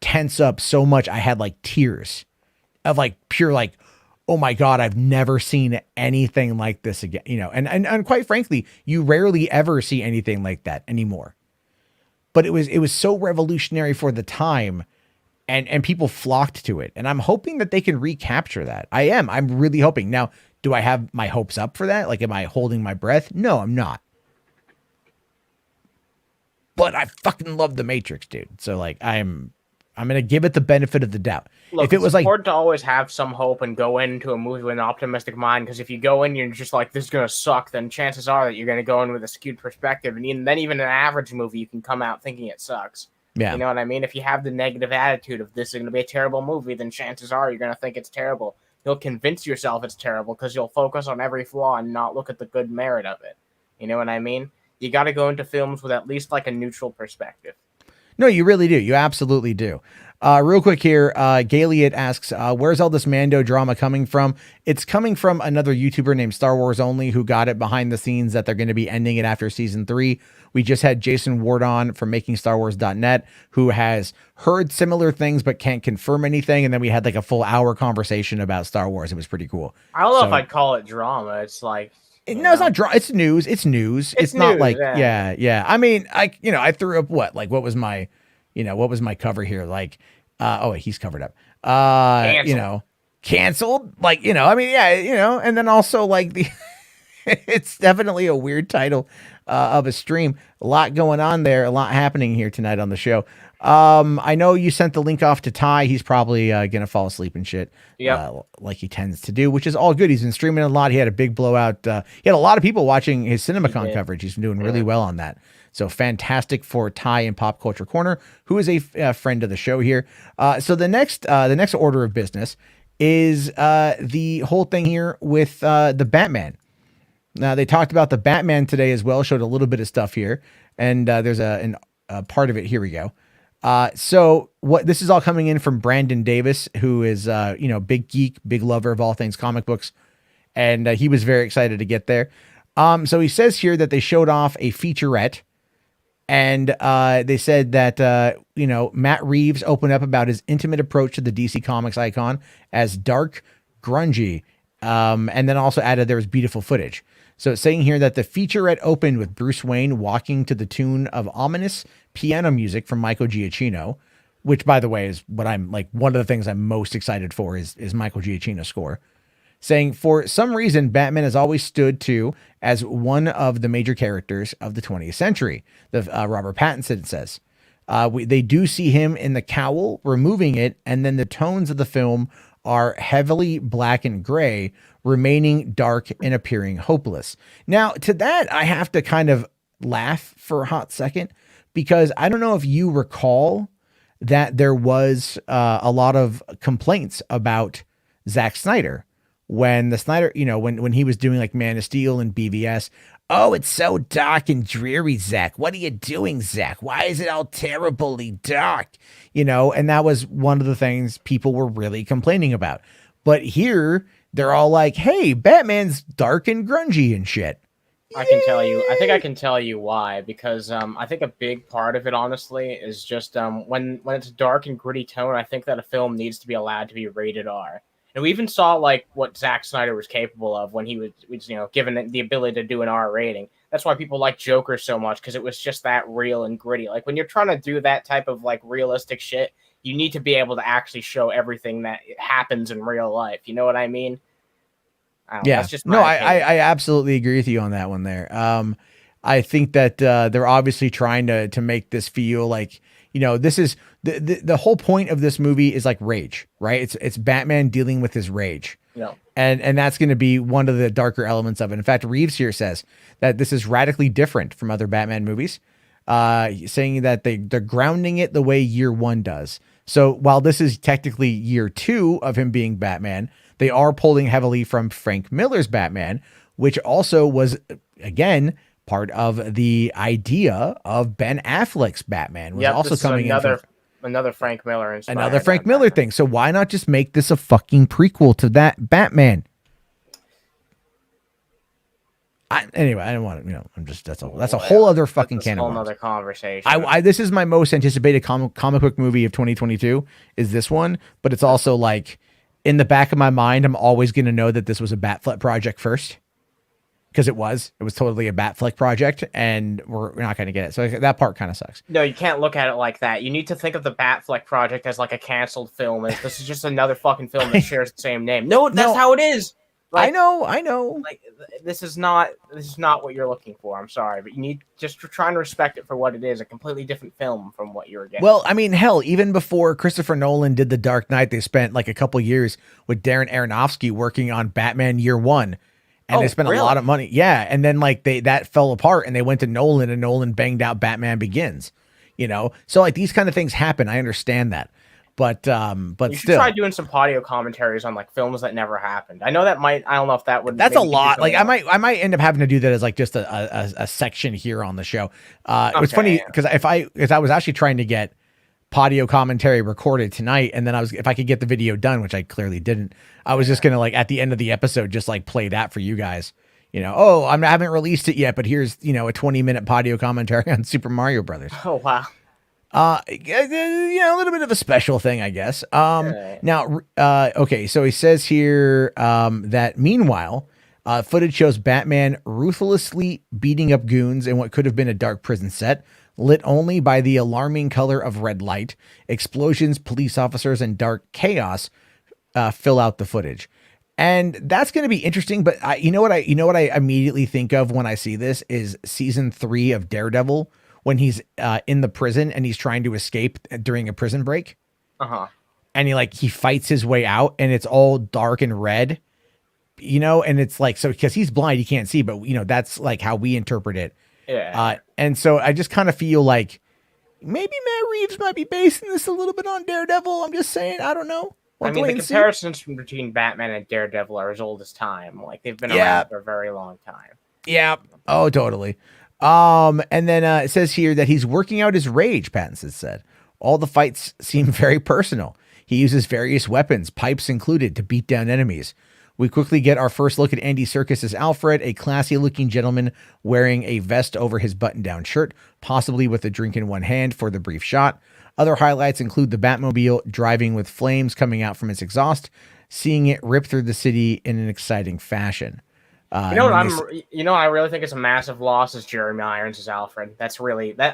Speaker 1: tense up so much. I had like tears of like pure like, oh my God, I've never seen anything like this again. You know, and quite frankly, you rarely ever see anything like that anymore. But it was so revolutionary for the time, and people flocked to it. And I'm hoping that they can recapture that. I'm really hoping. Now, do I have my hopes up for that? Like, am I holding my breath? No, I'm not. But I fucking love The Matrix, dude. So like, I'm gonna give it the benefit of the doubt.
Speaker 2: Look,
Speaker 1: if it was
Speaker 2: it's important to always have some hope and go into a movie with an optimistic mind, because if you go in and you're just like, this is going to suck, then chances are that you're going to go in with a skewed perspective. And then even an average movie, you can come out thinking it sucks.
Speaker 1: Yeah.
Speaker 2: You know what I mean? If you have the negative attitude of this is going to be a terrible movie, then chances are you're going to think it's terrible. You'll convince yourself it's terrible because you'll focus on every flaw and not look at the good merit of it. You know what I mean? You got to go into films with at least like a neutral perspective.
Speaker 1: No, you really do. You absolutely do. Real quick here, Galiot asks, where's all this Mando drama coming from? It's coming from another YouTuber named Star Wars Only, who got it behind the scenes that they're going to be ending it after season 3. We just had Jason Ward on from MakingStarWars.net, who has heard similar things but can't confirm anything. And then we had like a full hour conversation about Star Wars. It was pretty cool.
Speaker 2: I don't know if I'd call it drama. It's like...
Speaker 1: No, it's not drama. It's news. It's news. It's not
Speaker 2: news,
Speaker 1: like, yeah. I mean, I threw up what was my cover here? Like, oh, wait, he's covered up.
Speaker 2: Canceled.
Speaker 1: Canceled. Like, I mean, yeah, and then also like it's definitely a weird title of a stream. A lot going on there. A lot happening here tonight on the show. I know you sent the link off to Ty. He's probably gonna fall asleep and shit.
Speaker 2: Yeah,
Speaker 1: like he tends to do, which is all good. He's been streaming a lot. He had a big blowout. He had a lot of people watching his CinemaCon coverage. He's been doing really well on that. So fantastic for Ty in Pop Culture Corner, who is a friend of the show here. So the next order of business is the whole thing here with the Batman. Now, they talked about the Batman today as well, showed a little bit of stuff here, and there's a part of it. Here we go. So what this is all coming in from Brandon Davis, who is, big geek, big lover of all things comic books. And he was very excited to get there. So he says here that they showed off a featurette, and they said that, Matt Reeves opened up about his intimate approach to the DC Comics icon as dark, grungy, and then also added there was beautiful footage. So it's saying here that the featurette opened with Bruce Wayne walking to the tune of ominous piano music from Michael Giacchino, which, by the way, is what I'm like, one of the things I'm most excited for is Michael Giacchino's score. Saying, for some reason, Batman has always stood to as one of the major characters of the 20th century. The Robert Pattinson says. They do see him in the cowl, removing it, and then the tones of the film are heavily black and gray, remaining dark and appearing hopeless. Now, to that, I have to kind of laugh for a hot second, because I don't know if you recall that there was a lot of complaints about Zack Snyder when when he was doing like Man of Steel and BVS. Oh, it's so dark and dreary, Zack. What are you doing, Zack? Why is it all terribly dark? And that was one of the things people were really complaining about. But here, they're all like, hey, Batman's dark and grungy and shit.
Speaker 2: I can tell you. I think I can tell you why, because I think a big part of it, honestly, is just when it's a dark and gritty tone, I think that a film needs to be allowed to be rated R. And we even saw like what Zack Snyder was capable of when he was given the ability to do an R rating. That's why people like Joker so much, because it was just that real and gritty. Like when you're trying to do that type of like realistic shit, you need to be able to actually show everything that happens in real life. You know what I mean?
Speaker 1: Yeah.
Speaker 2: That's just I
Speaker 1: absolutely agree with you on that one there. I think that they're obviously trying to make this feel like, this is the whole point of this movie is like rage, right? It's Batman dealing with his rage.
Speaker 2: Yeah.
Speaker 1: And that's going to be one of the darker elements of it. In fact, Reeves here says that this is radically different from other Batman movies, saying that they're grounding it the way year one does. So while this is technically year 2 of him being Batman, they are pulling heavily from Frank Miller's Batman, which also was, again, part of the idea of Ben Affleck's Batman. Was also coming in from,
Speaker 2: Another Frank Miller inspired.
Speaker 1: Another Frank Miller thing. So why not just make this a fucking prequel to that Batman? Anyway, I don't want to. I'm just that's a whole other fucking can of worms.
Speaker 2: Another conversation.
Speaker 1: This is my most anticipated comic book movie of 2022. Is this one? But it's also like in the back of my mind, I'm always going to know that this was a Batfleck project first, because it was totally a Batfleck project, and we're not going to get it. So that part kind of sucks.
Speaker 2: No, you can't look at it like that. You need to think of the Batfleck project as like a canceled film. This is just another fucking film that shares the same name. No, that's how it is. Like,
Speaker 1: I know.
Speaker 2: Like this is not what you're looking for. I'm sorry, but you need just trying to respect it for what it is—a completely different film from what you're getting.
Speaker 1: Well, I mean, hell, even before Christopher Nolan did The Dark Knight, they spent like a couple years with Darren Aronofsky working on Batman Year One, and they spent a lot of money. Yeah, and then like that fell apart, and they went to Nolan, and Nolan banged out Batman Begins. So like these kind of things happen. I understand that. But you should
Speaker 2: try doing some audio commentaries on like films that never happened. I know that I don't know if that would.
Speaker 1: That's a lot. Like I might end up having to do that as like just a section here on the show. It was funny because I was actually trying to get audio commentary recorded tonight, and then if I could get the video done, which I clearly didn't, I was just gonna like at the end of the episode just like play that for you guys. I haven't released it yet, but here's a 20-minute audio commentary on Super Mario Brothers.
Speaker 2: Oh wow.
Speaker 1: A little bit of a special thing, I guess. Now, okay, so he says here that meanwhile, footage shows Batman ruthlessly beating up goons in what could have been a dark prison set, lit only by the alarming color of red light. Explosions, police officers, and dark chaos fill out the footage. And that's going to be interesting, but you know what I immediately think of when I see this is season 3 of Daredevil, when he's in the prison and he's trying to escape during a prison break. And he fights his way out, and it's all dark and red, and it's like, so because he's blind, he can't see, but that's like how we interpret it.
Speaker 2: Yeah.
Speaker 1: And so I just kind of feel like maybe Matt Reeves might be basing this a little bit on Daredevil. I'm just saying, I don't know.
Speaker 2: The comparisons between Batman and Daredevil are as old as time. Like they've been around for a very long time.
Speaker 1: Yeah. Oh, totally. And then it says here that he's working out his rage, Pattinson said. All the fights seem very personal. He uses various weapons, pipes included, to beat down enemies. We quickly get our first look at Andy Serkis as Alfred, a classy-looking gentleman wearing a vest over his button-down shirt, possibly with a drink in one hand for the brief shot. Other highlights include the Batmobile driving with flames coming out from its exhaust, seeing it rip through the city in an exciting fashion.
Speaker 2: I really think it's a massive loss is Jeremy Irons as Alfred. That's really that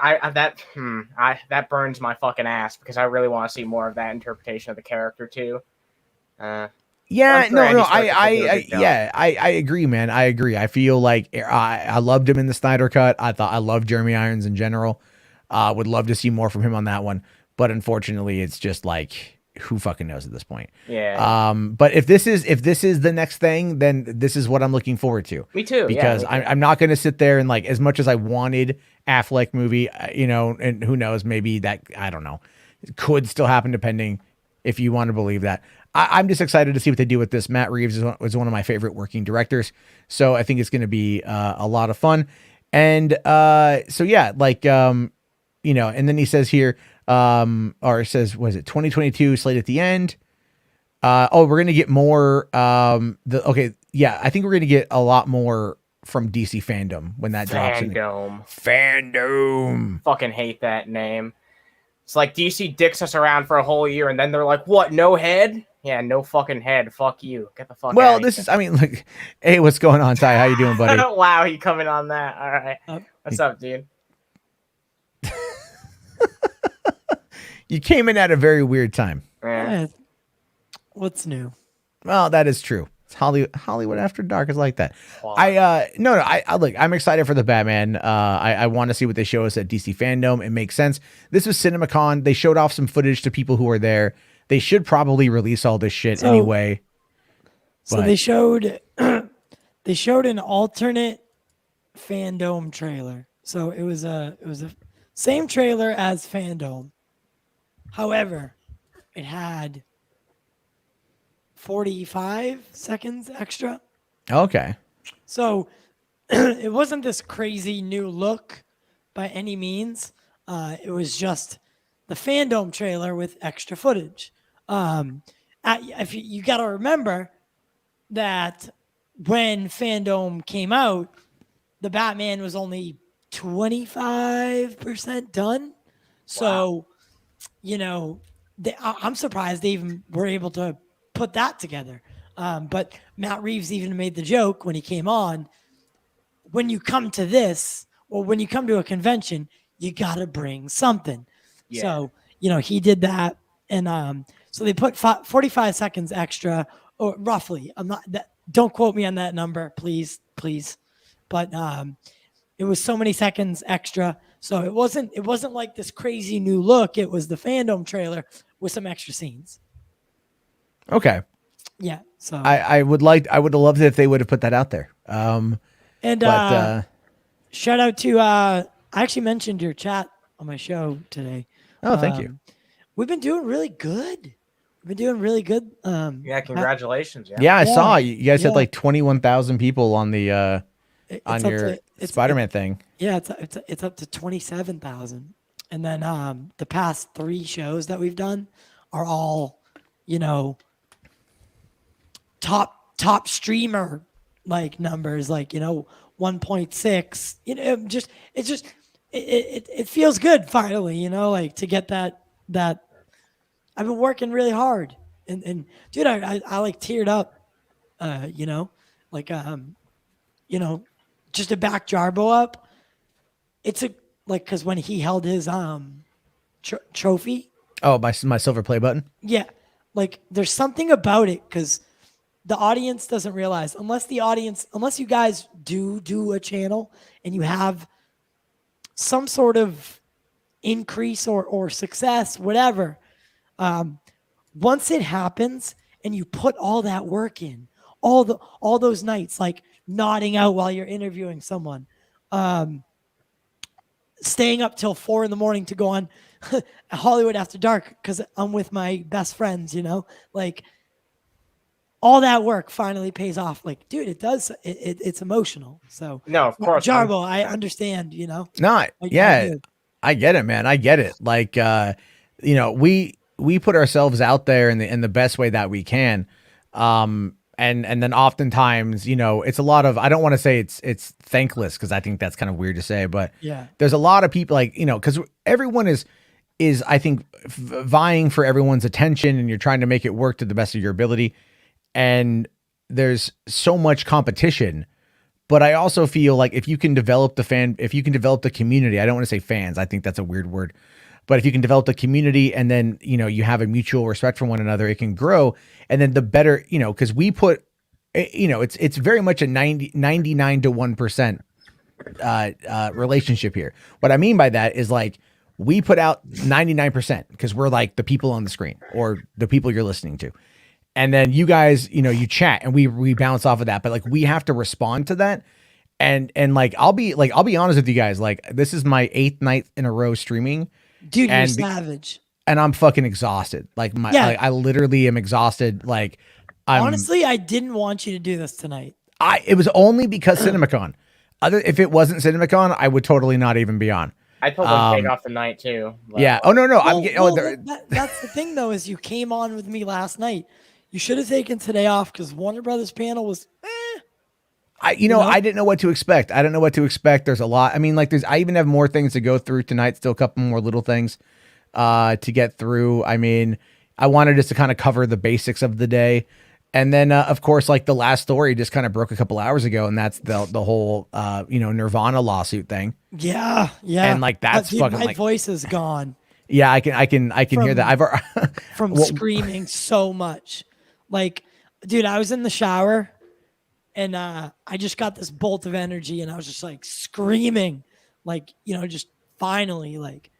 Speaker 2: burns my fucking ass because I really want to see more of that interpretation of the character too. I agree, man. I agree. I feel like I loved him in the Snyder Cut. I loved Jeremy Irons in general. Would love to see more from him on that one, but unfortunately, it's just like, who fucking knows at this point? Yeah.
Speaker 1: But if this is the next thing, then this is what I'm looking forward to.
Speaker 2: Me too.
Speaker 1: Because I'm not going to sit there and like, as much as I wanted Affleck movie, and who knows, maybe that, I don't know, it could still happen depending if you want to believe that. I'm just excited to see what they do with this. Matt Reeves was one of my favorite working directors, so I think it's going to be a lot of fun. And and then he says here, or it says, was it 2022 slate at the end? We're going to get more. I think we're going to get a lot more from DC Fandom when that drops. Fandom.
Speaker 2: Fucking hate that name. It's like DC dicks us around for a whole year, and then they're like, "What? No head? Yeah, no fucking head. Fuck you. Get the fuck out."
Speaker 1: Well, hey, what's going on, Ty? How you doing, buddy?
Speaker 2: Wow, you coming on that? All right. What's up, dude?
Speaker 1: You came in at a very weird time.
Speaker 2: Yeah.
Speaker 4: What's new?
Speaker 1: Well, that is true. It's Hollywood After Dark is like that. Wow. I'm excited for the Batman. I want to see what they show us at DC Fandom. It makes sense. This was CinemaCon. They showed off some footage to people who were there. They should probably release all this shit anyway.
Speaker 4: So they showed an alternate Fandom trailer. So it was a same trailer as Fandom. However, it had 45 seconds extra.
Speaker 1: Okay.
Speaker 4: So it wasn't this crazy new look by any means. It was just the Fandom trailer with extra footage. If you got to remember that when Fandom came out, the Batman was only 25% done. So, I'm surprised they even were able to put that together. But Matt Reeves even made the joke when he came on, when you come to this, or when you come to a convention, you got to bring something. Yeah. So, he did that. And so they put 45 seconds extra, or roughly. Don't quote me on that number, please. But it was so many seconds extra. So it wasn't like this crazy new look. It was the Fandom trailer with some extra scenes.
Speaker 1: Okay.
Speaker 4: Yeah. So
Speaker 1: I would have loved it if they would have put that out there.
Speaker 4: Shout out to I actually mentioned your chat on my show today.
Speaker 1: Oh, thank you.
Speaker 4: We've been doing really good.
Speaker 2: Yeah, congratulations.
Speaker 1: Yeah, I saw you guys had like 21,000 people on the on your Spider-Man thing.
Speaker 4: Yeah, it's up to 27,000. And then the past 3 shows that we've done are all, top streamer like numbers, like 1.6. It feels good finally, like to get that. I've been working really hard, and dude, I like teared up, just to back Jarbo up. It's because when he held his trophy.
Speaker 1: Oh, my silver play button.
Speaker 4: Yeah, like there's something about it because the audience doesn't realize, unless you guys do a channel and you have some sort of increase or success, whatever. Once it happens and you put all that work in, all those nights, like nodding out while you're interviewing someone, staying up till 4 a.m. to go on Hollywood After Dark because I'm with my best friends, like all that work finally pays off. Like, dude, it does. It's emotional. So
Speaker 2: no, of course,
Speaker 4: Jarbo, I understand.
Speaker 1: No, yeah, I get it, man. I get it. Like, we put ourselves out there in the best way that we can. And then oftentimes, it's a lot of, I don't want to say it's thankless because I think that's kind of weird to say, but
Speaker 4: yeah,
Speaker 1: there's a lot of people like, because everyone is I think vying for everyone's attention and you're trying to make it work to the best of your ability. And there's so much competition, but I also feel like if you can develop the community, I don't want to say fans, I think that's a weird word, but if you can develop the community and then, you have a mutual respect for one another, it can grow. And then the better, because we put, it's very much a 99 to 1% relationship here. What I mean by that is like, we put out 99% because we're like the people on the screen or the people you're listening to. And then you guys, you chat and we bounce off of that, but like we have to respond to that. And like I'll be honest with you guys, like this is my 8th night in a row streaming.
Speaker 4: Dude, you're savage.
Speaker 1: And I'm fucking exhausted. Like I literally am exhausted. Like
Speaker 4: honestly, I didn't want you to do this tonight.
Speaker 1: It was only because CinemaCon. If it wasn't CinemaCon, I would totally not even be on.
Speaker 2: I told them to take off the night too.
Speaker 1: Yeah. Oh no.
Speaker 4: That's the thing though, is you came on with me last night. You should have taken today off because Warner Brothers panel was.
Speaker 1: I didn't know what to expect. I don't know what to expect. There's a lot. I mean, like I even have more things to go through tonight. Still a couple more little things to get through. I mean, I wanted just to kind of cover the basics of the day. And then, of course, like the last story just kind of broke a couple hours ago. And that's the whole, Nirvana lawsuit thing.
Speaker 4: Yeah. Yeah.
Speaker 1: And like, that's
Speaker 4: dude,
Speaker 1: fucking
Speaker 4: my voice is gone.
Speaker 1: Yeah, I can hear that.
Speaker 4: From screaming so much. Like, dude, I was in the shower and I just got this bolt of energy and I was just like screaming, like, just finally, like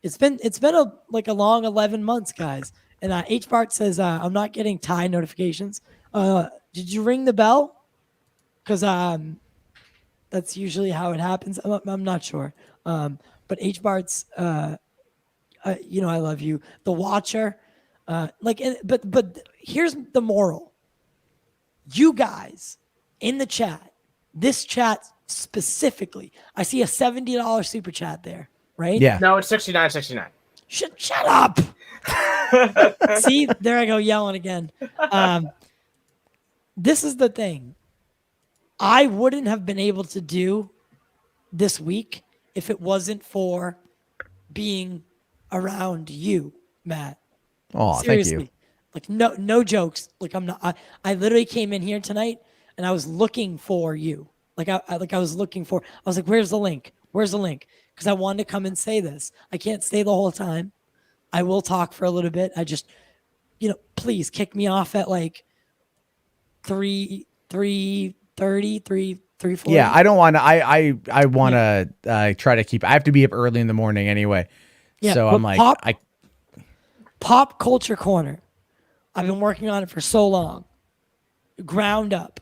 Speaker 4: it's been a long 11 months, guys. And H Bart says, I'm not getting tie notifications. Did you ring the bell? Because that's usually how it happens. I'm not sure. But H Bart's, I love you. The Watcher. But here's the moral. You guys in the chat, this chat specifically, I see a $70 super chat there, right?
Speaker 1: Yeah.
Speaker 2: No, it's $69.69.
Speaker 4: Shut up. See, there I go yelling again. This is the thing. I wouldn't have been able to do this week if it wasn't for being around you, Matt.
Speaker 1: Oh,
Speaker 4: Seriously.
Speaker 1: thank you.
Speaker 4: Like no jokes. Like I'm not. I literally came in here tonight and I was looking for you. I was looking for. I was like, "Where's the link? Where's the link?" Because I wanted to come and say this. I can't stay the whole time. I will talk for a little bit. I just, please kick me off at like 3:30, 3:40.
Speaker 1: Yeah, I don't want to. I want to try to keep. I have to be up early in the morning anyway.
Speaker 4: Yeah,
Speaker 1: so
Speaker 4: but
Speaker 1: I'm like,
Speaker 4: Pop Culture Corner. I've been working on it for so long. Ground up.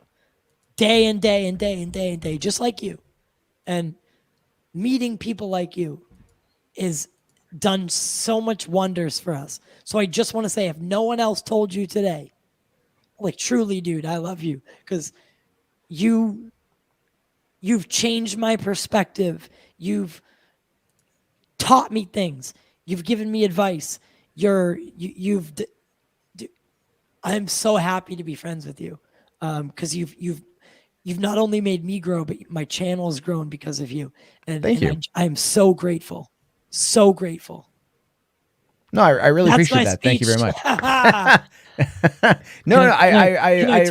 Speaker 4: Day and day and day and day and day, just like you. And meeting people like you is done so much wonders for us. So I just want to say, if no one else told you today, like truly, dude, I love you because you've changed my perspective. You've taught me things. You've given me advice. I'm so happy to be friends with you because you've not only made me grow, but my channel has grown because of you. And
Speaker 1: thank you.
Speaker 4: I'm so grateful. So grateful.
Speaker 1: No, I really appreciate that. Thank you very much.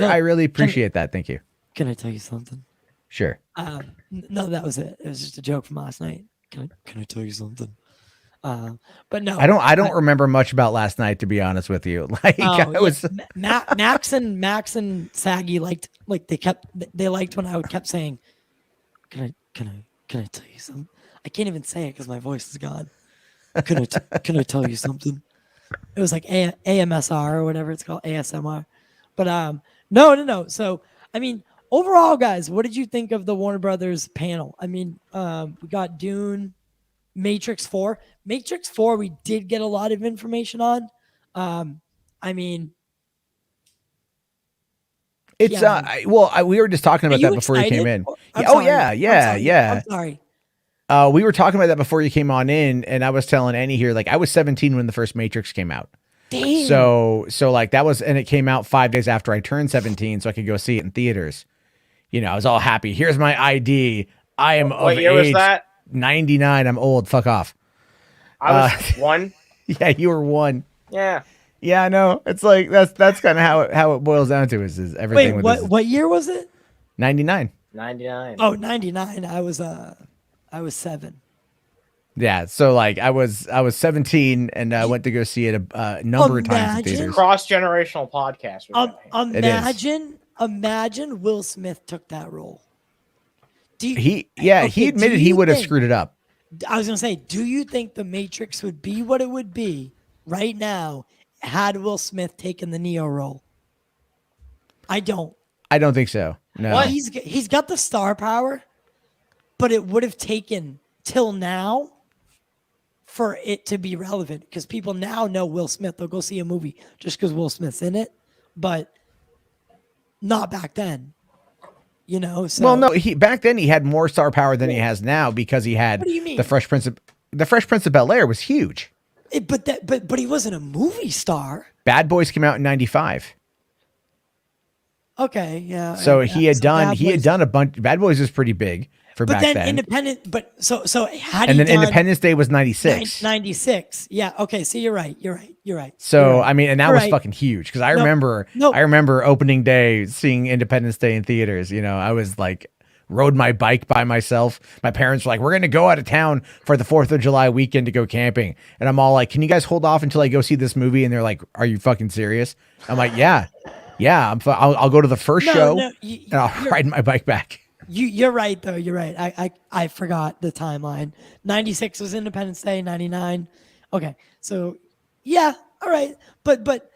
Speaker 1: I really appreciate that. Thank you.
Speaker 4: Can I tell you something?
Speaker 1: Sure.
Speaker 4: No, that was it. It was just a joke from last night. Can I tell you something? But no,
Speaker 1: I don't remember much about last night, to be honest with you.
Speaker 4: Max and Saggy liked when I kept saying, can I tell you something? I can't even say it because my voice is gone. Can I tell you something? It was like AMSR or whatever it's called, ASMR. But no. So I mean, overall, guys, what did you think of the Warner Brothers panel? I mean, we got Dune, Matrix 4. Matrix 4, we did get a lot of information on. I mean,
Speaker 1: it's we were just talking about that before you came in. Yeah.
Speaker 4: I'm sorry.
Speaker 1: We were talking about that before you came on in, and I was telling Annie here, like I was 17 when the first Matrix came out.
Speaker 4: Damn.
Speaker 1: So like that was, and it came out 5 days after I turned 17, so I could go see it in theaters. I was all happy. Here's my ID. I am of
Speaker 2: What year
Speaker 1: age.
Speaker 2: was that?
Speaker 1: 99. I'm old. Fuck off.
Speaker 2: I was 1.
Speaker 1: Yeah, you were 1.
Speaker 2: Yeah.
Speaker 1: Yeah, I know. It's like that's kind of how it boils down to is everything.
Speaker 4: Wait, what year was it?
Speaker 1: 99.
Speaker 2: 99.
Speaker 4: Oh, 99. I was 7.
Speaker 1: Yeah, so like I was 17 and I went to go see it a number of times in theaters.
Speaker 2: Cross-generational podcast.
Speaker 4: Imagine Will Smith took that role.
Speaker 1: He admitted he would have screwed it up.
Speaker 4: I was gonna say, do you think The Matrix would be what it would be right now had Will Smith taken the Neo role? I don't
Speaker 1: think so. No.
Speaker 2: What?
Speaker 4: He's got the star power, but it would have taken till now for it to be relevant because people now know Will Smith. They'll go see a movie just because Will Smith's in it, but not back then. So,
Speaker 1: well, no, back then he had more star power than he has now because he had the Fresh Prince of Bel-Air was huge.
Speaker 4: But he wasn't a movie star.
Speaker 1: Bad Boys came out in 95.
Speaker 4: Okay, yeah.
Speaker 1: So he had done a bunch. Bad Boys was pretty big for back then. Independence Day was 96.
Speaker 4: 96. Yeah. Okay. So you're right.
Speaker 1: So I mean, and that was fucking huge because I remember opening day seeing Independence Day in theaters. I was like rode my bike by myself. My parents were like, "We're gonna go out of town for the 4th of July weekend to go camping," and I'm all like, "Can you guys hold off until I go see this movie?" And they're like, "Are you fucking serious?" I'm like, "Yeah." Yeah, I'll go to the first show and I'll ride my bike back.
Speaker 4: You're right though. You're right. I forgot the timeline. 96 was Independence Day. 99. Okay, so yeah, all right. But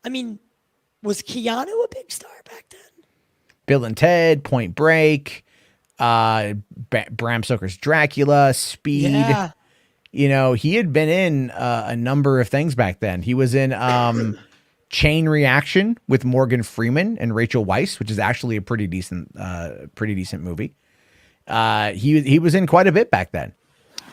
Speaker 4: I mean, was Keanu a big star back then?
Speaker 1: Bill and Ted, Point Break, Bram Stoker's Dracula, Speed.
Speaker 4: Yeah.
Speaker 1: He had been in a number of things back then. He was in Chain Reaction with Morgan Freeman and Rachel Weisz, which is actually a pretty decent movie. He was in quite a bit back then.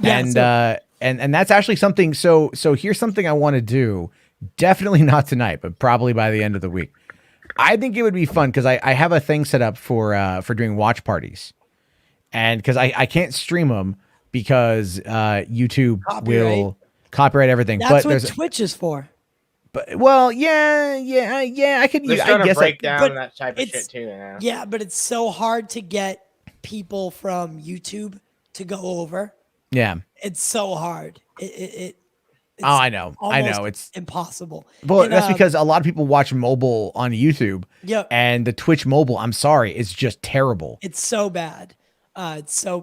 Speaker 4: Yeah,
Speaker 1: And that's actually something. So here's something I want to do. Definitely not tonight, but probably by the end of the week. I think it would be fun because I have a thing set up for doing watch parties, and because I can't stream them because YouTube will copyright everything.
Speaker 4: That's
Speaker 1: but
Speaker 4: what Twitch is for.
Speaker 1: But well, yeah, I could.
Speaker 2: They're
Speaker 1: I
Speaker 2: trying to
Speaker 1: guess
Speaker 2: break
Speaker 1: I,
Speaker 2: down that type of
Speaker 4: it's-
Speaker 2: shit too. You know?
Speaker 4: Yeah, but it's so hard to get people from YouTube to go over.
Speaker 1: yeah.
Speaker 4: It's so hard. It's
Speaker 1: I know.
Speaker 4: almost
Speaker 1: It's
Speaker 4: impossible.
Speaker 1: well,
Speaker 4: And,
Speaker 1: that's because a lot of people watch mobile on YouTube.
Speaker 4: Yep.
Speaker 1: And the Twitch mobile, I'm sorry, it's just terrible.
Speaker 4: It's so bad. It's so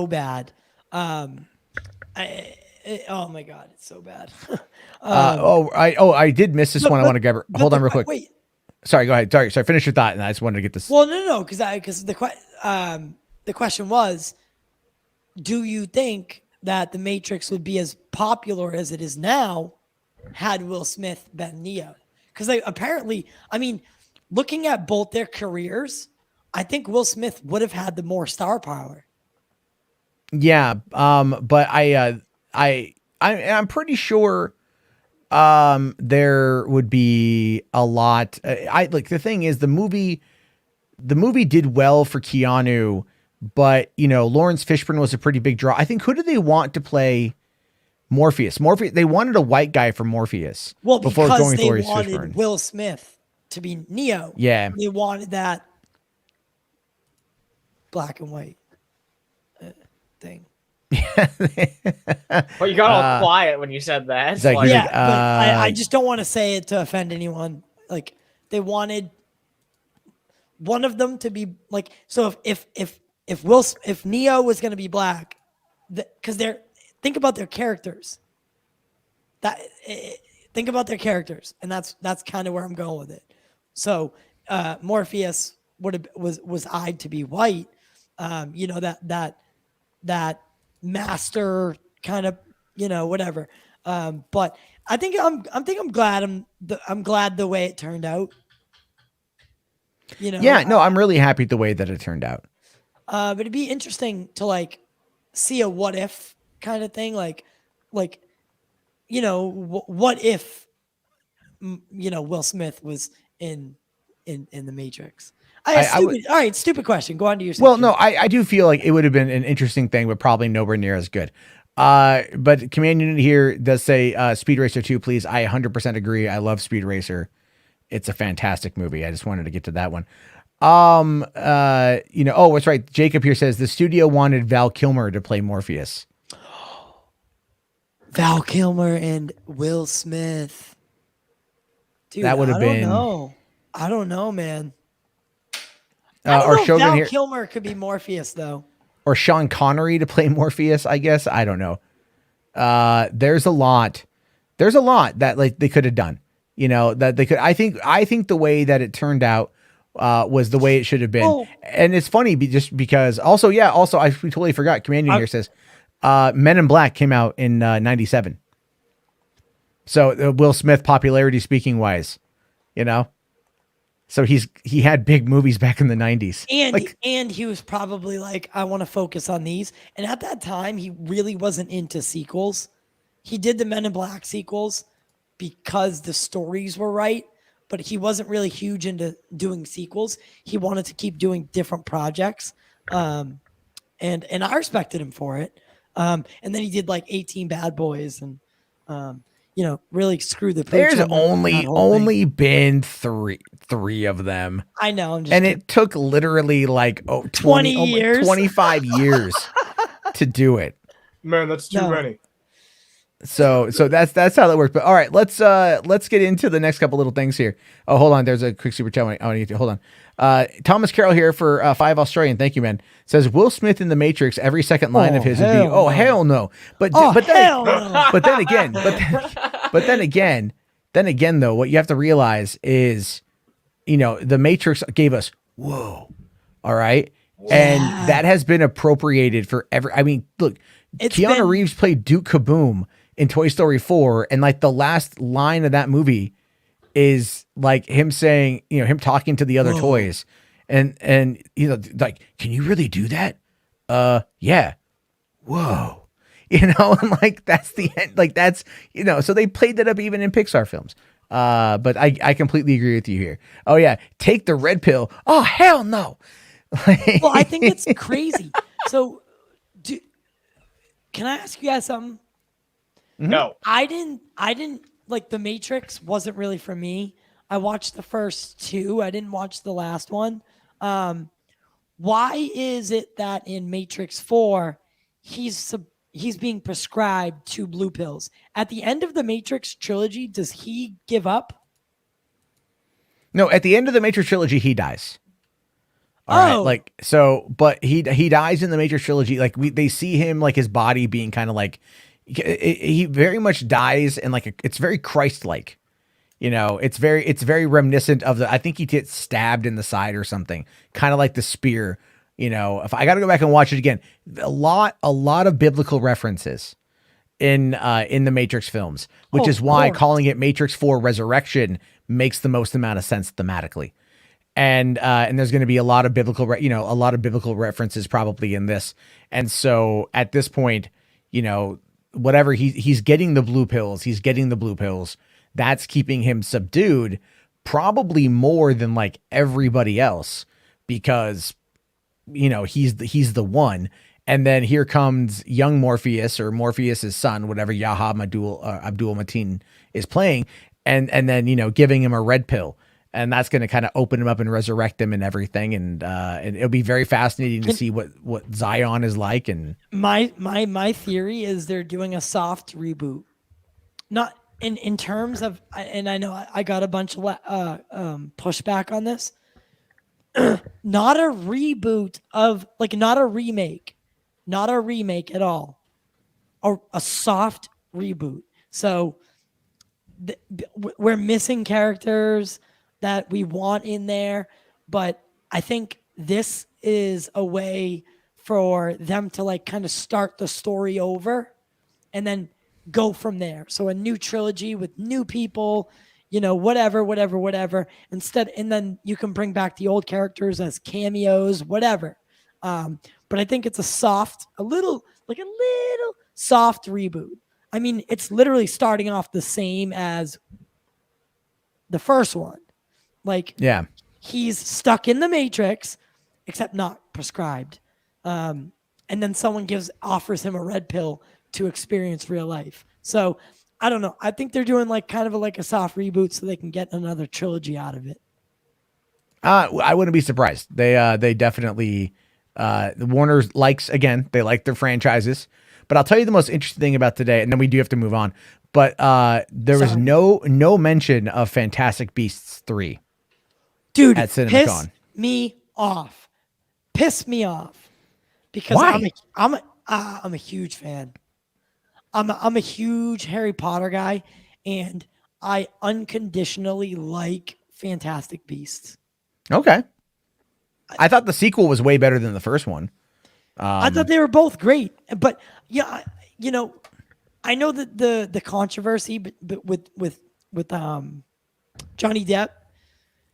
Speaker 4: bad. Oh my god, it's so bad.
Speaker 1: I did miss this one. I want to grab her. Hold on real quick.
Speaker 4: Wait.
Speaker 1: Sorry, go ahead. Sorry, finish your thought, and I just wanted to get this.
Speaker 4: Well, no, because the question was, do you think that the Matrix would be as popular as it is now had Will Smith been Neo? Because apparently, I mean, looking at both their careers, I think Will Smith would have had the more star power.
Speaker 1: Yeah, but I'm pretty sure there would be a lot. The thing is, the movie did well for Keanu, but Lawrence Fishburne was a pretty big draw. I think, who did they want to play Morpheus? They wanted a white guy for Morpheus.
Speaker 4: Well,
Speaker 1: before
Speaker 4: because
Speaker 1: going with
Speaker 4: they
Speaker 1: Lawrence
Speaker 4: wanted
Speaker 1: Fishburne.
Speaker 4: Will Smith to be Neo.
Speaker 1: Yeah.
Speaker 4: They wanted that black and white thing.
Speaker 2: Well, you got all quiet when you said that.
Speaker 1: It's like,
Speaker 4: Yeah, but I just don't want to say it to offend anyone. Like, they wanted one of them to be like, so if Neo was going to be black, because think about their characters. Think about their characters, and that's kind of where I'm going with it. So Morpheus was eyed to be white, that master kind of, whatever. But I think I'm glad I'm glad the way it turned out.
Speaker 1: Yeah, no, I'm really happy the way that it turned out.
Speaker 4: But it'd be interesting to see a what if kind of thing, what if Will Smith was in the Matrix. All right, stupid question. Go on to your section.
Speaker 1: Well, no, I do feel like it would have been an interesting thing, but probably nowhere near as good. But Command Unit here does say Speed Racer 2, please. I 100% agree. I love Speed Racer. It's a fantastic movie. I just wanted to get to that one. That's right. Jacob here says the studio wanted Val Kilmer to play Morpheus.
Speaker 4: Val Kilmer and Will Smith. Dude,
Speaker 1: that would have been.
Speaker 4: I don't know, man.
Speaker 1: Or Shogun
Speaker 4: Val
Speaker 1: here.
Speaker 4: Kilmer could be Morpheus, though.
Speaker 1: Or Sean Connery to play Morpheus, I guess. I don't know. There's a lot that they could have done. That they could. I think the way that it turned out was the way it should have been.
Speaker 4: Oh.
Speaker 1: And it's funny just because. Also, we totally forgot. Command Unit here says Men in Black came out in 97. So Will Smith popularity speaking wise, So he had big movies back in the 90s.
Speaker 4: And he was probably like, I want to focus on these. And at that time, he really wasn't into sequels. He did the Men in Black sequels because the stories were right, but he wasn't really huge into doing sequels. He wanted to keep doing different projects. And I respected him for it. And then he did 18 Bad Boys and really screw the pooch.
Speaker 1: There's only been three of them.
Speaker 4: I know.
Speaker 1: And it took literally
Speaker 4: 20 years,
Speaker 1: 25 years to do it.
Speaker 2: Man, that's too many.
Speaker 1: So that's how that works. But all right, let's get into the next couple little things here. Oh, hold on. There's a quick super chat. I want to get to. Hold on. Thomas Carroll here for 5 Australian. Thank you, man. Says Will Smith in The Matrix. Every second line of his would be, "Oh hell no!" But then again, though, what you have to realize is, The Matrix gave us whoa, all right, and that has been appropriated for every. I mean, look, Keanu Reeves played Duke Kaboom in Toy Story 4, and the last line of that movie is him saying, him talking to the other toys, and can you really do that? Yeah. Whoa. you know, and like that's the end. Like that's, you know, so they played that up even in Pixar films. But I completely agree with you here. Oh yeah, take the red pill. Oh hell no.
Speaker 4: Well, I think it's crazy. So, can I ask you guys something?
Speaker 2: No.
Speaker 4: I didn't like The Matrix wasn't really for me. I watched the first two. I didn't watch the last one. Why is it that in Matrix 4 he's being prescribed 2 blue pills? At the end of the Matrix trilogy, does he give up?
Speaker 1: No, at the end of the Matrix trilogy, he dies. All right, like so, but he dies in the Matrix trilogy. Like they see him like his body being kind of like he very much dies, and like it's very Christ-like. You know, it's very reminiscent of I think he gets stabbed in the side or something, kind of like the spear. You know, if I got to go back and watch it again, a lot of biblical references in the Matrix films, which is why calling it Matrix 4 Resurrection makes the most amount of sense thematically. And there's going to be a lot of biblical references probably in this. And so at this point, you know, whatever he's getting the blue pills, that's keeping him subdued probably more than like everybody else, because, you know, he's the one. And then here comes young Morpheus, or Morpheus's son, whatever Abdul Mateen is playing. And then, you know, giving him a red pill. And that's going to kind of open him up and resurrect him and everything. And it'll be very fascinating to see what Zion is like. And
Speaker 4: my theory is they're doing a soft reboot, not in terms of. And I know I got a bunch of pushback on this. Not a reboot of like not a remake at all, or a soft reboot. So we're missing characters that we want in there, but I think this is a way for them to like kind of start the story over and then go from there. So a new trilogy with new people, you know, whatever. Instead, and then you can bring back the old characters as cameos, whatever. But I think it's a little soft reboot. I mean, it's literally starting off the same as the first one. Like,
Speaker 1: yeah,
Speaker 4: he's stuck in the Matrix, except not prescribed. And then someone offers him a red pill to experience real life. So I don't know. I think they're doing like kind of a soft reboot so they can get another trilogy out of it.
Speaker 1: I wouldn't be surprised. They definitely the Warner they like their franchises. But I'll tell you the most interesting thing about today, and then we do have to move on. But there was no mention of Fantastic Beasts 3.
Speaker 4: Dude,
Speaker 1: at CinemaCon.
Speaker 4: Piss me off. Because
Speaker 1: why?
Speaker 4: I'm a huge fan. I'm a huge Harry Potter guy, and I unconditionally like Fantastic Beasts.
Speaker 1: Okay. I thought the sequel was way better than the first one.
Speaker 4: I thought they were both great, but yeah, you know, I know that the controversy, but with Johnny Depp,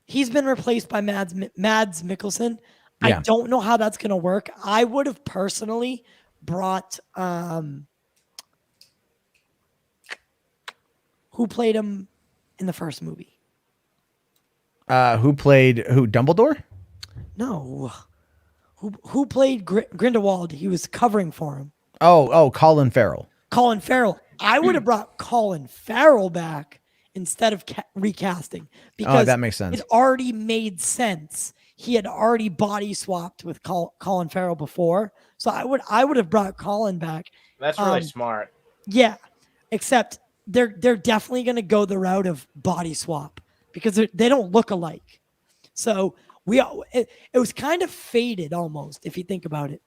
Speaker 4: he's been replaced by Mads Mikkelsen.
Speaker 1: Yeah.
Speaker 4: I don't know how that's gonna work. I would have personally brought who played him in the first movie?
Speaker 1: Who played Dumbledore?
Speaker 4: No. Who played Grindelwald? He was covering for him.
Speaker 1: Oh, Colin Farrell.
Speaker 4: Colin Farrell. I would have brought Colin Farrell back instead of recasting, because
Speaker 1: that makes sense.
Speaker 4: It already made sense. He had already body swapped with Colin Farrell before, so I would have brought Colin back.
Speaker 2: That's really smart.
Speaker 4: Yeah, except they're definitely going to go the route of body swap because they don't look alike. So it was kind of faded almost, if you think about it,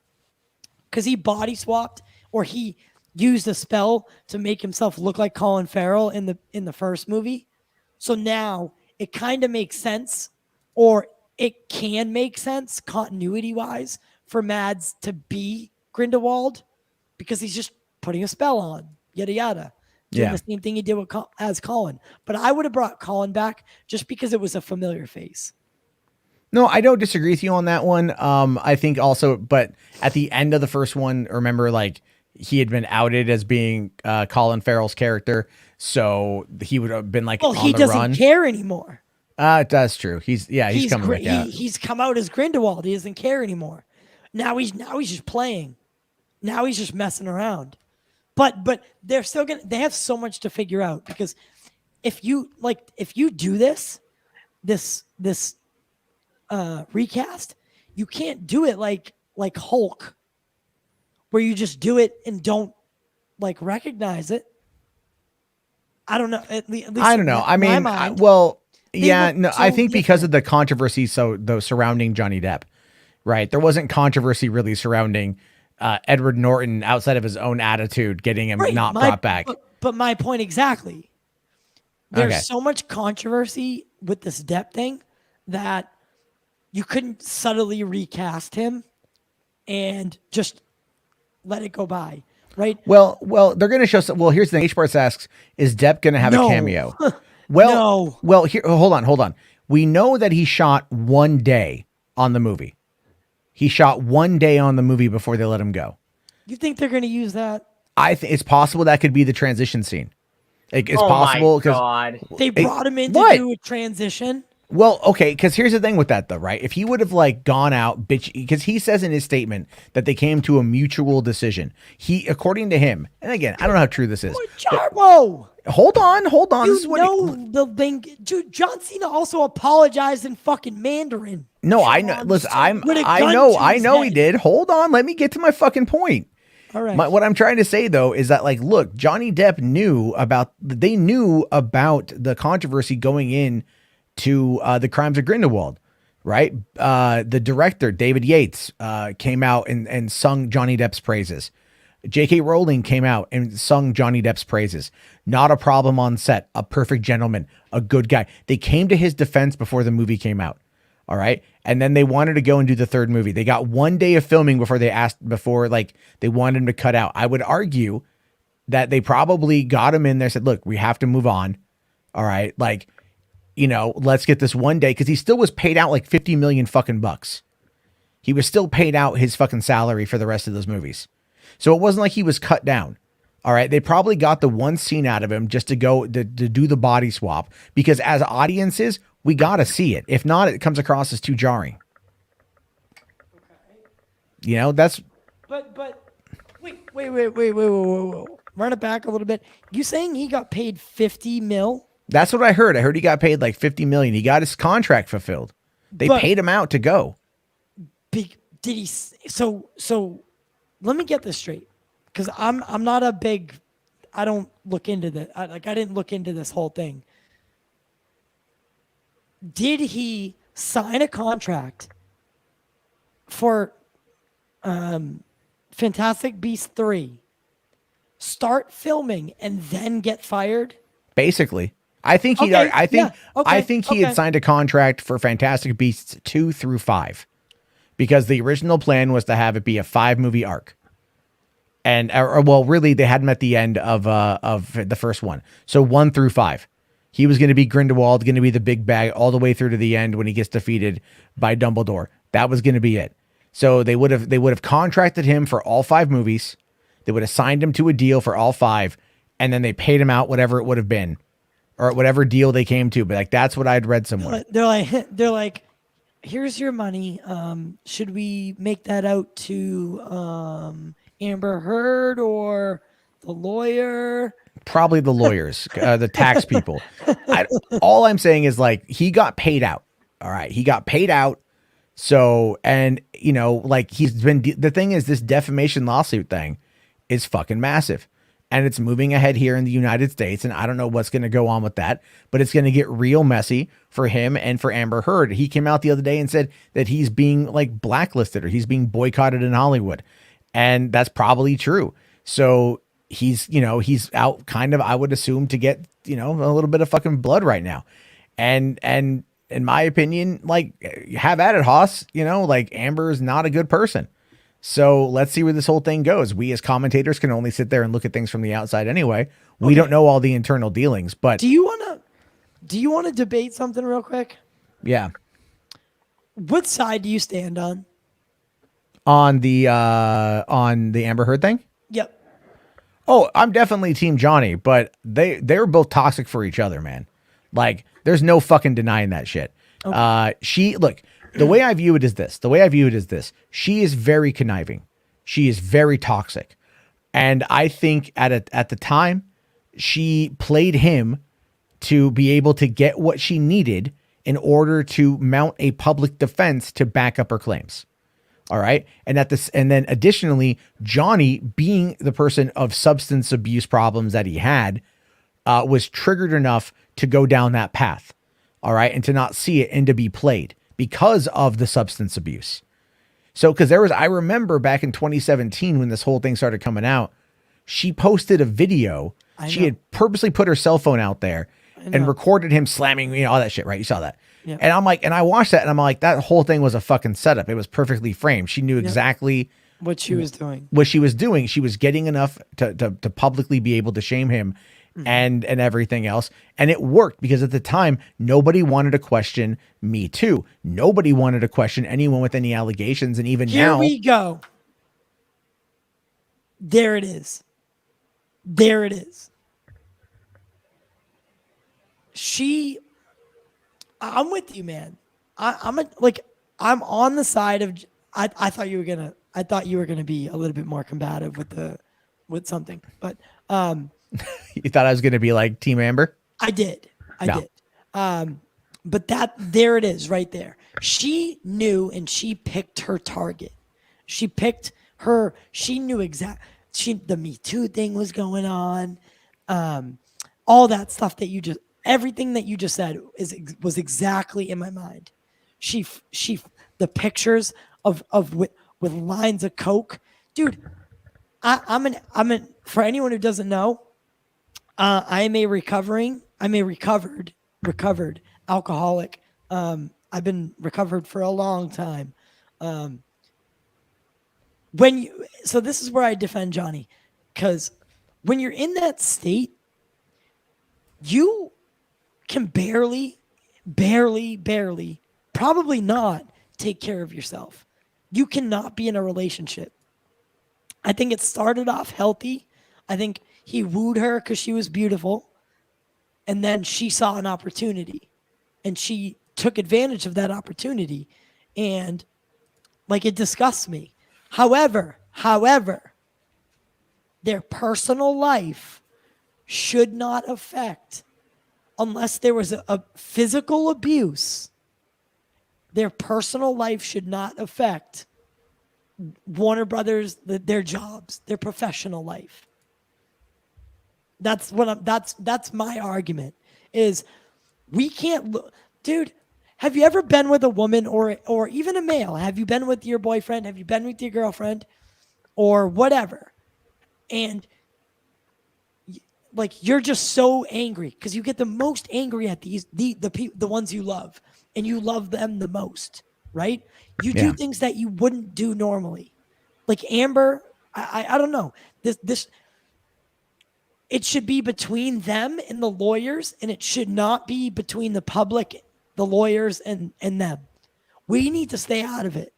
Speaker 4: because he body swapped, or he used a spell to make himself look like Colin Farrell in the first movie. So now it kind of makes sense, or it can make sense continuity wise for Mads to be Grindelwald, because he's just putting a spell on, yada yada. Doing the same thing he did as Colin. But I would have brought Colin back just because it was a familiar face.
Speaker 1: No, I don't disagree with you on that one. I think also, but at the end of the first one, remember, like, he had been outed as being Colin Farrell's character, so he would have been like
Speaker 4: Well,
Speaker 1: on
Speaker 4: he
Speaker 1: the
Speaker 4: doesn't
Speaker 1: run.
Speaker 4: care anymore.
Speaker 1: That's true. He's coming back out.
Speaker 4: He's come out as Grindelwald. He doesn't care anymore. Now he's just playing. Now he's just messing around. But they're still they have so much to figure out, because if you do this recast, you can't do it like Hulk, where you just do it and don't like recognize it. I don't know. At least
Speaker 1: I don't know. I mean, I think because of the controversy, surrounding Johnny Depp, right? There wasn't controversy really surrounding Edward Norton outside of his own attitude getting him brought back.
Speaker 4: But my point exactly. There's so much controversy with this Depp thing that you couldn't subtly recast him and just let it go by, right?
Speaker 1: Well, they're going to show some. Well, here's the thing. H-Barts asks, is Depp going to have a cameo? Well, here, hold on. We know that he shot 1 day on the movie. He shot 1 day on the movie before they let him go.
Speaker 4: You think they're going to use that?
Speaker 1: I think it's possible that could be the transition scene. It's possible because
Speaker 4: they brought him in to do a transition.
Speaker 1: Well, okay, because here's the thing with that, though, right? If he would have like gone out, bitch, because he says in his statement that they came to a mutual decision. According to him, and again, I don't know how true this is.
Speaker 4: Whoa!
Speaker 1: Hold on. This is
Speaker 4: the thing, dude. John Cena also apologized in fucking Mandarin.
Speaker 1: No, I know. Listen, I know he did. Hold on, let me get to my fucking point.
Speaker 4: All right.
Speaker 1: What I'm trying to say though is that, like, look, Johnny Depp knew about the controversy going in to the Crimes of Grindelwald, right? The director David Yates came out and sung Johnny Depp's praises. J.K. Rowling came out and sung Johnny Depp's praises. Not a problem on set, a perfect gentleman, a good guy. They came to his defense before the movie came out. All right. And then they wanted to go and do the third movie. They got 1 day of filming before they wanted him to cut out. I would argue that they probably got him in there, said, look, we have to move on. All right. Like, let's get this 1 day. Cause he still was paid out like 50 million fucking bucks. He was still paid out his fucking salary for the rest of those movies. So it wasn't like he was cut down. All right. They probably got the one scene out of him just to go to do the body swap, because as audiences, we got to see it. If not, it comes across as too jarring. Okay. That's.
Speaker 4: But wait. Run it back a little bit. You saying he got paid 50 mil?
Speaker 1: That's what I heard. I heard he got paid like 50 million. He got his contract fulfilled. They paid him out to go.
Speaker 4: Did he? So let me get this straight, because I'm not a big. I don't look into that. I didn't look into this whole thing. Did he sign a contract for Fantastic Beasts 3, start filming, and then get fired?
Speaker 1: Basically. I think he had signed a contract for Fantastic Beasts 2 through 5, because the original plan was to have it be a 5-movie arc. And really they had him at the end of the first one. So 1 through 5. He was going to be Grindelwald, going to be the big bag all the way through to the end when he gets defeated by Dumbledore. That was going to be it. So they would have contracted him for all 5 movies. They would have signed him to a deal for all 5, and then they paid him out whatever it would have been, or whatever deal they came to. But like, that's what I'd read somewhere.
Speaker 4: They're like, here's your money. Should we make that out to Amber Heard or the lawyer?
Speaker 1: Probably the lawyers, the tax people. All I'm saying is, like, he got paid out. All right. He got paid out. So, and like, the thing is, this defamation lawsuit thing is fucking massive, and it's moving ahead here in the United States. And I don't know what's going to go on with that, but it's going to get real messy for him and for Amber Heard. He came out the other day and said that he's being like blacklisted, or he's being boycotted in Hollywood. And that's probably true. So he's out kind of, I would assume, to get, a little bit of fucking blood right now. And in my opinion, like, have at it, Haas. Like, Amber is not a good person. So let's see where this whole thing goes. We as commentators can only sit there and look at things from the outside anyway. Okay. We don't know all the internal dealings, but
Speaker 4: do you want to debate something real quick?
Speaker 1: Yeah.
Speaker 4: What side do you stand on?
Speaker 1: On the Amber Heard thing?
Speaker 4: Yep.
Speaker 1: Oh, I'm definitely Team Johnny, but they were both toxic for each other, man. Like, there's no fucking denying that shit. She look, the way I view it is this. She is very conniving. She is very toxic. And I think at the time, she played him to be able to get what she needed in order to mount a public defense to back up her claims. All right. And then additionally, Johnny, being the person of substance abuse problems that he had, was triggered enough to go down that path. All right. And to not see it and to be played because of the substance abuse. So, because I remember back in 2017 when this whole thing started coming out, she posted a video. She had purposely put her cell phone out there and recorded him slamming, all that shit, right? You saw that.
Speaker 4: Yeah.
Speaker 1: And I'm like, and I watched that and I'm like, that whole thing was a fucking setup. It was perfectly framed. She knew exactly
Speaker 4: what she was doing.
Speaker 1: She was getting enough to publicly be able to shame him and everything else. And it worked because at the time, nobody wanted to question Me Too. Nobody wanted to question anyone with any allegations. And even
Speaker 4: Here
Speaker 1: now.
Speaker 4: we go. There it is. I'm with you, man. I'm on the side of. I thought you were gonna be a little bit more combative with something, but
Speaker 1: You thought I was gonna be like Team Amber?
Speaker 4: I did. But there it is, right there. She knew, and she picked her target. She knew the Me Too thing was going on. All that stuff everything that you just said was exactly in my mind. The pictures with lines of coke, dude. For anyone who doesn't know, I am a recovered alcoholic. I've been recovered for a long time. So this is where I defend Johnny, because when you're in that state, you can barely, probably not take care of yourself. You cannot be in a relationship. I think it started off healthy. I think he wooed her because she was beautiful. And then she saw an opportunity. And she took advantage of that opportunity. And it disgusts me. However, their personal life should not affect, unless there was a physical abuse, their personal life should not affect Warner Brothers, their jobs, their professional life. That's my argument. Is we can't look, dude. Have you ever been with a woman or even a male? Have you been with your boyfriend? Have you been with your girlfriend, or whatever? And you're just so angry because you get the most angry at the ones you love, and you love them the most, right? You do things that you wouldn't do normally. Like Amber, I don't know. This it should be between them and the lawyers, and it should not be between the public, the lawyers, and them. We need to stay out of it.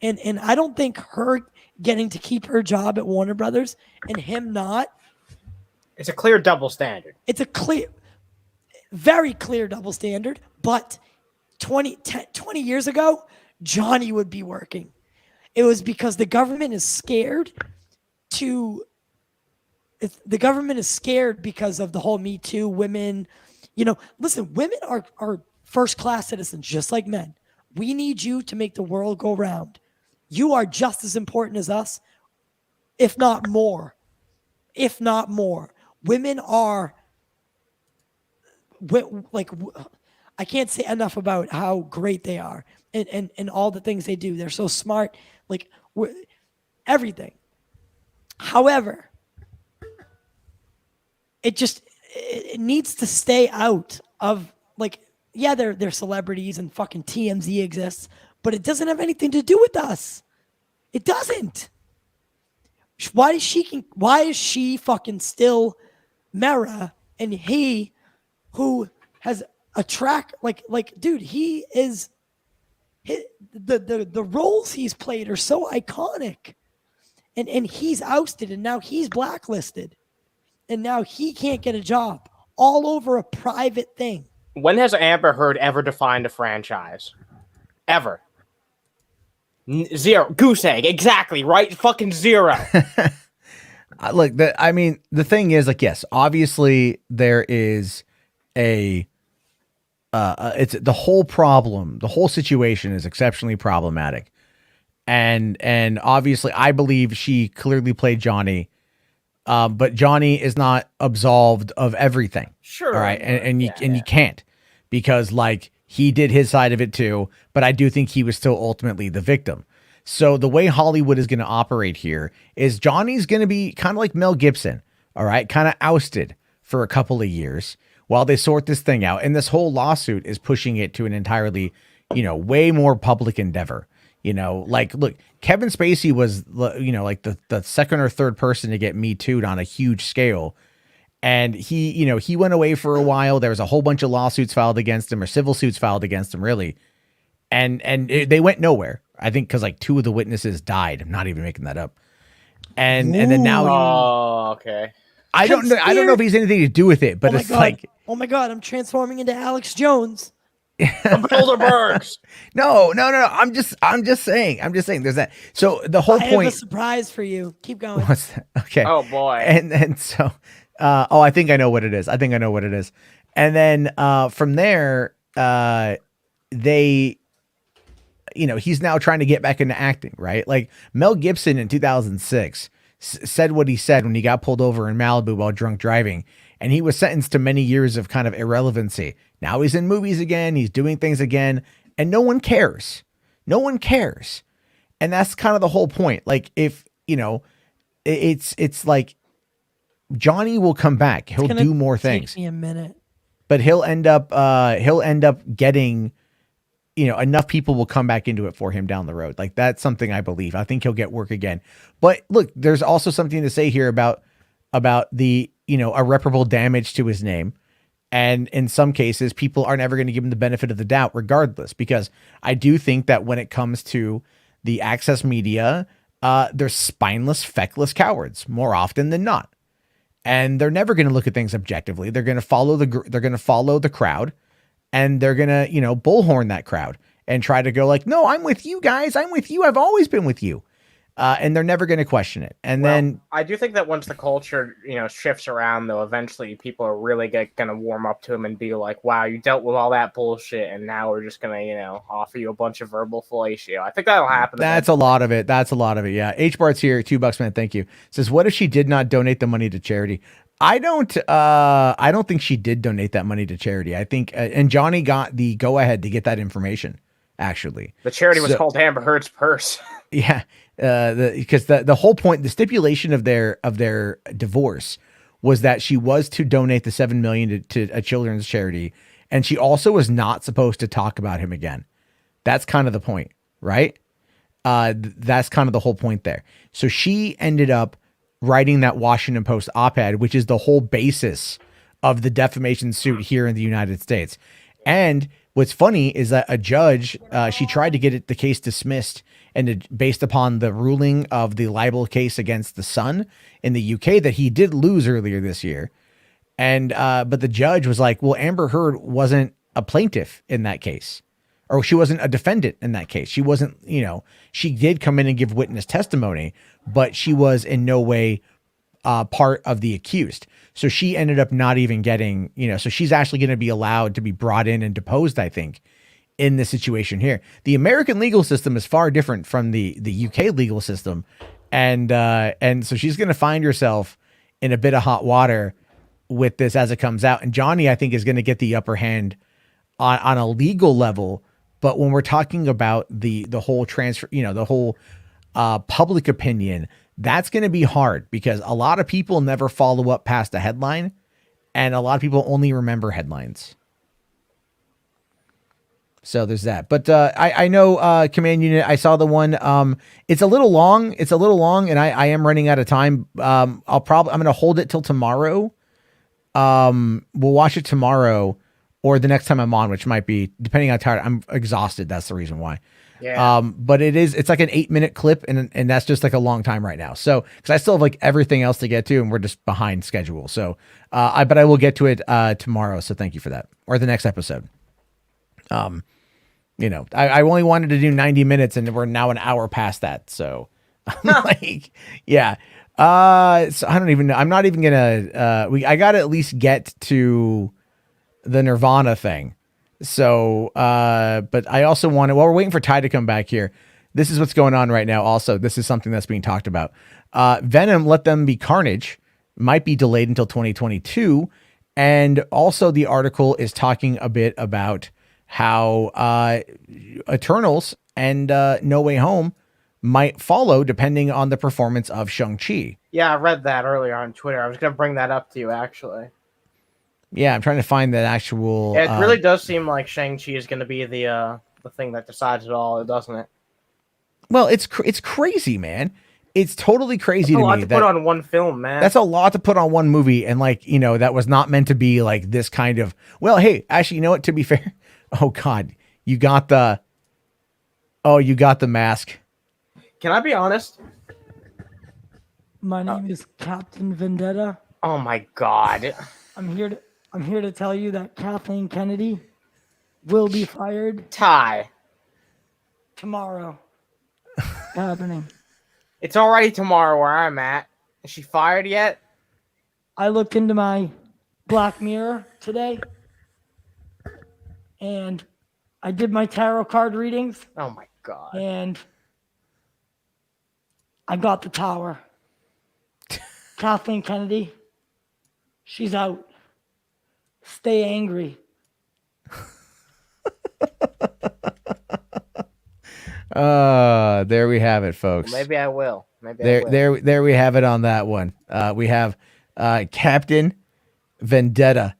Speaker 4: And I don't think her getting to keep her job at Warner Brothers and him not.
Speaker 2: It's a clear double standard.
Speaker 4: It's a very clear double standard. But 20 years ago, Johnny would be working. It was because the government is scared because of the whole Me Too, women. Listen, women are first-class citizens, just like men. We need you to make the world go round. You are just as important as us, if not more. Women are, I can't say enough about how great they are and all the things they do. They're so smart, everything. However, it needs to stay out of, they're celebrities and fucking TMZ exists, but it doesn't have anything to do with us. It doesn't. Why is she fucking still Mera, and he who has a track dude, he is the roles he's played are so iconic, and he's ousted, and now he's blacklisted. and now he can't get a job all over a private thing.
Speaker 2: When has Amber Heard ever defined a franchise? Ever. Zero. Goose egg. Exactly. Right? Fucking zero.
Speaker 1: Look, the thing is, like, yes, obviously there is it's the whole problem, the whole situation is exceptionally problematic. And obviously I believe she clearly played Johnny, but Johnny is not absolved of everything.
Speaker 2: Sure.
Speaker 1: All right. And you can't, because like he did his side of it too, but I do think he was still ultimately the victim. So the way Hollywood is going to operate here is Johnny's going to be kind of like Mel Gibson. All right. Kind of ousted for a couple of years while they sort this thing out. And this whole lawsuit is pushing it to an entirely, way more public endeavor. Like, look, Kevin Spacey was, like the second or third person to get Me Too'd on a huge scale. And he went away for a while. There was a whole bunch of lawsuits filed against him, or civil suits filed against him, really. And they went nowhere. I think because like 2 of the witnesses died. I'm not even making that up. And then now,
Speaker 2: oh, okay.
Speaker 1: I don't know if he's anything to do with it, but it's like,
Speaker 4: oh my God, I'm transforming into Alex Jones.
Speaker 2: Bilderbergs.
Speaker 1: No. I'm just saying there's that. So the whole
Speaker 4: I
Speaker 1: point.
Speaker 4: have a surprise for you. Keep going.
Speaker 1: What's that? Okay.
Speaker 2: Oh boy.
Speaker 1: And so, I think I know what it is. And then, from there, he's now trying to get back into acting, right? Like Mel Gibson in 2006 said what he said when he got pulled over in Malibu while drunk driving, and he was sentenced to many years of kind of irrelevancy. Now he's in movies again, he's doing things again, and no one cares. And that's kind of the whole point. Like if, it's like Johnny will come back. He'll do more things.
Speaker 4: Take me a minute.
Speaker 1: But he'll end up getting, enough people will come back into it for him down the road. Like that's something I believe. I think he'll get work again. But look, there's also something to say here about the, irreparable damage to his name. And in some cases, people aren't ever going to give him the benefit of the doubt regardless, because I do think that when it comes to the access media, they're spineless, feckless cowards more often than not. And they're never going to look at things objectively. They're going to follow the crowd, and they're going to, bullhorn that crowd and try to go like, no, I'm with you guys. I'm with you. I've always been with you. And they're never going to question it. And then
Speaker 2: I do think that once the culture, shifts around, though, eventually people are really going to warm up to him and be like, wow, you dealt with all that bullshit, and now we're just going to, offer you a bunch of verbal fellatio. I think that'll happen.
Speaker 1: That's a lot of it. Yeah. H-Bart's here. $2, man. Thank you. Says, what if she did not donate the money to charity? I don't think she did donate that money to charity. I think, and Johnny got the go ahead to get that information. Actually,
Speaker 2: the charity was called Amber Heard's purse.
Speaker 1: Yeah. Because the whole point, the stipulation of their divorce was that she was to donate the $7 million to a children's charity, and she also was not supposed to talk about him again. That's kind of the point, right? That's kind of the whole point there. So she ended up writing that Washington Post op-ed, which is the whole basis of the defamation suit here in the United States. And what's funny is that a judge, she tried to get the case dismissed, and based upon the ruling of the libel case against the Sun in the UK that he did lose earlier this year. And but the judge was like, well, Amber Heard wasn't a plaintiff in that case, or she wasn't a defendant in that case. She wasn't, she did come in and give witness testimony, but she was in no way part of the accused. So she ended up not even getting, so she's actually going to be allowed to be brought in and deposed, I think, in this situation here. The American legal system is far different from the UK legal system. And so she's going to find herself in a bit of hot water with this as it comes out. And Johnny, I think, is going to get the upper hand on a legal level. But when we're talking about the whole transfer, the whole public opinion, that's going to be hard because a lot of people never follow up past a headline, and a lot of people only remember headlines. So there's that. But I know Command Unit, I saw the one. It's a little long. And I am running out of time. I'm going to hold it till tomorrow. We'll watch it tomorrow. or the next time I'm on, which might be depending on how tired. I'm exhausted. That's the reason why.
Speaker 2: Yeah.
Speaker 1: But it's like an 8-minute clip, and that's just like a long time right now. So because I still have like everything else to get to, and we're just behind schedule. So but I will get to it tomorrow. So thank you for that, or the next episode. You know, I only wanted to do 90 minutes, and we're now an hour past that. So I'm like, yeah. So I don't even know. I'm not even gonna. I gotta at least get to the Nirvana thing. So, but I also wanted, while we're waiting for Ty to come back here, this is what's going on right now. Also, this is something that's being talked about. Venom, Let Them Be Carnage, might be delayed until 2022. And also the article is talking a bit about how Eternals and No Way Home might follow depending on the performance of Shang-Chi.
Speaker 2: Yeah, I read that earlier on Twitter. I was going to bring that up to you, actually.
Speaker 1: Yeah, I'm trying to find that actual.
Speaker 2: Yeah, it really does seem like Shang-Chi is going to be the thing that decides it all, doesn't it?
Speaker 1: Well, it's crazy, man. It's totally crazy to me.
Speaker 2: That's a lot to put on one film, man.
Speaker 1: That's a lot to put on one movie, and like, you know, that was not meant to be like this kind of. Well, hey, actually, you know what? To be fair, oh God, you got the mask.
Speaker 2: Can I be honest?
Speaker 4: My name is Captain Vendetta.
Speaker 2: Oh my God.
Speaker 4: I'm here to tell you that Kathleen Kennedy will be fired
Speaker 2: Ty.
Speaker 4: tomorrow. Happening.
Speaker 2: It's already tomorrow where I'm at. Is she fired yet?
Speaker 4: I looked into my Black Mirror today, and I did my tarot card readings,
Speaker 2: Oh my God.
Speaker 4: and I got the tower. Kathleen Kennedy, she's out. Stay angry.
Speaker 1: There we have it, folks.
Speaker 2: Maybe I will. Maybe I will.
Speaker 1: There we have it on that one. We have Captain Vendetta,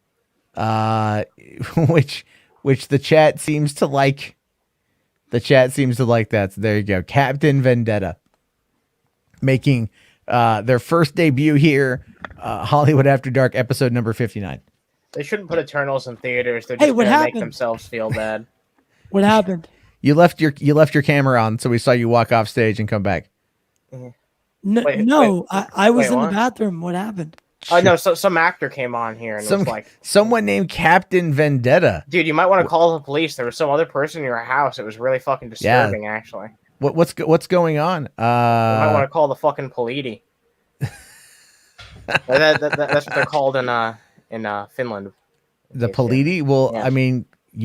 Speaker 1: which the chat seems to like. The chat seems to like that. So there you go, Captain Vendetta, making their first debut here, Hollywood After Dark, episode number 59.
Speaker 2: They shouldn't put Eternals in theaters. They're just
Speaker 4: what
Speaker 2: going to make
Speaker 4: happened?
Speaker 2: themselves feel bad.
Speaker 4: What happened?
Speaker 1: You left your camera on, so we saw you walk off stage and come back.
Speaker 4: No,
Speaker 2: Wait,
Speaker 4: no, I was
Speaker 2: wait,
Speaker 4: in
Speaker 2: what?
Speaker 4: the bathroom. What happened?
Speaker 2: Oh no! So some actor came on here and was like,
Speaker 1: Someone named Captain Vendetta.
Speaker 2: "Dude, you might want to call the police. There was some other person in your house. It was really fucking disturbing, actually.
Speaker 1: What's going on?
Speaker 2: You might want to call the fucking politi. That's what they're called in Finland.
Speaker 1: The politi? Well,
Speaker 2: Yeah.
Speaker 1: I mean,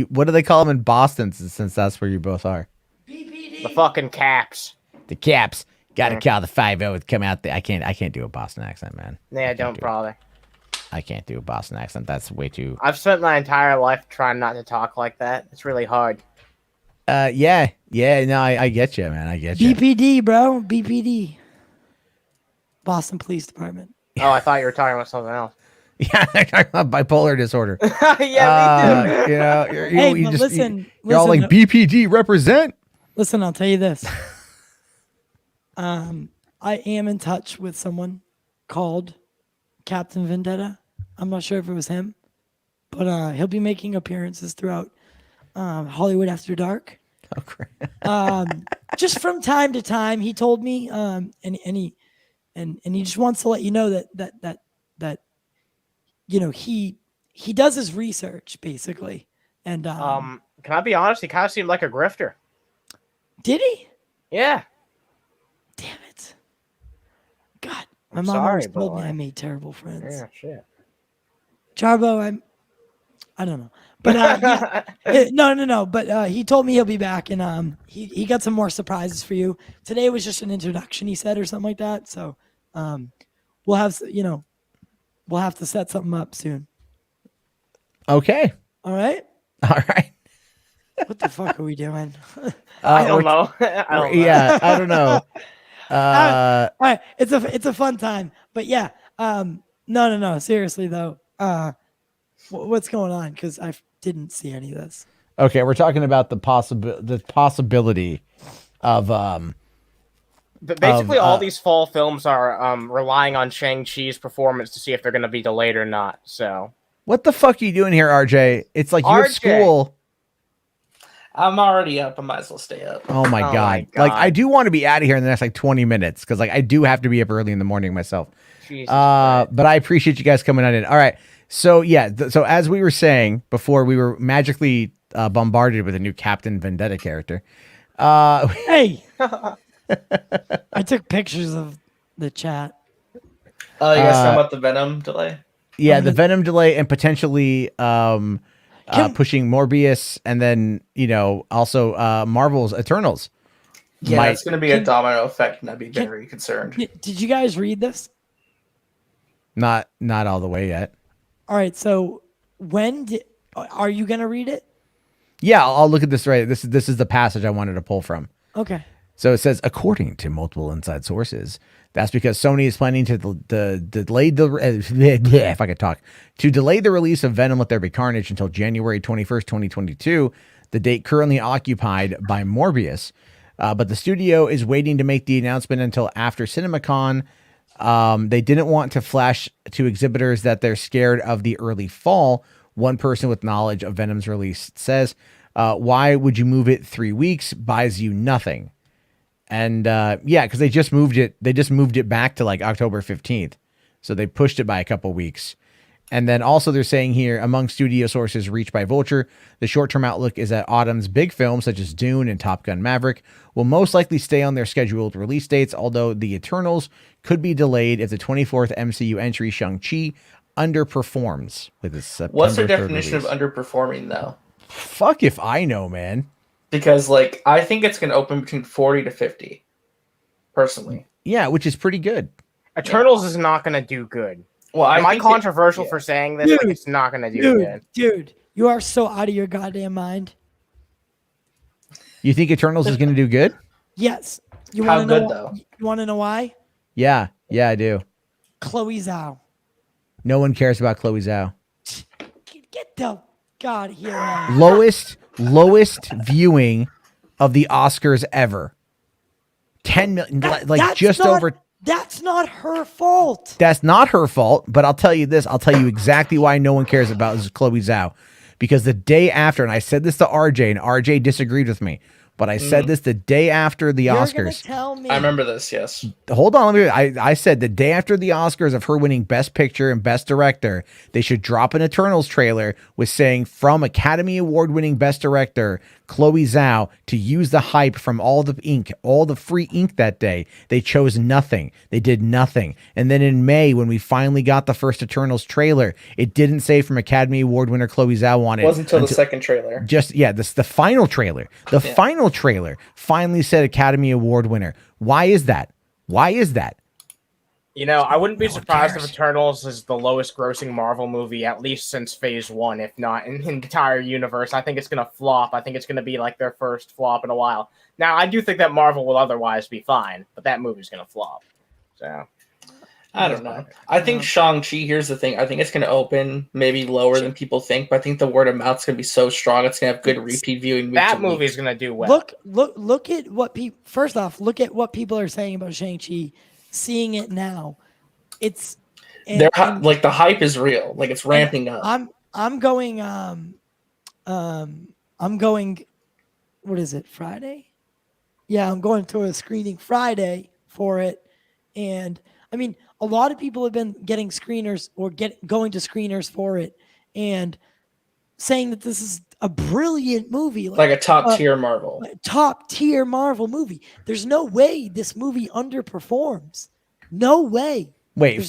Speaker 1: what do they call them in Boston? Since that's where you both are.
Speaker 2: The fucking caps.
Speaker 1: The Caps. Got to call the 5-0 to come out there. I can't do a Boston accent, man.
Speaker 2: Yeah, don't bother.
Speaker 1: I can't do a Boston accent. That's way too.
Speaker 2: I've spent my entire life trying not to talk like that. It's really hard.
Speaker 1: Yeah. No, I get you, man. I get you.
Speaker 4: BPD, bro. BPD. Boston Police Department.
Speaker 2: Oh, I thought you were talking about something else.
Speaker 1: Yeah, bipolar disorder.
Speaker 2: Yeah, me too.
Speaker 1: You know,
Speaker 4: Hey,
Speaker 1: you
Speaker 4: but
Speaker 1: just,
Speaker 4: listen,
Speaker 1: you're all like
Speaker 4: listen,
Speaker 1: BPD represent.
Speaker 4: Listen, I'll tell you this. I am in touch with someone called Captain Vendetta. I'm not sure if it was him, but he'll be making appearances throughout Hollywood After Dark.
Speaker 1: Oh, crap.
Speaker 4: Just from time to time, he told me, and he just wants to let you know that you know he does his research basically. And
Speaker 2: Can I be honest? He kind of seemed like a grifter.
Speaker 4: did he?
Speaker 2: Yeah.
Speaker 4: Damn it! God, my
Speaker 2: I'm
Speaker 4: mom
Speaker 2: sorry,
Speaker 4: always
Speaker 2: but
Speaker 4: told me
Speaker 2: like-
Speaker 4: I made terrible friends.
Speaker 2: Yeah. Shit.
Speaker 4: Jarbo, I don't know, but yeah. No. But he told me he'll be back, and he got some more surprises for you. Today was just an introduction, he said, or something like that. So we'll have to set something up soon.
Speaker 1: Okay.
Speaker 4: All right.
Speaker 1: All right.
Speaker 4: What the fuck are we doing?
Speaker 2: I don't know. I don't know.
Speaker 1: Yeah, I don't know.
Speaker 4: All right, it's a fun time, but yeah. No. Seriously though, what's going on? Because I didn't see any of this.
Speaker 1: Okay, we're talking about the possibility of
Speaker 2: But basically, all these fall films are relying on Shang-Chi's performance to see if they're going to be delayed or not. So
Speaker 1: What the fuck are you doing here, RJ? It's like you have
Speaker 2: RJ.
Speaker 1: school.
Speaker 5: I'm already up. I might as well stay up.
Speaker 1: Oh my
Speaker 2: Oh
Speaker 1: god.
Speaker 2: my
Speaker 1: Like I
Speaker 2: God.
Speaker 1: do want to be out of here in the next like 20 minutes because like I do have to be up early in the morning myself.
Speaker 2: Jesus Christ.
Speaker 1: But I appreciate you guys coming on in. All right. So yeah, so as we were saying before, we were magically bombarded with a new Captain Vendetta character.
Speaker 4: Hey, I took pictures of the chat.
Speaker 5: Oh, you guys talking about the Venom delay?
Speaker 1: Yeah, the Venom delay and potentially pushing Morbius, and then also Marvel's Eternals.
Speaker 5: Yeah, it's going to be a domino effect, and I'd be very concerned.
Speaker 4: Did you guys read this?
Speaker 1: Not all the way yet.
Speaker 4: All right, so are you gonna read it?
Speaker 1: Yeah, I'll look at this right. This is the passage I wanted to pull from.
Speaker 4: Okay.
Speaker 1: So it says, according to multiple inside sources, that's because Sony is planning to delay if I could talk, to delay the release of Venom Let There Be Carnage until January 21st, 2022, the date currently occupied by Morbius. But the studio is waiting to make the announcement until after CinemaCon. They didn't want to flash to exhibitors that they're scared of the early fall. One person with knowledge of Venom's release says, why would you move it 3 weeks? Buys you nothing. And because they just moved it. They just moved it back to like October 15th. So they pushed it by a couple weeks. And then also they're saying here, among studio sources reached by Vulture, the short-term outlook is that autumn's big films such as Dune and Top Gun Maverick will most likely stay on their scheduled release dates, although the Eternals could be delayed if the 24th MCU entry, Shang-Chi, underperforms with its September
Speaker 5: What's their
Speaker 1: 3rd
Speaker 5: definition
Speaker 1: release.
Speaker 5: of underperforming, though?
Speaker 1: Fuck if I know, man.
Speaker 5: Because, like, I think it's going to open between 40 to 50, personally.
Speaker 1: Yeah, which is pretty good.
Speaker 2: Eternals is not going to do good.
Speaker 5: Well,
Speaker 2: Am I
Speaker 5: think
Speaker 2: controversial for saying this? Like, it's not going to do good.
Speaker 4: Dude, you are so out of your goddamn mind.
Speaker 1: You think Eternals is going to do good?
Speaker 4: Yes. You
Speaker 5: How
Speaker 4: want to know?
Speaker 5: good, though?
Speaker 4: You want to know why?
Speaker 1: Yeah, I do.
Speaker 4: Chloe Zhao.
Speaker 1: No one cares about Chloe Zhao.
Speaker 4: Get the god here, man.
Speaker 1: Lowest viewing of the Oscars ever. 10 million, like just over.
Speaker 4: That's not her fault.
Speaker 1: That's not her fault, but I'll tell you this. I'll tell you exactly why no one cares about Chloe Zhao. Because the day after, and I said this to RJ, and RJ disagreed with me, but I said this the day after the
Speaker 4: You're gonna
Speaker 1: Oscars.
Speaker 4: tell me.
Speaker 5: I remember this, yes.
Speaker 1: Hold on, I said the day after the Oscars of her winning Best Picture and Best Director, they should drop an Eternals trailer with saying from Academy Award winning Best Director Chloe Zhao to use the hype from all the ink, all the free ink that day. They chose nothing. They did nothing. And then in May, when we finally got the first Eternals trailer, it didn't say from Academy Award winner Chloe Zhao on it.
Speaker 5: It wasn't until the second trailer.
Speaker 1: The final trailer. The final trailer finally said Academy Award winner. Why is that?
Speaker 2: You know, I wouldn't be surprised
Speaker 1: cares.
Speaker 2: if Eternals is the lowest grossing Marvel movie, at least since Phase 1, if not in the entire universe. I think it's going to flop. I think it's going to be like their first flop in a while. Now, I do think that Marvel will otherwise be fine, but that movie's going to flop. So,
Speaker 5: I don't know. I think Shang-Chi, here's the thing. I think it's going to open maybe lower than people think, but I think the word of mouth's going to be so strong. It's going to have good repeat viewing.
Speaker 2: that movie's going to do well.
Speaker 4: Look at what people. First off, look at what people are saying about Shang-Chi. Seeing it now, it's
Speaker 5: like the hype is real. Like it's ramping up.
Speaker 4: I'm going. What is it? Friday? Yeah, I'm going to a screening Friday for it, and I mean, a lot of people have been getting screeners or going to screeners for it, and saying that this is a brilliant movie,
Speaker 5: like a top tier Marvel.
Speaker 4: Top tier Marvel movie. There's no way this movie underperforms. No way.
Speaker 1: Wait,
Speaker 4: There's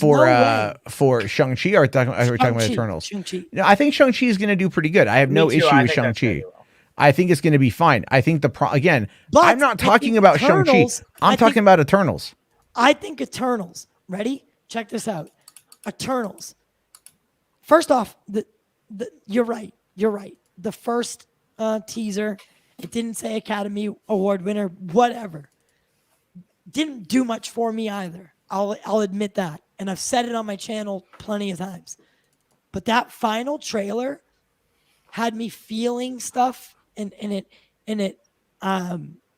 Speaker 1: for Shang-Chi, or are we talking about Eternals?
Speaker 4: Shang-Chi.
Speaker 1: No, I think Shang-Chi is going to do pretty good. I have no
Speaker 2: Me too.
Speaker 1: issue
Speaker 2: I
Speaker 1: with
Speaker 2: think that's gonna
Speaker 1: Shang-Chi.
Speaker 2: do well.
Speaker 1: I think it's going to be fine. I think again,
Speaker 4: But
Speaker 1: I'm not
Speaker 4: I
Speaker 1: talking
Speaker 4: think
Speaker 1: about Shang-Chi.
Speaker 4: Eternals-
Speaker 1: I'm talking about Eternals.
Speaker 4: I think Eternals. Ready? Check this out. Eternals. First off, you're right. You're right. The first teaser, it didn't say Academy Award winner, whatever. Didn't do much for me either. I'll admit that. And I've said it on my channel plenty of times. But that final trailer had me feeling stuff, and the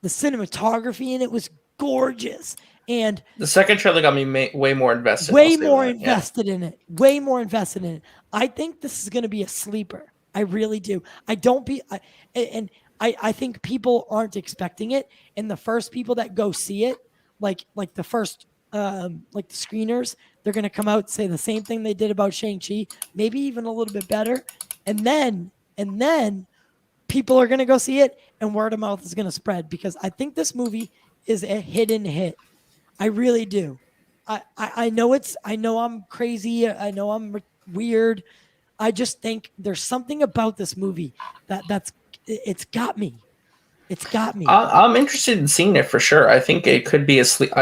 Speaker 4: cinematography in it was gorgeous. And
Speaker 5: The second trailer got me way more invested.
Speaker 4: way more invested in it. Way more invested in it. I think this is going to be a sleeper. I really do. I think people aren't expecting it, and the first people that go see it, like the first like the screeners, they're going to come out and say the same thing they did about Shang-Chi, maybe even a little bit better, and then people are going to go see it, and word of mouth is going to spread, because I think this movie is a hidden hit. I really do. I know I'm crazy. I know I'm weird. I just think there's something about this movie it's got me. It's got me.
Speaker 5: I'm interested in seeing it for sure. I think it could be a sleep.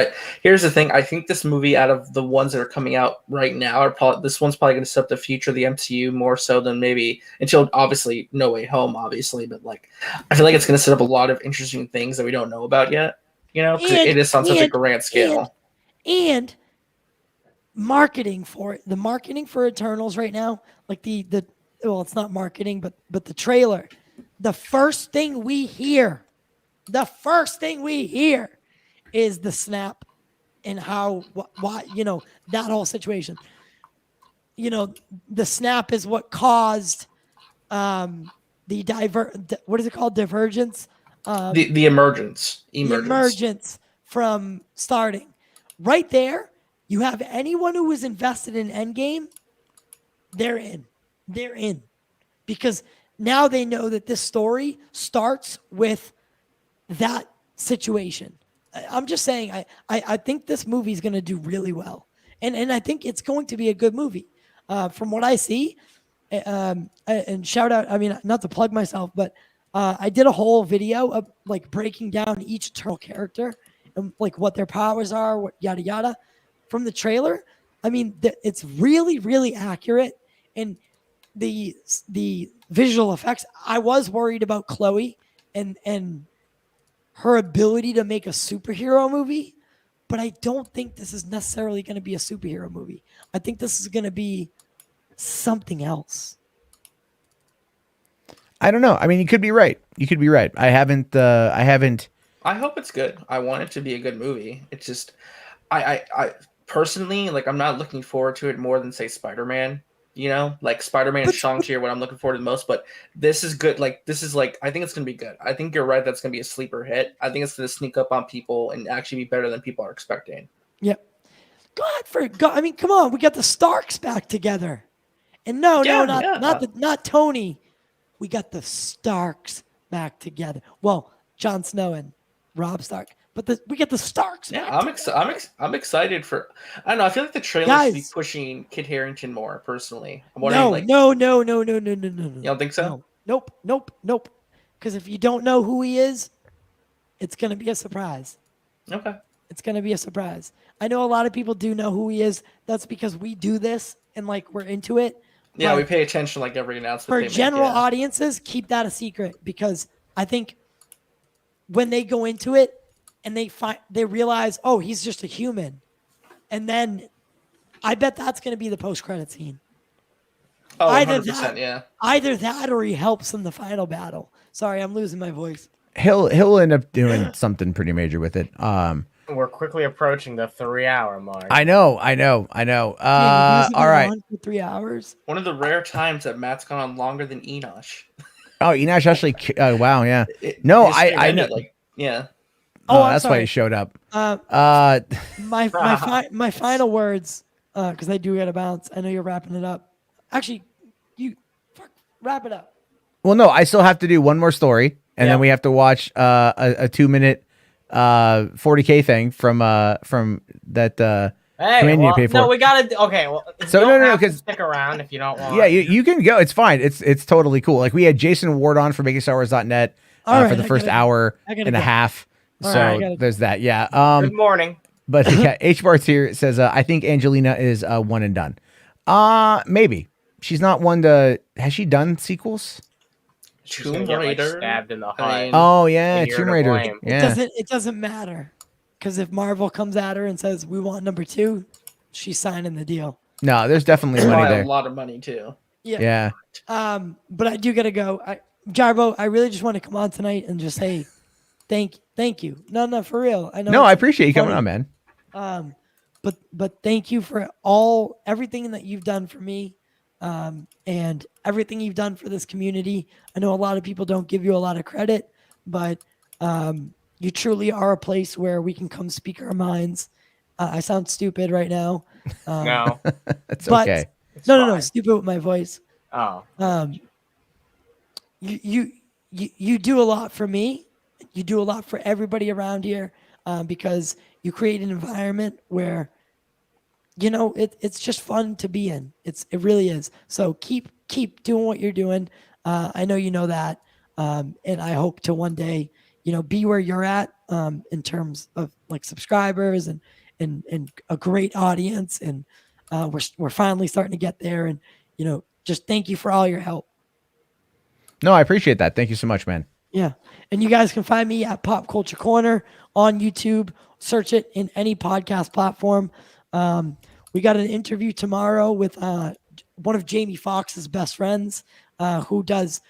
Speaker 5: Here's the thing. I think this movie, out of the ones that are coming out right now, this one's probably going to set up the future of the MCU more so than maybe until obviously No Way Home, obviously. But like, I feel like it's going to set up a lot of interesting things that we don't know about yet. You know, because it is on such a grand scale.
Speaker 4: And marketing for it. The marketing for Eternals right now, like well, it's not marketing, but the trailer. The first thing we hear is the snap and why that whole situation. The snap is what caused what is it called? Divergence.
Speaker 5: The emergence.
Speaker 4: Emergence from starting. Right there, you have anyone who was invested in Endgame, they're in. They're in. Because now they know that this story starts with that situation. I'm just saying, I think this movie is going to do really well. And I think it's going to be a good movie. From what I see, and shout out, I mean, not to plug myself, but I did a whole video of like breaking down each Eternal character and like what their powers are, what yada yada. From the trailer, I mean, it's really, really accurate. And the visual effects, I was worried about Chloe and her ability to make a superhero movie, but I don't think this is necessarily going to be a superhero movie. I think this is going to be something else.
Speaker 1: I don't know. I mean, you could be right. I haven't.
Speaker 5: I hope it's good. I want it to be a good movie. It's just, I personally, like, I'm not looking forward to it more than, say, Spider-Man. You know, like Spider-Man and Shang-Chi are what I'm looking forward to the most. But this is good. I think it's gonna be good. I think you're right. That's gonna be a sleeper hit. I think it's gonna sneak up on people and actually be better than people are expecting.
Speaker 4: Yep. God, I mean, come on. We got the Starks back together, and not Tony. We got the Starks back together. Well, Jon Snow and Robb Stark. But we get the Starks.
Speaker 5: Yeah, I'm excited for. I don't know. I feel like the trailer should be pushing Kit Harington more. Personally, I'm wondering.
Speaker 4: No.
Speaker 5: You don't think so?
Speaker 4: No. Nope. Because if you don't know who he is, it's gonna be a surprise.
Speaker 5: Okay.
Speaker 4: It's gonna be a surprise. I know a lot of people do know who he is. That's because we do this and like we're into it.
Speaker 5: Yeah,
Speaker 4: but
Speaker 5: we pay attention like every announcement.
Speaker 4: For general audiences, keep that a secret, because I think when they go into it and they realize, oh, he's just a human, and then I bet that's going to be the post-credit scene.
Speaker 5: Oh, 100%, yeah.
Speaker 4: Either that or he helps in the final battle. Sorry, I'm losing my voice.
Speaker 1: He'll end up doing something pretty major with it.
Speaker 2: We're quickly approaching the 3-hour mark.
Speaker 1: I know. All right.
Speaker 4: For 3 hours.
Speaker 5: One of the rare times that Matt's gone on longer than Enosh.
Speaker 1: Oh, Enosh actually. Wow, yeah. No, I know.
Speaker 5: Yeah.
Speaker 1: Oh, that's why he showed up.
Speaker 4: My final words, because I do got to bounce. I know you're wrapping it up. Actually, wrap it up.
Speaker 1: Well, no, I still have to do one more story, and then we have to watch a 2-minute 40K thing from that command you pay for.
Speaker 2: No, we gotta. Okay, well,
Speaker 1: so no, because
Speaker 2: stick around if you don't want.
Speaker 1: Yeah, you can go. It's fine. It's totally cool. Like, we had Jason Ward on for MakingStarWars.net for the first hour and a half. So there's that. Yeah.
Speaker 2: Good morning.
Speaker 1: But yeah, HBarts here says I think Angelina is one and done. Maybe she's not one to. Has she done sequels?
Speaker 2: Tomb Raider, stabbed in the heart.
Speaker 1: Oh yeah, Tomb Raider. Yeah.
Speaker 4: It doesn't matter, because if Marvel comes at her and says we want number 2, she's signing the deal.
Speaker 1: No, there's definitely money there.
Speaker 5: A lot of money too.
Speaker 4: Yeah. But I do gotta go. Jarbo, I really just want to come on tonight and just say thank you. No, for real. I know.
Speaker 1: No, I appreciate you coming on, man.
Speaker 4: But thank you for everything that you've done for me, and everything you've done for this community. I know a lot of people don't give you a lot of credit, but you truly are a place where we can come speak our minds. I sound stupid right now.
Speaker 2: No,
Speaker 1: It's
Speaker 4: but
Speaker 1: okay.
Speaker 4: no,
Speaker 2: fine.
Speaker 4: stupid with my voice.
Speaker 2: Oh,
Speaker 4: You do a lot for me. You do a lot for everybody around here, because you create an environment where, it's just fun to be in. It really is. So keep doing what you're doing. I know you know that, and I hope to one day, be where you're at, in terms of like subscribers and a great audience, and we're finally starting to get there. And just thank you for all your help.
Speaker 1: No, I appreciate that. Thank you so much, man.
Speaker 4: Yeah. And you guys can find me at Pop Culture Corner on YouTube. Search it in any podcast platform. We got an interview tomorrow with one of Jamie Foxx's best friends, who is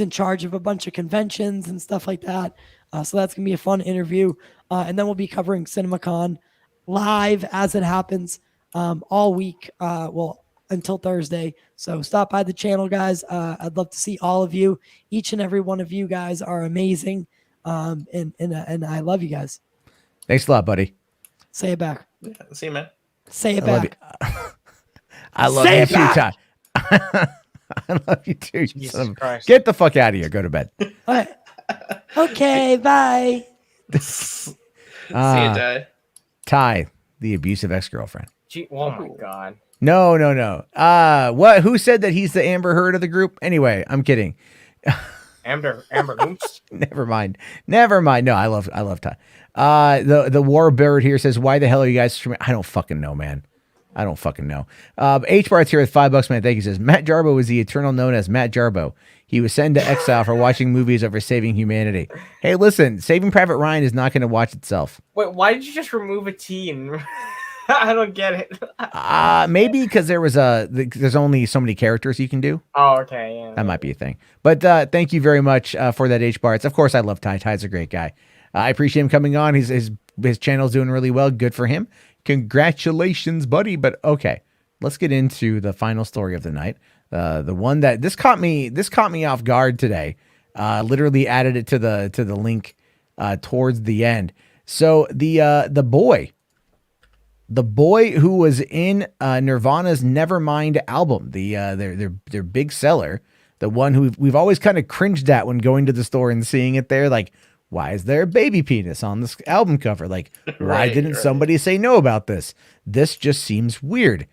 Speaker 4: in charge of a bunch of conventions and stuff like that. So that's going to be a fun interview. And then we'll be covering CinemaCon live as it happens, all week. Until Thursday. So stop by the channel, guys. I'd love to see all of you. Each and every one of you guys are amazing. And I love you guys.
Speaker 1: Thanks a lot, buddy.
Speaker 4: Say it back.
Speaker 5: Yeah, see you, man.
Speaker 4: Say it
Speaker 1: I love
Speaker 4: back.
Speaker 1: I love
Speaker 4: Say
Speaker 1: you
Speaker 4: it
Speaker 1: too,
Speaker 4: back.
Speaker 1: Ty. I love you too.
Speaker 2: Jesus Christ.
Speaker 1: Get the fuck out of here. Go to bed.
Speaker 4: All right. Okay, bye.
Speaker 5: See you, Ty.
Speaker 1: Ty, the abusive ex-girlfriend.
Speaker 2: Oh my God.
Speaker 1: No. What? Who said that he's the Amber Heard of the group? Anyway, I'm kidding.
Speaker 2: Amber Hoops.
Speaker 1: Never mind. No, I love Ty. The Warbird here says, why the hell are you guys streaming? I don't fucking know, man. I don't fucking know. H-Bart's here with $5, man. Thank you. Says Matt Jarbo is the eternal known as Matt Jarbo. He was sent to exile for watching movies over saving humanity. Hey, listen, Saving Private Ryan is not going to watch itself.
Speaker 2: Wait, why did you just remove a T? And I don't get it.
Speaker 1: Maybe because there's only so many characters you can do.
Speaker 2: Oh, okay. Yeah.
Speaker 1: That might be a thing. But thank you very much for that, H-Barts. Of course, I love Ty. Ty's a great guy. I appreciate him coming on. His channel's doing really well. Good for him. Congratulations, buddy. But okay, let's get into the final story of the night. The one that this caught me off guard today. Literally added it to the link towards the end. So the boy who was in Nirvana's Nevermind album, their big seller, the one who we've always kind of cringed at when going to the store and seeing it there, like, why is there a baby penis on this album cover? Like, why didn't somebody say no about this? This just seems weird.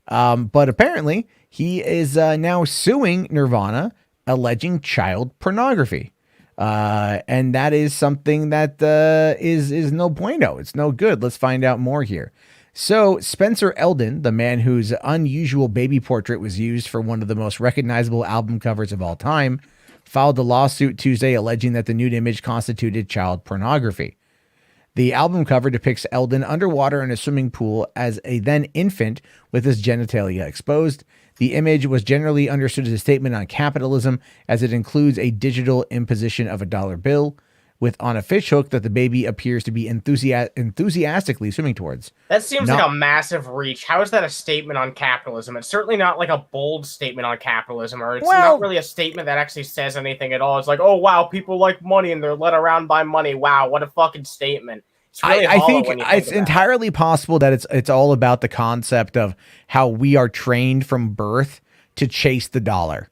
Speaker 1: But apparently he is now suing Nirvana, alleging child pornography. And that is something that is no bueno. It's no good. Let's find out more here. So Spencer Eldon, the man whose unusual baby portrait was used for one of the most recognizable album covers of all time, filed a lawsuit Tuesday alleging that the nude image constituted child pornography. The album cover depicts Eldon underwater in a swimming pool as a then infant with his genitalia exposed. The image was generally understood as a statement on capitalism, as it includes a digital imposition of a dollar bill with on a fish hook that the baby appears to be enthusiastically swimming towards.
Speaker 2: That seems like a massive reach. How is that a statement on capitalism? It's certainly not like a bold statement on capitalism, or it's not really a statement that actually says anything at all. It's like, oh wow, people like money and they're led around by money. Wow, what a fucking statement. It's really
Speaker 1: I think it's entirely possible that it's all about the concept of how we are trained from birth to chase the dollar.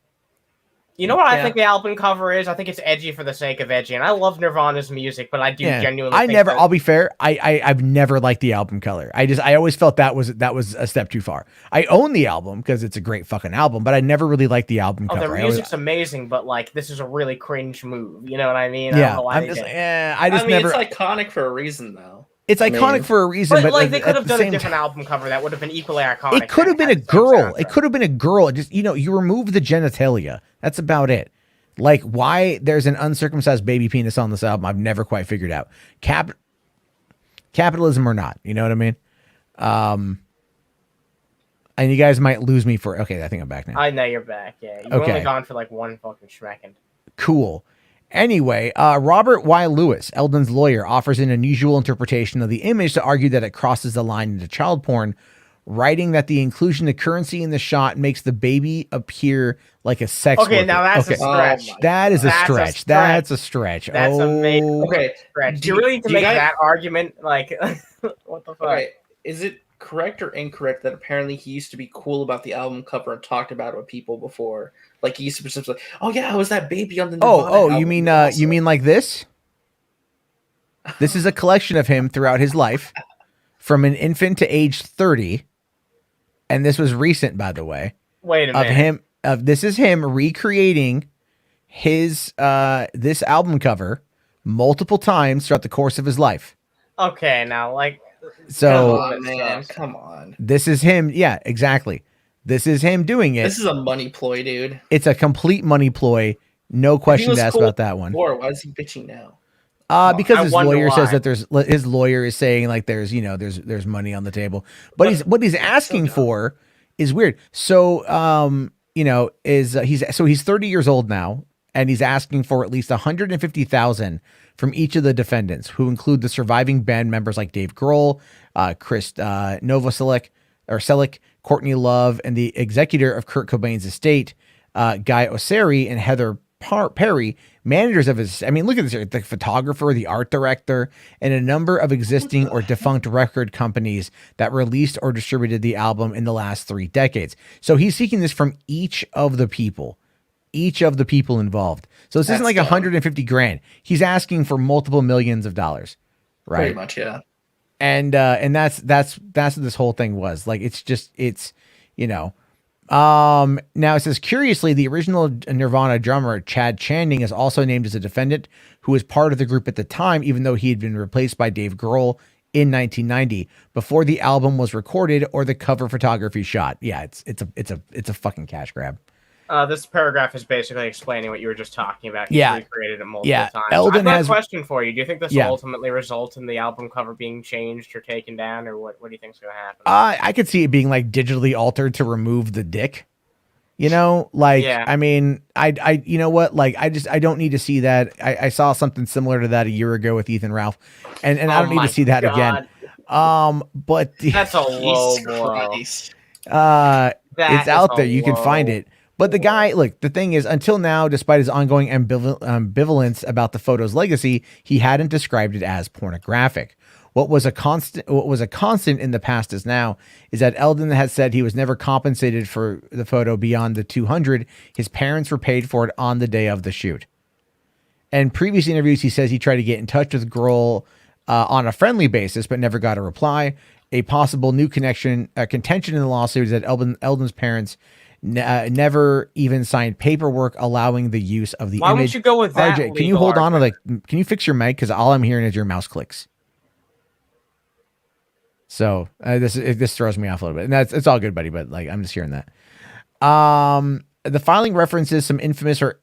Speaker 2: You know what I think the album cover is? I think it's edgy for the sake of edgy, and I love Nirvana's music, but I do genuinely think
Speaker 1: I'll be fair, I've never liked the album color. I always felt that was a step too far. I own the album because it's a great fucking album, but I never really liked the album cover.
Speaker 2: The music's amazing, but like this is a really cringe move. You know what I mean?
Speaker 1: Yeah,
Speaker 2: I
Speaker 1: never.
Speaker 5: It's iconic for a reason, though.
Speaker 1: It's iconic for a reason, but
Speaker 2: like they could have done a different album cover that would have been equally iconic.
Speaker 1: It could have been a girl. It could have been a girl. Just you remove the genitalia. That's about it. Like why there's an uncircumcised baby penis on this album, I've never quite figured out. Capitalism or not, you know what I mean? And you guys might lose me for. Okay, I think I'm back now.
Speaker 2: I know you're back. Yeah, you've only gone for like one fucking second.
Speaker 1: Cool. Anyway, Robert Y. Lewis, Eldon's lawyer, offers an unusual interpretation of the image to argue that it crosses the line into child porn, writing that the inclusion of currency in the shot makes the baby appear like a sex worker.
Speaker 2: Okay, now that's a stretch.
Speaker 1: That is a
Speaker 2: That's a
Speaker 1: stretch.
Speaker 2: stretch.
Speaker 1: That's a stretch.
Speaker 2: That's amazing.
Speaker 5: Okay,
Speaker 2: Stretch. Do you really need to make that argument? Like, what the fuck?
Speaker 5: Okay, is it correct or incorrect that apparently he used to be cool about the album cover and talked about it with people before? Like he used to be like, "Oh yeah, I was that baby on the Nirvana album."
Speaker 1: You mean like this? This is a collection of him throughout his life, from an infant to age 30, and this was recent, by the way.
Speaker 2: Wait a minute.
Speaker 1: This is him recreating his this album cover multiple times throughout the course of his life.
Speaker 2: Okay, now like.
Speaker 1: So,
Speaker 5: come on, man, come on.
Speaker 1: This is him. Yeah, exactly. This is him doing it.
Speaker 5: This is a money ploy, dude.
Speaker 1: It's a complete money ploy. No questions asked about that one.
Speaker 5: Or why is he bitching now?
Speaker 1: Because his lawyer says that his lawyer is saying like there's money on the table, but what he's asking for is weird. So he's 30 years old now, and he's asking for at least $150,000 from each of the defendants, who include the surviving band members like Dave Grohl, Chris Novoselic, Courtney Love, and the executor of Kurt Cobain's estate, Guy Osseri, and Heather Perry, managers of his. I mean, look at this here: the photographer, the art director, and a number of existing or defunct record companies that released or distributed the album in the last 3 decades. So he's seeking this from each of the people involved. So this isn't like 150 grand. He's asking for multiple millions of dollars, right?
Speaker 5: Pretty much, yeah.
Speaker 1: And that's what this whole thing was. Like, now it says, curiously, the original Nirvana drummer Chad Channing is also named as a defendant, who was part of the group at the time, even though he had been replaced by Dave Grohl in 1990 before the album was recorded or the cover photography shot. Yeah, it's a fucking cash grab.
Speaker 2: This paragraph is basically explaining what you were just talking about. He's recreated it multiple times.
Speaker 1: Eldon
Speaker 2: I've got
Speaker 1: has
Speaker 2: a question for you. Do you think this will ultimately result in the album cover being changed or taken down, or what do you think is going to happen?
Speaker 1: I could see it being like digitally altered to remove the dick. I mean, I you know what? Like, I don't need to see that. I saw something similar to that a year ago with Ethan Ralph, and I don't need to see that again. But
Speaker 2: that's a low blow.
Speaker 1: It's out there. You can find it. But the guy, look, the thing is, until now, despite his ongoing ambivalence about the photo's legacy, he hadn't described it as pornographic. What was a constant in the past as now is that Eldon had said he was never compensated for the photo beyond the $200 his parents were paid for it on the day of the shoot. In previous interviews, he says he tried to get in touch with Grohl on a friendly basis, but never got a reply. A possible new contention in the lawsuit is that Eldon's parents never even signed paperwork allowing the use of the image.
Speaker 2: Why would you go with that?
Speaker 1: RJ, can you hold on to can you fix your mic? Because all I'm hearing is your mouse clicks. So this throws me off a little bit, and it's all good, buddy. But like, I'm just hearing that. The filing references some infamous or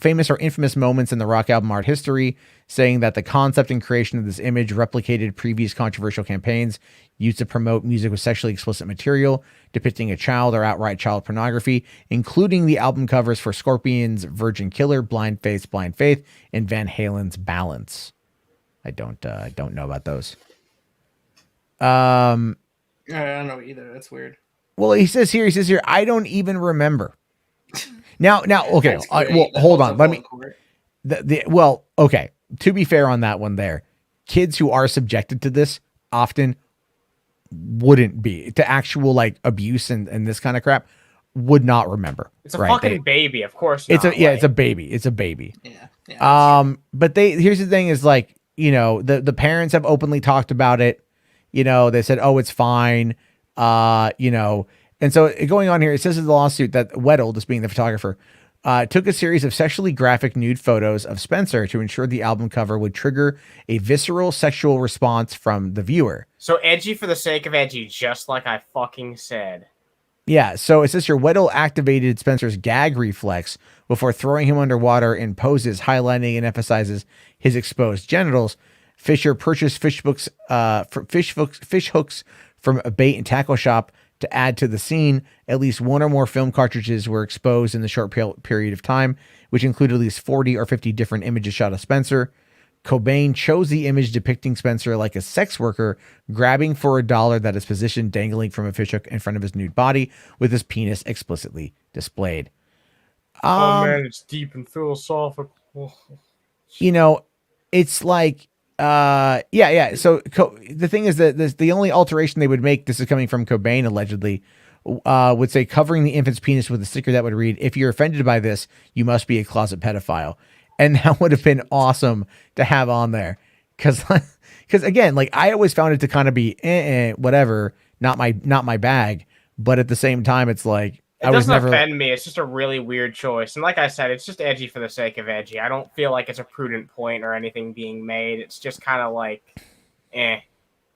Speaker 1: infamous moments in the rock album art history, saying that the concept and creation of this image replicated previous controversial campaigns used to promote music with sexually explicit material depicting a child or outright child pornography, including the album covers for Scorpion's Virgin Killer, Blind Faith, and Van Halen's Balance. I don't know about those.
Speaker 5: I don't know either. That's weird.
Speaker 1: Well, he says here, I don't even remember. Now, okay. Hold on. Let me. Okay. To be fair on that one, there, kids who are subjected to this often wouldn't be to actual like abuse and this kind of crap. Would not remember.
Speaker 2: It's a fucking baby, of course. It's
Speaker 1: a baby. It's a baby.
Speaker 5: Yeah.
Speaker 1: But here's the thing: is like, the parents have openly talked about it. They said, oh, it's fine. And so going on here, it says in the lawsuit that Weddle, this being the photographer, took a series of sexually graphic nude photos of Spencer to ensure the album cover would trigger a visceral sexual response from the viewer.
Speaker 2: So edgy for the sake of edgy, just like I fucking said.
Speaker 1: Yeah, so it says here, Weddle activated Spencer's gag reflex before throwing him underwater in poses highlighting and emphasizes his exposed genitals. Fisher purchased fish hooks from a bait and tackle shop To add to the scene, at least one or more film cartridges were exposed in the short period of time, which included at least 40 or 50 different images shot of Spencer. Cobain chose the image depicting Spencer like a sex worker grabbing for a dollar that is positioned dangling from a fishhook in front of his nude body with his penis explicitly displayed.
Speaker 2: Oh man, it's deep and philosophical.
Speaker 1: You know, it's like, yeah. So the thing is that the only alteration they would make, this is coming from Cobain allegedly, would say covering the infant's penis with a sticker that would read, "If you're offended by this, you must be a closet pedophile." And that would have been awesome to have on there. Cause again, like I always found it to kind of be whatever, not my bag. But at the same time, it's like,
Speaker 2: it doesn't offend me. It's just a really weird choice. And like I said, it's just edgy for the sake of edgy. I don't feel like it's a prudent point or anything being made. It's just kind of like,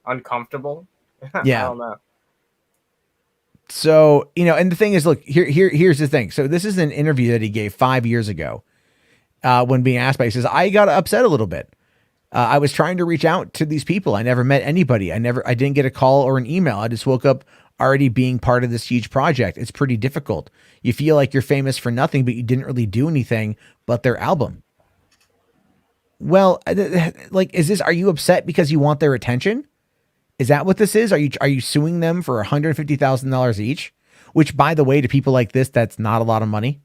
Speaker 2: uncomfortable.
Speaker 1: Yeah.
Speaker 2: I don't know.
Speaker 1: So, and the thing is, look, here's the thing. So this is an interview that he gave 5 years ago. When being asked by, he says, I got upset a little bit. I was trying to reach out to these people. I never met anybody. I didn't get a call or an email. I just woke up already being part of this huge project. It's pretty difficult. You feel like you're famous for nothing, but you didn't really do anything but their album. Well, like, are you upset because you want their attention? Is that what this is? Are you suing them for $150,000 each? Which, by the way, to people like this, that's not a lot of money.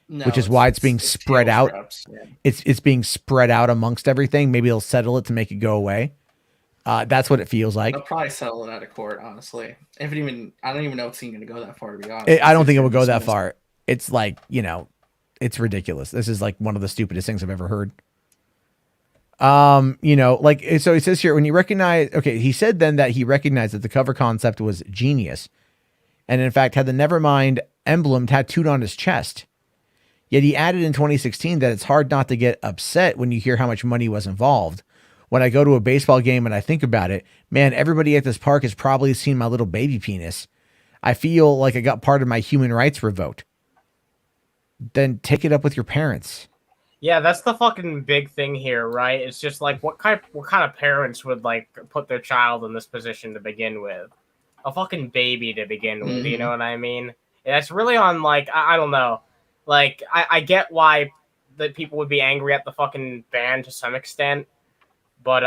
Speaker 1: No, which is why it's being spread out. Yeah. It's being spread out amongst everything. Maybe they'll settle it to make it go away. That's what it feels like.
Speaker 5: They'll probably settle it out of court, honestly. I don't even know if it's even going to go that far, to be honest.
Speaker 1: I don't think it will go that far. It's like, it's ridiculous. This is like one of the stupidest things I've ever heard. Like, so he says here, when you recognize, he said then that he recognized that the cover concept was genius. And in fact, had the Nevermind emblem tattooed on his chest. Yet he added in 2016 that it's hard not to get upset when you hear how much money was involved. When I go to a baseball game and I think about it, man, everybody at this park has probably seen my little baby penis. I feel like I got part of my human rights revoked. Then take it up with your parents.
Speaker 2: Yeah, that's the fucking big thing here, right? It's just like, what kind of parents would like put their child in this position to begin with? A fucking baby to begin with, you know what I mean? It's really on, like, I don't know. Like, I get why that people would be angry at the fucking ban to some extent, but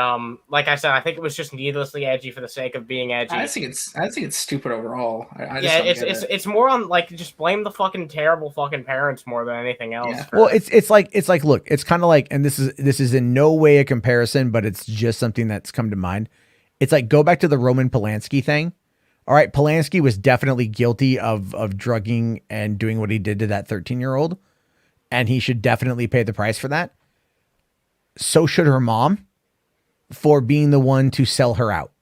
Speaker 2: like I said, I think it was just needlessly edgy for the sake of being edgy.
Speaker 5: I think it's stupid overall.
Speaker 2: It's more on, like, just blame the fucking terrible fucking parents more than anything else.
Speaker 1: Yeah. Well, it's like look, it's kind of like, and this is in no way a comparison, but it's just something that's come to mind. It's like, go back to the Roman Polanski thing. All right, Polanski was definitely guilty of drugging and doing what he did to that 13-year-old, and he should definitely pay the price for that. So should her mom, for being the one to sell her out,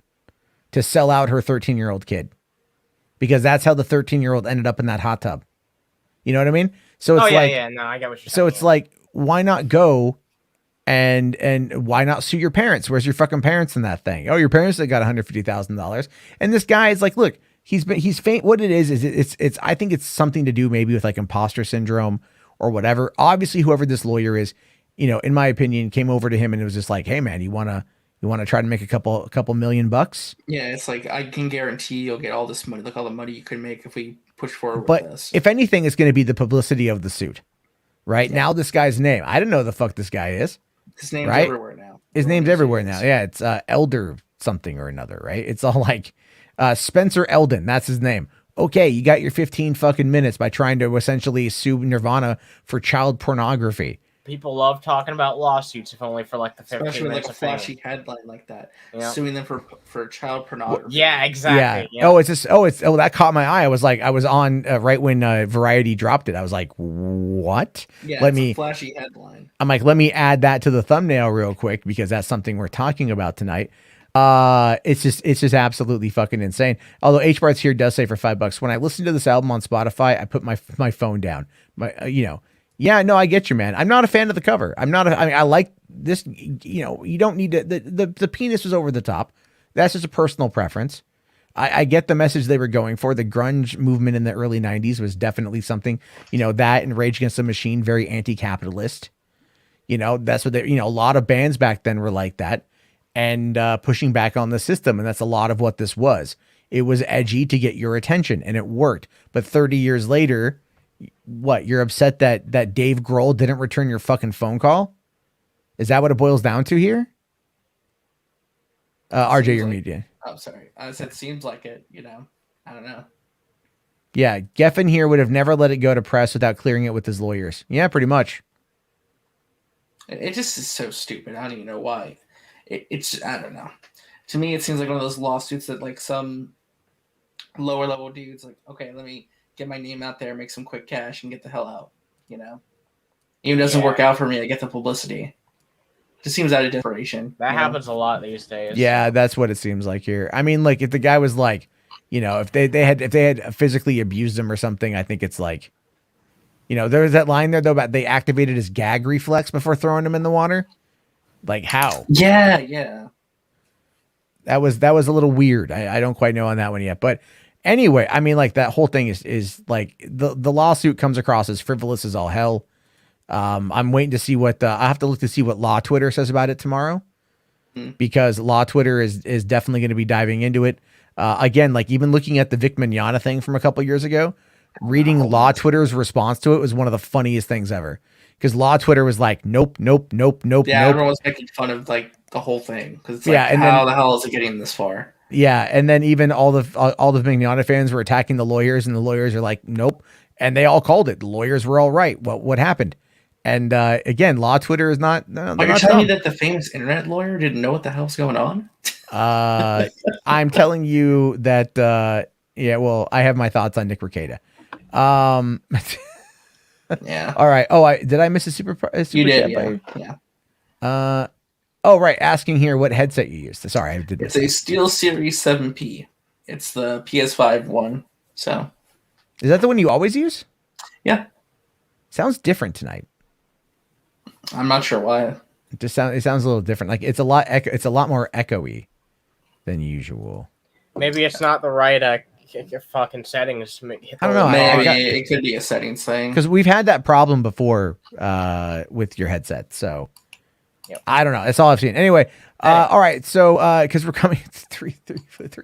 Speaker 1: to sell out her 13-year-old kid, because that's how the 13-year-old ended up in that hot tub. You know what I mean? So it's no, I get what you're saying. So it's like, why not go and why not sue your parents? Where's your fucking parents in that thing? Oh, your parents that got $150,000. And this guy is like, look, he's what it is it's I think it's something to do maybe with like imposter syndrome or whatever. Obviously, whoever this lawyer is, in my opinion, came over to him and it was just like, hey man, you wanna try to make a couple $1,000,000?
Speaker 5: Yeah, it's like, I can guarantee you'll get all this money. Look, all the money you could make if we push forward
Speaker 1: with
Speaker 5: this.
Speaker 1: If anything, it's going to be the publicity of the suit. Right? Yeah. Now this guy's name, I didn't know the fuck this guy is.
Speaker 5: His name's everywhere now.
Speaker 1: His name's everywhere now. Yeah, it's Elder something or another, right? It's all like Spencer Eldon. That's his name. Okay, you got your 15 fucking minutes by trying to essentially sue Nirvana for child pornography.
Speaker 2: People love talking about lawsuits, if only for like the 15
Speaker 5: Especially
Speaker 2: minutes.
Speaker 5: Like a flashy headline like that, suing them for child pornography.
Speaker 2: Yeah, exactly.
Speaker 1: Yeah. Oh, that caught my eye. I was on right when Variety dropped it. I was like, what?
Speaker 5: Yeah, a flashy headline.
Speaker 1: I'm like, let me add that to the thumbnail real quick because that's something we're talking about tonight. It's just absolutely fucking insane. Although HBarts here does say for $5, when I listen to this album on Spotify, I put my phone down. Yeah, no, I get you, man. I'm not a fan of the cover. I like this, you don't need to, the penis was over the top. That's just a personal preference. I get the message they were going for. The grunge movement in the early 90s was definitely something, that and Rage Against the Machine, very anti-capitalist. That's what a lot of bands back then were like that and pushing back on the system. And that's a lot of what this was. it was edgy to get your attention, and it worked. But 30 years later, what, you're upset that Dave Grohl didn't return your fucking phone call? Is that what it boils down to here? RJ, your media.
Speaker 5: Oh, sorry. I said seems like it, you know. I don't know.
Speaker 1: Yeah, Geffen here would have never let it go to press without clearing it with his lawyers. Yeah, pretty much.
Speaker 5: It just is so stupid. I don't even know why. It's I don't know. To me, it seems like one of those lawsuits that like some lower level dudes like, okay, let me get my name out there, make some quick cash, and get the hell out. You know, even doesn't work out for me. I get the publicity. Just seems out of desperation.
Speaker 2: That happens a lot these days.
Speaker 1: Yeah, that's what it seems like here. I mean, like if the guy was like, you know, if they had physically abused him or something, I think it's like, you know, there was that line there though about they activated his gag reflex before throwing him in the water. Like how?
Speaker 5: Yeah.
Speaker 1: That was a little weird. I don't quite know on that one yet. But anyway, I mean, like that whole thing is like the lawsuit comes across as frivolous as all hell. I'm waiting to see what I have to look to see what Law Twitter says about it tomorrow, because Law Twitter is definitely going to be diving into it. Again, like even looking at the Vic Mignogna thing from a couple years ago, reading Law Twitter's response to it was one of the funniest things ever. Because Law Twitter was like, nope.
Speaker 5: Yeah, everyone was making fun of like the whole thing because it's like,
Speaker 1: and
Speaker 5: how the hell is it getting this far?
Speaker 1: Yeah, and then even all the Mignogna fans were attacking the lawyers, and the lawyers are like, nope, and they all called it. The lawyers were all right. What happened? And again, Law Twitter is not.
Speaker 5: Are you telling me that the famous internet lawyer didn't know what the hell's going on?
Speaker 1: I'm telling you that. Yeah, well, I have my thoughts on Nick Rekieta.
Speaker 5: Yeah.
Speaker 1: All right. Oh, did I miss a super
Speaker 5: you did,
Speaker 1: yeah. Oh, right. Asking here what headset you used. Sorry, I did.
Speaker 5: It's a Steel Series 7P. It's the PS5 one. So,
Speaker 1: is that the one you always use?
Speaker 5: Yeah.
Speaker 1: Sounds different tonight.
Speaker 5: I'm not sure why.
Speaker 1: It sounds a little different. Like it's a lot more echoey than usual.
Speaker 2: Maybe it's not the right fucking settings.
Speaker 1: I don't know.
Speaker 5: Maybe it could be a settings thing.
Speaker 1: Because we've had that problem before with your headset. So I don't know. That's all I've seen. Anyway, all right. So because we're coming three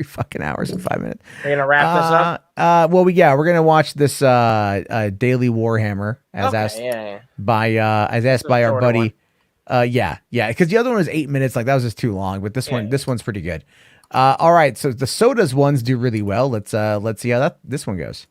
Speaker 1: fucking hours and 5 minutes.
Speaker 2: We're gonna wrap this up.
Speaker 1: Well, we're gonna watch this Daily Warhammer as asked by our buddy. Yeah. Because the other one was 8 minutes. Like that was just too long. But this one's pretty good. All right, so the sodas ones do really well. Let's see how this one goes.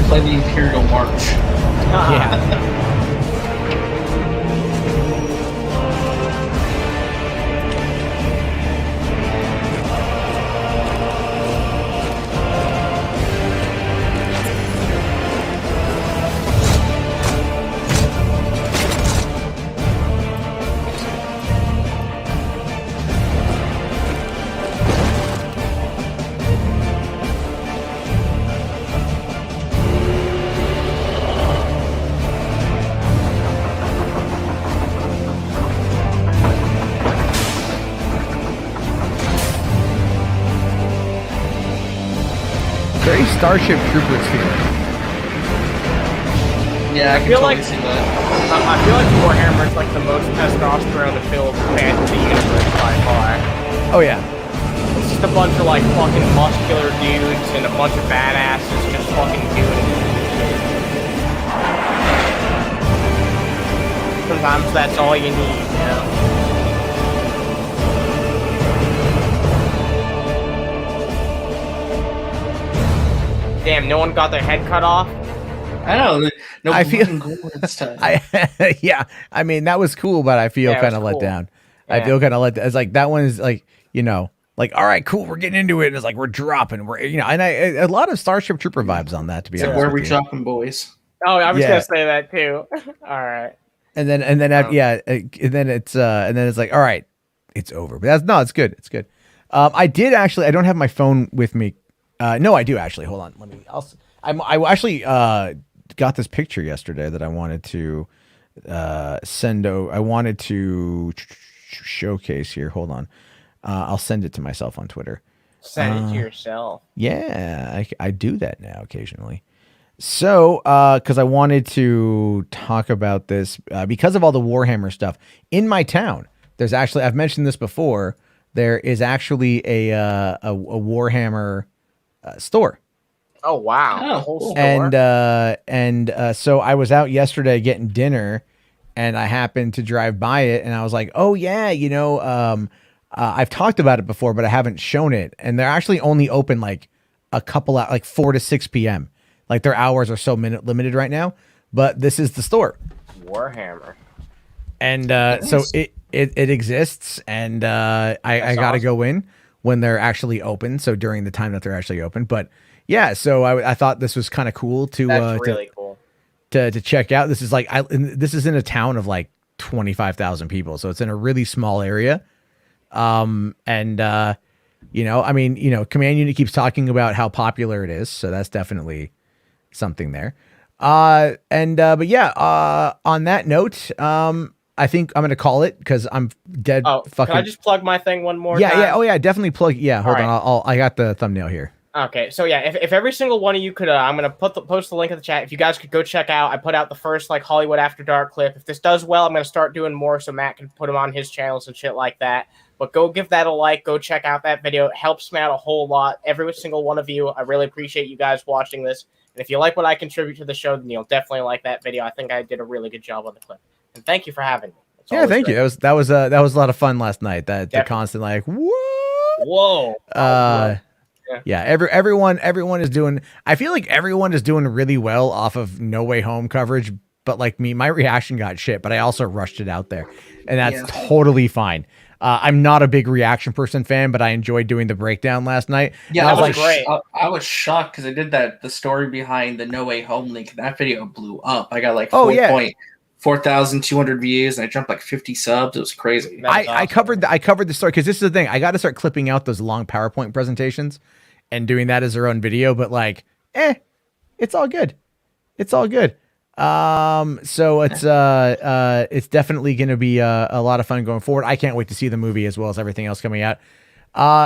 Speaker 5: Play the Imperial March.
Speaker 1: Yeah. Very Starship Troopers feeling.
Speaker 5: Yeah, I
Speaker 2: feel
Speaker 5: totally
Speaker 2: like
Speaker 5: see that.
Speaker 2: I feel like Warhammer is like the most testosterone-filled band in the universe by far.
Speaker 1: Oh yeah.
Speaker 2: It's just a bunch of like fucking muscular dudes and a bunch of badasses just fucking doing it. Sometimes that's all you need, you know? Damn, no one got their head cut off.
Speaker 5: I don't know. No
Speaker 1: I
Speaker 5: blood
Speaker 1: feel-
Speaker 5: and gore this time.
Speaker 1: Yeah, I mean that was cool, but I feel
Speaker 2: Yeah, it
Speaker 1: kind of
Speaker 2: was
Speaker 1: let
Speaker 2: cool.
Speaker 1: down.
Speaker 2: Yeah.
Speaker 1: I feel kind of let. It's like that one is like, you know, like, all right, cool, we're getting into it, and it's like we're dropping, we're, you know, and a lot of Starship Trooper vibes on that, to be
Speaker 5: It's like,
Speaker 1: honest
Speaker 5: where are
Speaker 1: with
Speaker 5: we
Speaker 1: you.
Speaker 5: dropping, boys?
Speaker 2: Oh, I was
Speaker 1: Yeah.
Speaker 2: gonna say that too. All right.
Speaker 1: And then yeah, and then it's like, all right, it's over. But it's good. It's good. I don't have my phone with me. No, I do actually. Hold on. I actually got this picture yesterday that I wanted to send. I wanted to showcase here. Hold on. I'll send it to myself on Twitter.
Speaker 2: Send it to yourself.
Speaker 1: Yeah, I do that now occasionally. So, because I wanted to talk about this because of all the Warhammer stuff in my town. There's actually, I've mentioned this before. There is actually a Warhammer store,
Speaker 2: Oh wow.
Speaker 5: Oh,
Speaker 2: A whole
Speaker 5: cool.
Speaker 2: store.
Speaker 1: and so I was out yesterday getting dinner, and I happened to drive by it, and I was like, oh yeah, you know, I've talked about it before, but I haven't shown it, and they're actually only open like a couple out, like 4 to 6 p.m. Like their hours are so limited right now, but this is the store,
Speaker 2: Warhammer.
Speaker 1: and so it exists, and I got to
Speaker 2: awesome.
Speaker 1: go in when they're actually open. So during the time that they're actually open, but yeah, so I thought this was kind of cool to
Speaker 2: That's really cool.
Speaker 1: to check out. This is like this is in a town of like 25,000 people, so it's in a really small area. You know, I mean, you know, Command Unit keeps talking about how popular it is, so that's definitely something there. But yeah, on that note, I think I'm gonna call it because I'm dead.
Speaker 2: Oh,
Speaker 1: fucking.
Speaker 2: can I just plug my thing one more
Speaker 1: Yeah,
Speaker 2: time?
Speaker 1: yeah. Oh yeah, definitely plug. Yeah, hold
Speaker 2: All
Speaker 1: on. I got the thumbnail here.
Speaker 2: Okay, so yeah, if every single one of you could, I'm gonna post the link in the chat. If you guys could go check out, I put out the first like Hollywood After Dark clip. If this does well, I'm gonna start doing more so Matt can put them on his channels and shit like that. But go give that a like. Go check out that video. It helps me out a whole lot. Every single one of you. I really appreciate you guys watching this. And if you like what I contribute to the show, then you'll definitely like that video. I think I did a really good job on the clip. And thank you for having me. It's
Speaker 1: Yeah,
Speaker 2: always
Speaker 1: thank
Speaker 2: great.
Speaker 1: you. That was a lot of fun last night. The
Speaker 2: Definitely.
Speaker 1: constant like what?
Speaker 2: Whoa.
Speaker 1: Yeah, everyone is doing. I feel like everyone is doing really well off of No Way Home coverage. But like me, my reaction got shit. But I also rushed it out there, and that's totally fine. I'm not a big reaction person fan, but I enjoyed doing the breakdown last night.
Speaker 5: Yeah,
Speaker 1: And
Speaker 5: I was
Speaker 1: like,
Speaker 2: great.
Speaker 5: I was shocked because I did the story behind the No Way Home link. That video blew up. I got like
Speaker 1: Oh, yeah.
Speaker 5: 4,200 views, and I jumped like 50 subs. It was crazy.
Speaker 2: That's
Speaker 1: I
Speaker 2: awesome.
Speaker 1: covered the story because this is the thing. I got to start clipping out those long PowerPoint presentations and doing that as their own video. But like, it's all good. It's all good. So it's definitely going to be a lot of fun going forward. I can't wait to see the movie as well as everything else coming out.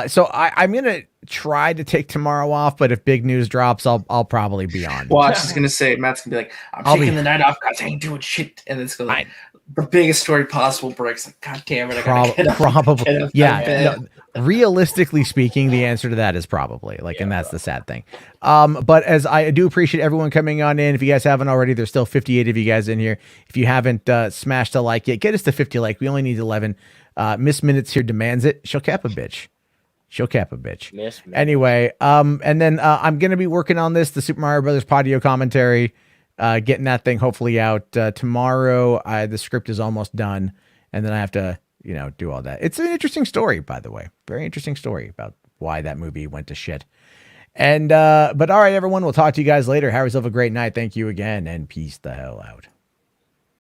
Speaker 1: So I'm going to try to take tomorrow off, but if big news drops, I'll probably be on.
Speaker 5: Well, I was just gonna say, Matt's gonna be like, I'm
Speaker 1: I'll
Speaker 5: taking
Speaker 1: be-
Speaker 5: the night off because I ain't doing shit, and then it's gonna like the biggest story possible breaks. Like, God damn it, I gotta get up,
Speaker 1: Probably.
Speaker 5: get up
Speaker 1: Yeah.
Speaker 5: out of bed.
Speaker 1: No, realistically speaking, the answer to that is probably like, and that's the sad thing. But as I do appreciate everyone coming on in. If you guys haven't already, there's still 58 of you guys in here. If you haven't smashed a like yet, get us to 50 like. We only need 11. Miss Minutes here demands it. She'll cap a bitch.
Speaker 2: Miss me.
Speaker 1: Anyway, and then I'm gonna be working on the Super Mario Brothers Podio commentary, getting that thing hopefully out tomorrow. The script is almost done, and then I have to, do all that. It's an interesting story, by the way, very interesting story about why that movie went to shit. And but all right, everyone, we'll talk to you guys later. Have yourself a great night. Thank you again, and peace the hell out.